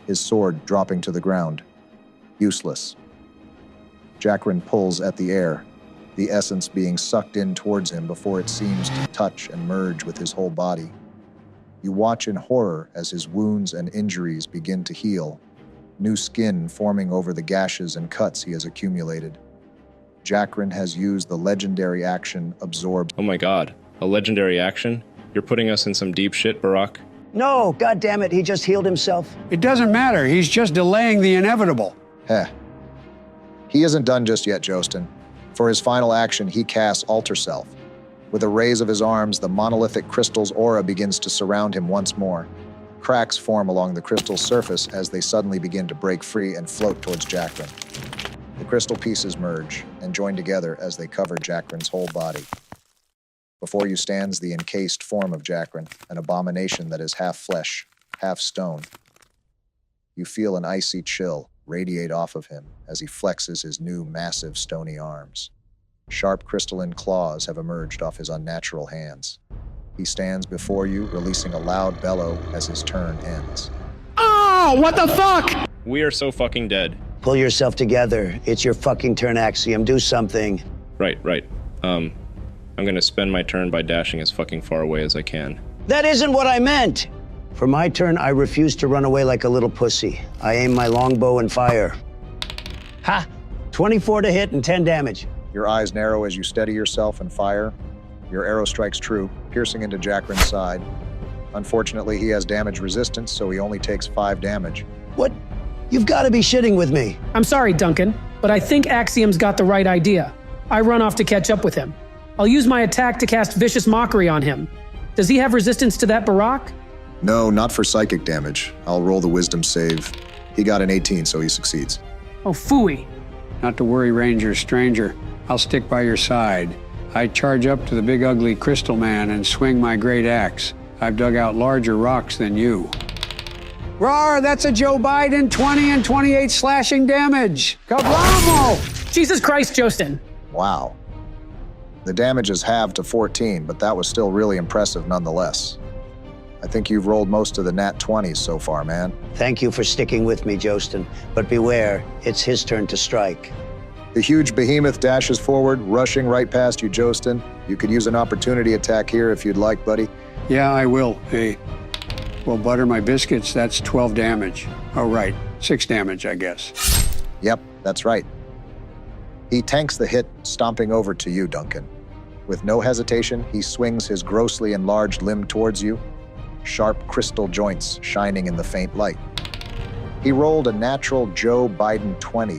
his sword dropping to the ground, useless. Jackrin pulls at the air, the essence being sucked in towards him before it seems to touch and merge with his whole body. You watch in horror as his wounds and injuries begin to heal, new skin forming over the gashes and cuts he has accumulated. Jackrin has used the legendary action Absorb. Oh my god, a legendary action? You're putting us in some deep shit, Barack. No, goddammit, he just healed himself. It doesn't matter. He's just delaying the inevitable. Heh. He isn't done just yet, Joesten. For his final action, he casts Alter Self. With a raise of his arms, the monolithic crystal's aura begins to surround him once more. Cracks form along the crystal's surface as they suddenly begin to break free and float towards Jackrin. The crystal pieces merge and join together as they cover Jackrin's whole body. Before you stands the encased form of Jackrin, an abomination that is half flesh, half stone. You feel an icy chill radiate off of him as he flexes his new massive stony arms. Sharp crystalline claws have emerged off his unnatural hands. He stands before you, releasing a loud bellow as his turn ends. Oh, what the fuck? We are so fucking dead. Pull yourself together. It's your fucking turn, Axium. Do something. Right. I'm gonna spend my turn by dashing as fucking far away as I can. That isn't what I meant! For my turn, I refuse to run away like a little pussy. I aim my longbow and fire. Ha! 24 to hit and 10 damage. Your eyes narrow as you steady yourself and fire. Your arrow strikes true, piercing into Jackrin's side. Unfortunately, he has damage resistance, so he only takes 5 damage. What? You've got to be shitting with me. I'm sorry, Duncan, but I think Axiom's got the right idea. I run off to catch up with him. I'll use my attack to cast Vicious Mockery on him. Does he have resistance to that Barak? No, not for psychic damage. I'll roll the wisdom save. He got an 18, so he succeeds. Oh, phooey. Not to worry, Ranger, stranger. I'll stick by your side. I charge up to the big ugly crystal man and swing my great axe. I've dug out larger rocks than you. Roar, that's a Joe Biden 20 and 28 slashing damage. Kablamo! Jesus Christ, Joesten. Wow. The damage is halved to 14, but that was still really impressive nonetheless. I think you've rolled most of the nat 20s so far, man. Thank you for sticking with me, Joesten. But beware, it's his turn to strike. The huge behemoth dashes forward, rushing right past you, Joesten. You could use an opportunity attack here if you'd like, buddy. Yeah, I will. Hey, well, butter my biscuits, that's 12 damage. Oh, right, 6 damage, I guess. Yep, that's right. He tanks the hit, stomping over to you, Duncan. With no hesitation, he swings his grossly enlarged limb towards you, sharp crystal joints shining in the faint light. He rolled a natural Joe Biden 20.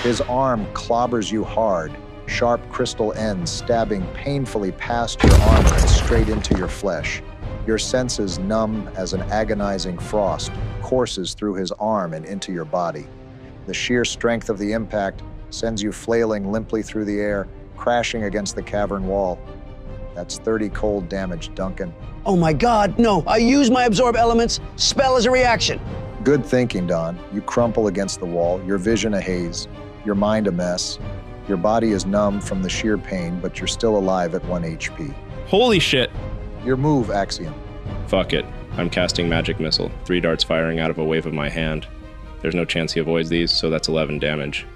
His arm clobbers you hard, sharp crystal ends stabbing painfully past your armor and straight into your flesh. Your senses numb as an agonizing frost courses through his arm and into your body. The sheer strength of the impact sends you flailing limply through the air, crashing against the cavern wall. That's 30 cold damage, Duncan. Oh my God, no, I use my absorb elements. Spell as a reaction. Good thinking, Don. You crumple against the wall, your vision a haze, your mind a mess. Your body is numb from the sheer pain, but you're still alive at 1 HP. Holy shit! Your move, Axiom. Fuck it. I'm casting Magic Missile, 3 darts firing out of a wave of my hand. There's no chance he avoids these, so that's 11 damage.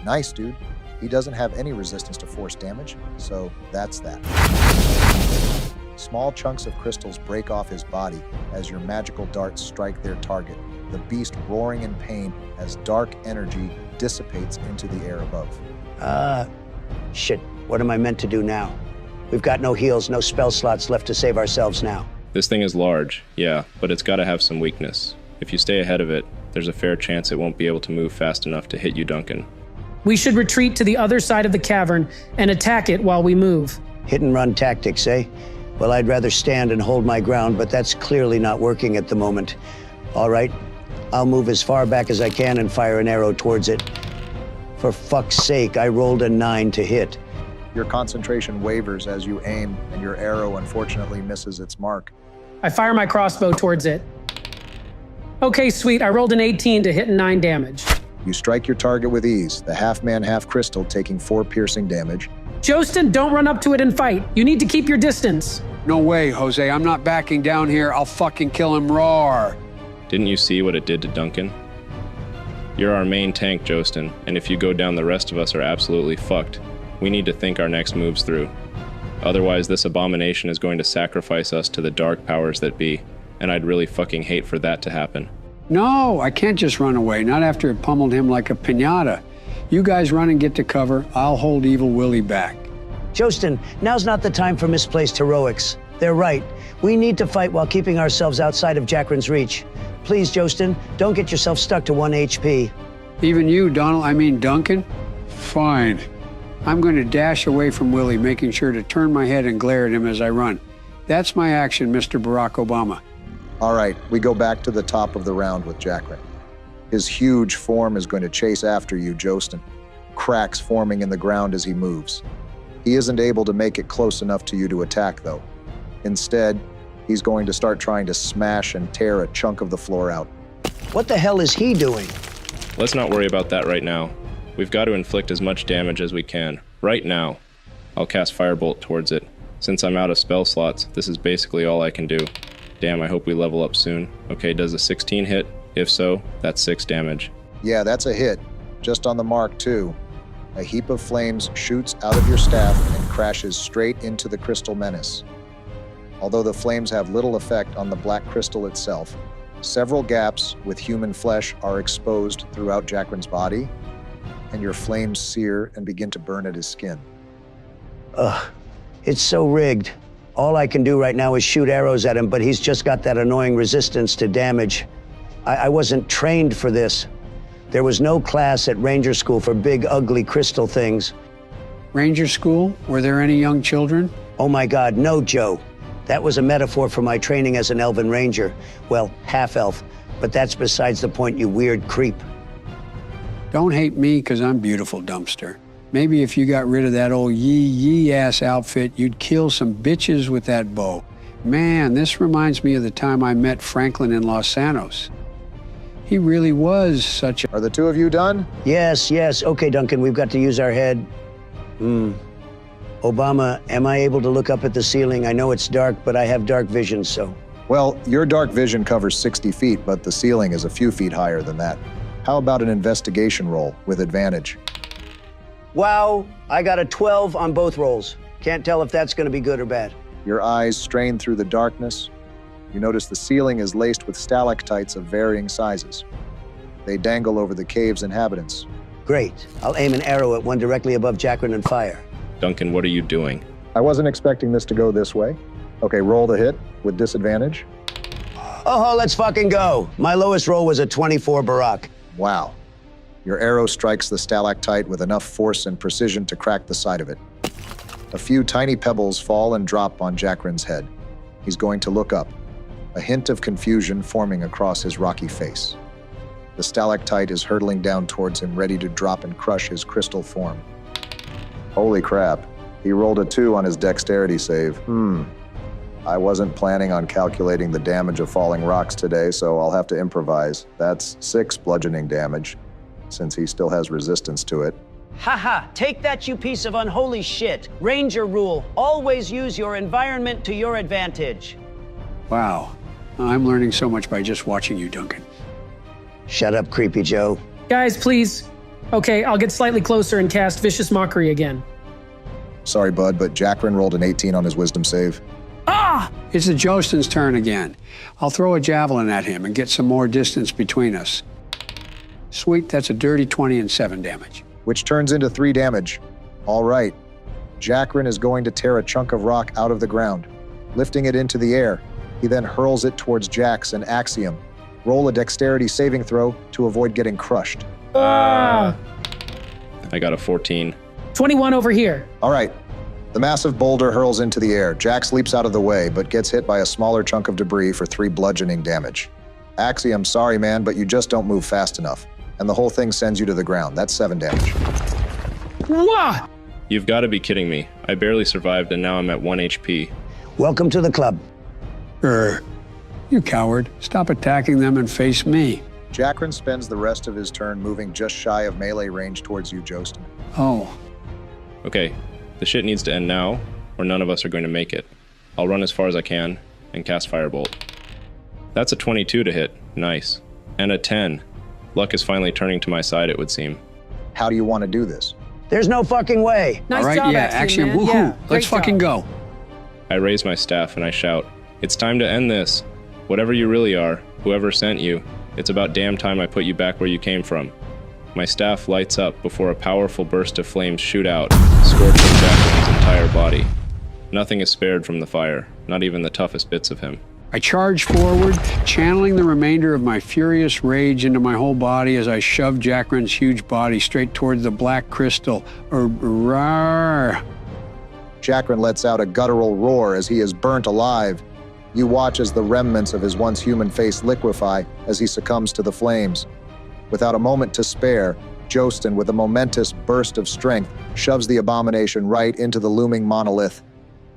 Nice, dude. He doesn't have any resistance to force damage, so that's that. Small chunks of crystals break off his body as your magical darts strike their target, the beast roaring in pain as dark energy dissipates into the air above. Shit, what am I meant to do now? We've got no heals, no spell slots left to save ourselves now. This thing is large, yeah, but it's gotta have some weakness. If you stay ahead of it, there's a fair chance it won't be able to move fast enough to hit you, Duncan. We should retreat to the other side of the cavern and attack it while we move. Hit and run tactics, eh? Well, I'd rather stand and hold my ground, but that's clearly not working at the moment. All right, I'll move as far back as I can and fire an arrow towards it. For fuck's sake, I rolled a 9 to hit. Your concentration wavers as you aim, and your arrow unfortunately misses its mark. I fire my crossbow towards it. Okay, sweet, I rolled an 18 to hit and 9 damage. You strike your target with ease, the half-man, half-crystal taking 4 piercing damage. Joesten, don't run up to it and fight. You need to keep your distance. No way, Jose, I'm not backing down here. I'll fucking kill him roar. Didn't you see what it did to Duncan? You're our main tank, Joesten, and if you go down, the rest of us are absolutely fucked. We need to think our next moves through. Otherwise, this abomination is going to sacrifice us to the dark powers that be, and I'd really fucking hate for that to happen. No, I can't just run away, not after it pummeled him like a piñata. You guys run and get to cover. I'll hold Evil Willie back. Joesten, now's not the time for misplaced heroics. They're right. We need to fight while keeping ourselves outside of Jackrin's reach. Please, Joesten, don't get yourself stuck to 1 HP. Even you, Duncan? Fine. I'm going to dash away from Willie, making sure to turn my head and glare at him as I run. That's my action, Mr. Barack Obama. All right, we go back to the top of the round with Jackrin. His huge form is going to chase after you, Joesten, cracks forming in the ground as he moves. He isn't able to make it close enough to you to attack, though. Instead, he's going to start trying to smash and tear a chunk of the floor out. What the hell is he doing? Let's not worry about that right now. We've got to inflict as much damage as we can, right now. I'll cast Firebolt towards it. Since I'm out of spell slots, this is basically all I can do. Damn, I hope we level up soon. Okay, does a 16 hit? If so, that's 6 damage. Yeah, that's a hit. Just on the mark, too. A heap of flames shoots out of your staff and crashes straight into the crystal menace. Although the flames have little effect on the black crystal itself, several gaps with human flesh are exposed throughout Jackrin's body, and your flames sear and begin to burn at his skin. Ugh, it's so rigged. All I can do right now is shoot arrows at him, but he's just got that annoying resistance to damage. I wasn't trained for this. There was no class at Ranger School for big, ugly crystal things. Ranger school? Were there any young children? Oh my God, no, Joe. That was a metaphor for my training as an elven ranger. Well, half-elf, but that's besides the point, you weird creep. Don't hate me because I'm beautiful, dumpster. Maybe if you got rid of that old yee-yee-ass outfit, you'd kill some bitches with that bow. Man, this reminds me of the time I met Franklin in Los Santos. He really was such a... Are the two of you done? Yes, yes. Okay, Duncan, we've got to use our head. Obama, am I able to look up at the ceiling? I know it's dark, but I have dark vision, so... Well, your dark vision covers 60 feet, but the ceiling is a few feet higher than that. How about an investigation roll with advantage? Wow, I got a 12 on both rolls. Can't tell if that's gonna be good or bad. Your eyes strain through the darkness. You notice the ceiling is laced with stalactites of varying sizes. They dangle over the cave's inhabitants. Great. I'll aim an arrow at one directly above Jackrin and fire. Duncan, what are you doing? I wasn't expecting this to go this way. Okay, roll the hit with disadvantage. Oh, let's fucking go. My lowest roll was a 24 Barack. Wow. Your arrow strikes the stalactite with enough force and precision to crack the side of it. A few tiny pebbles fall and drop on Jackrin's head. He's going to look up, a hint of confusion forming across his rocky face. The stalactite is hurtling down towards him, ready to drop and crush his crystal form. Holy crap. He rolled a 2 on his dexterity save. I wasn't planning on calculating the damage of falling rocks today, so I'll have to improvise. That's 6 bludgeoning damage, since he still has resistance to it. Haha, take that, you piece of unholy shit. Ranger rule, always use your environment to your advantage. Wow. I'm learning so much by just watching you, Duncan. Shut up, creepy Joe. Guys, please. Okay, I'll get slightly closer and cast Vicious Mockery again. Sorry, bud, but Jackrin rolled an 18 on his wisdom save. Ah! It's the Joesten's turn again. I'll throw a javelin at him and get some more distance between us. Sweet, that's a dirty 20 and 7 damage. Which turns into 3 damage. All right. Jackrin is going to tear a chunk of rock out of the ground, lifting it into the air. He then hurls it towards Jax and Axium. Roll a dexterity saving throw to avoid getting crushed. I got a 14. 21 over here. All right. The massive boulder hurls into the air. Jax leaps out of the way, but gets hit by a smaller chunk of debris for 3 bludgeoning damage. Axiom, sorry man, but you just don't move fast enough. And the whole thing sends you to the ground. That's 7 damage. Wah! You've got to be kidding me. I barely survived and now I'm at 1 HP. Welcome to the club. You coward. Stop attacking them and face me. Jackrin spends the rest of his turn moving just shy of melee range towards you, Joesten. Oh. Okay, the shit needs to end now, or none of us are going to make it. I'll run as far as I can and cast Firebolt. That's a 22 to hit. Nice. And a 10. Luck is finally turning to my side, it would seem. How do you want to do this? There's no fucking way. Nice All right, job, yeah, Axiom, man. woohoo. Yeah, Let's great fucking job. go. I raise my staff and I shout, "It's time to end this. Whatever you really are, whoever sent you, it's about damn time I put you back where you came from." My staff lights up before a powerful burst of flames shoot out, scorching Jackrin's entire body. Nothing is spared from the fire, not even the toughest bits of him. I charge forward, channeling the remainder of my furious rage into my whole body as I shove Jackrin's huge body straight towards the black crystal. Rawr. Jackrin lets out a guttural roar as he is burnt alive. You watch as the remnants of his once human face liquefy as he succumbs to the flames. Without a moment to spare, Joesten, with a momentous burst of strength, shoves the abomination right into the looming monolith.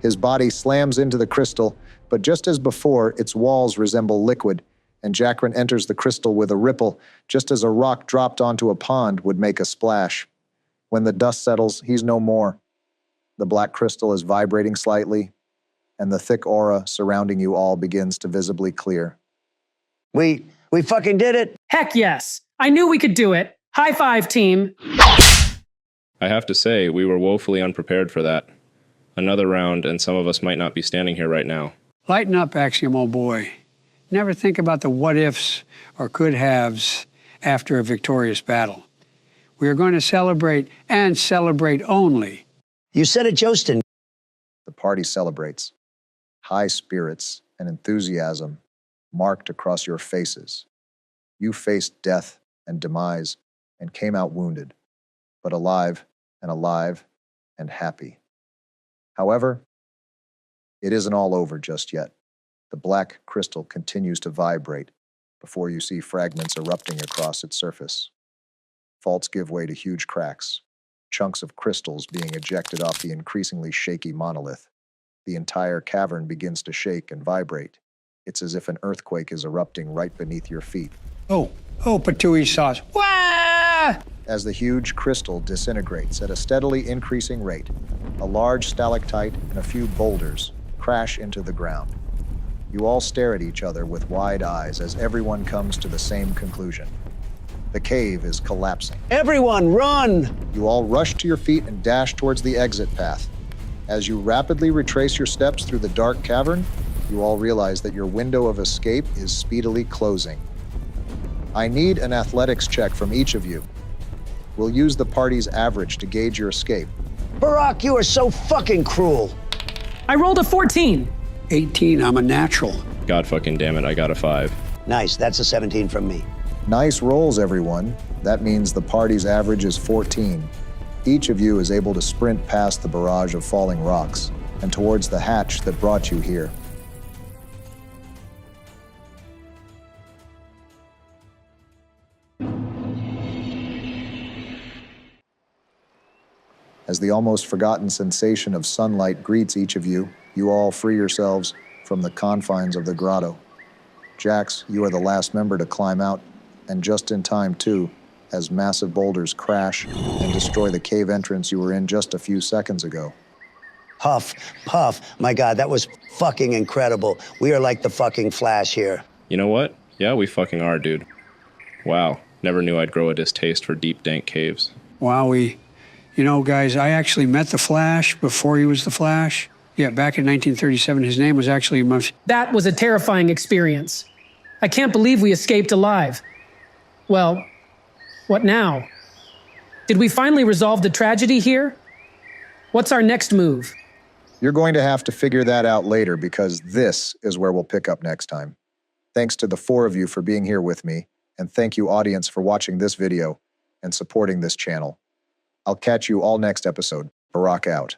His body slams into the crystal, but just as before, its walls resemble liquid, and Jackrin enters the crystal with a ripple, just as a rock dropped onto a pond would make a splash. When the dust settles, he's no more. The black crystal is vibrating slightly, and the thick aura surrounding you all begins to visibly clear. We fucking did it. Heck yes! I knew we could do it! High five, team! I have to say, we were woefully unprepared for that. Another round, and some of us might not be standing here right now. Lighten up, Axium, old boy. Never think about the what-ifs or could-haves after a victorious battle. We are going to celebrate, and celebrate only. You said it, Joesten. The party celebrates. High spirits and enthusiasm marked across your faces. You faced death and demise and came out wounded, but alive and happy. However, it isn't all over just yet. The black crystal continues to vibrate before you see fragments erupting across its surface. Faults give way to huge cracks, chunks of crystals being ejected off the increasingly shaky monolith. The entire cavern begins to shake and vibrate. It's as if an earthquake is erupting right beneath your feet. Oh, patooey sauce. Wah! As the huge crystal disintegrates at a steadily increasing rate, a large stalactite and a few boulders crash into the ground. You all stare at each other with wide eyes as everyone comes to the same conclusion. The cave is collapsing. Everyone, run! You all rush to your feet and dash towards the exit path. As you rapidly retrace your steps through the dark cavern, you all realize that your window of escape is speedily closing. I need an athletics check from each of you. We'll use the party's average to gauge your escape. Barack, you are so fucking cruel. I rolled a 14. 18, I'm a natural. God fucking damn it, I got a 5. Nice, that's a 17 from me. Nice rolls, everyone. That means the party's average is 14. Each of you is able to sprint past the barrage of falling rocks and towards the hatch that brought you here. As the almost forgotten sensation of sunlight greets each of you, you all free yourselves from the confines of the grotto. Jax, you are the last member to climb out, and just in time, too, as massive boulders crash and destroy the cave entrance you were in just a few seconds ago. Puff, my God, that was fucking incredible. We are like the fucking Flash here. You know what? Yeah, we fucking are, dude. Wow, never knew I'd grow a distaste for deep, dank caves. Wowie. You know, guys, I actually met the Flash before he was the Flash. Yeah, back in 1937, his name was actually That was a terrifying experience. I can't believe we escaped alive. Well, what now? Did we finally resolve the tragedy here? What's our next move? You're going to have to figure that out later, because this is where we'll pick up next time. Thanks to the 4 of you for being here with me, and thank you, audience, for watching this video and supporting this channel. I'll catch you all next episode. Barack out.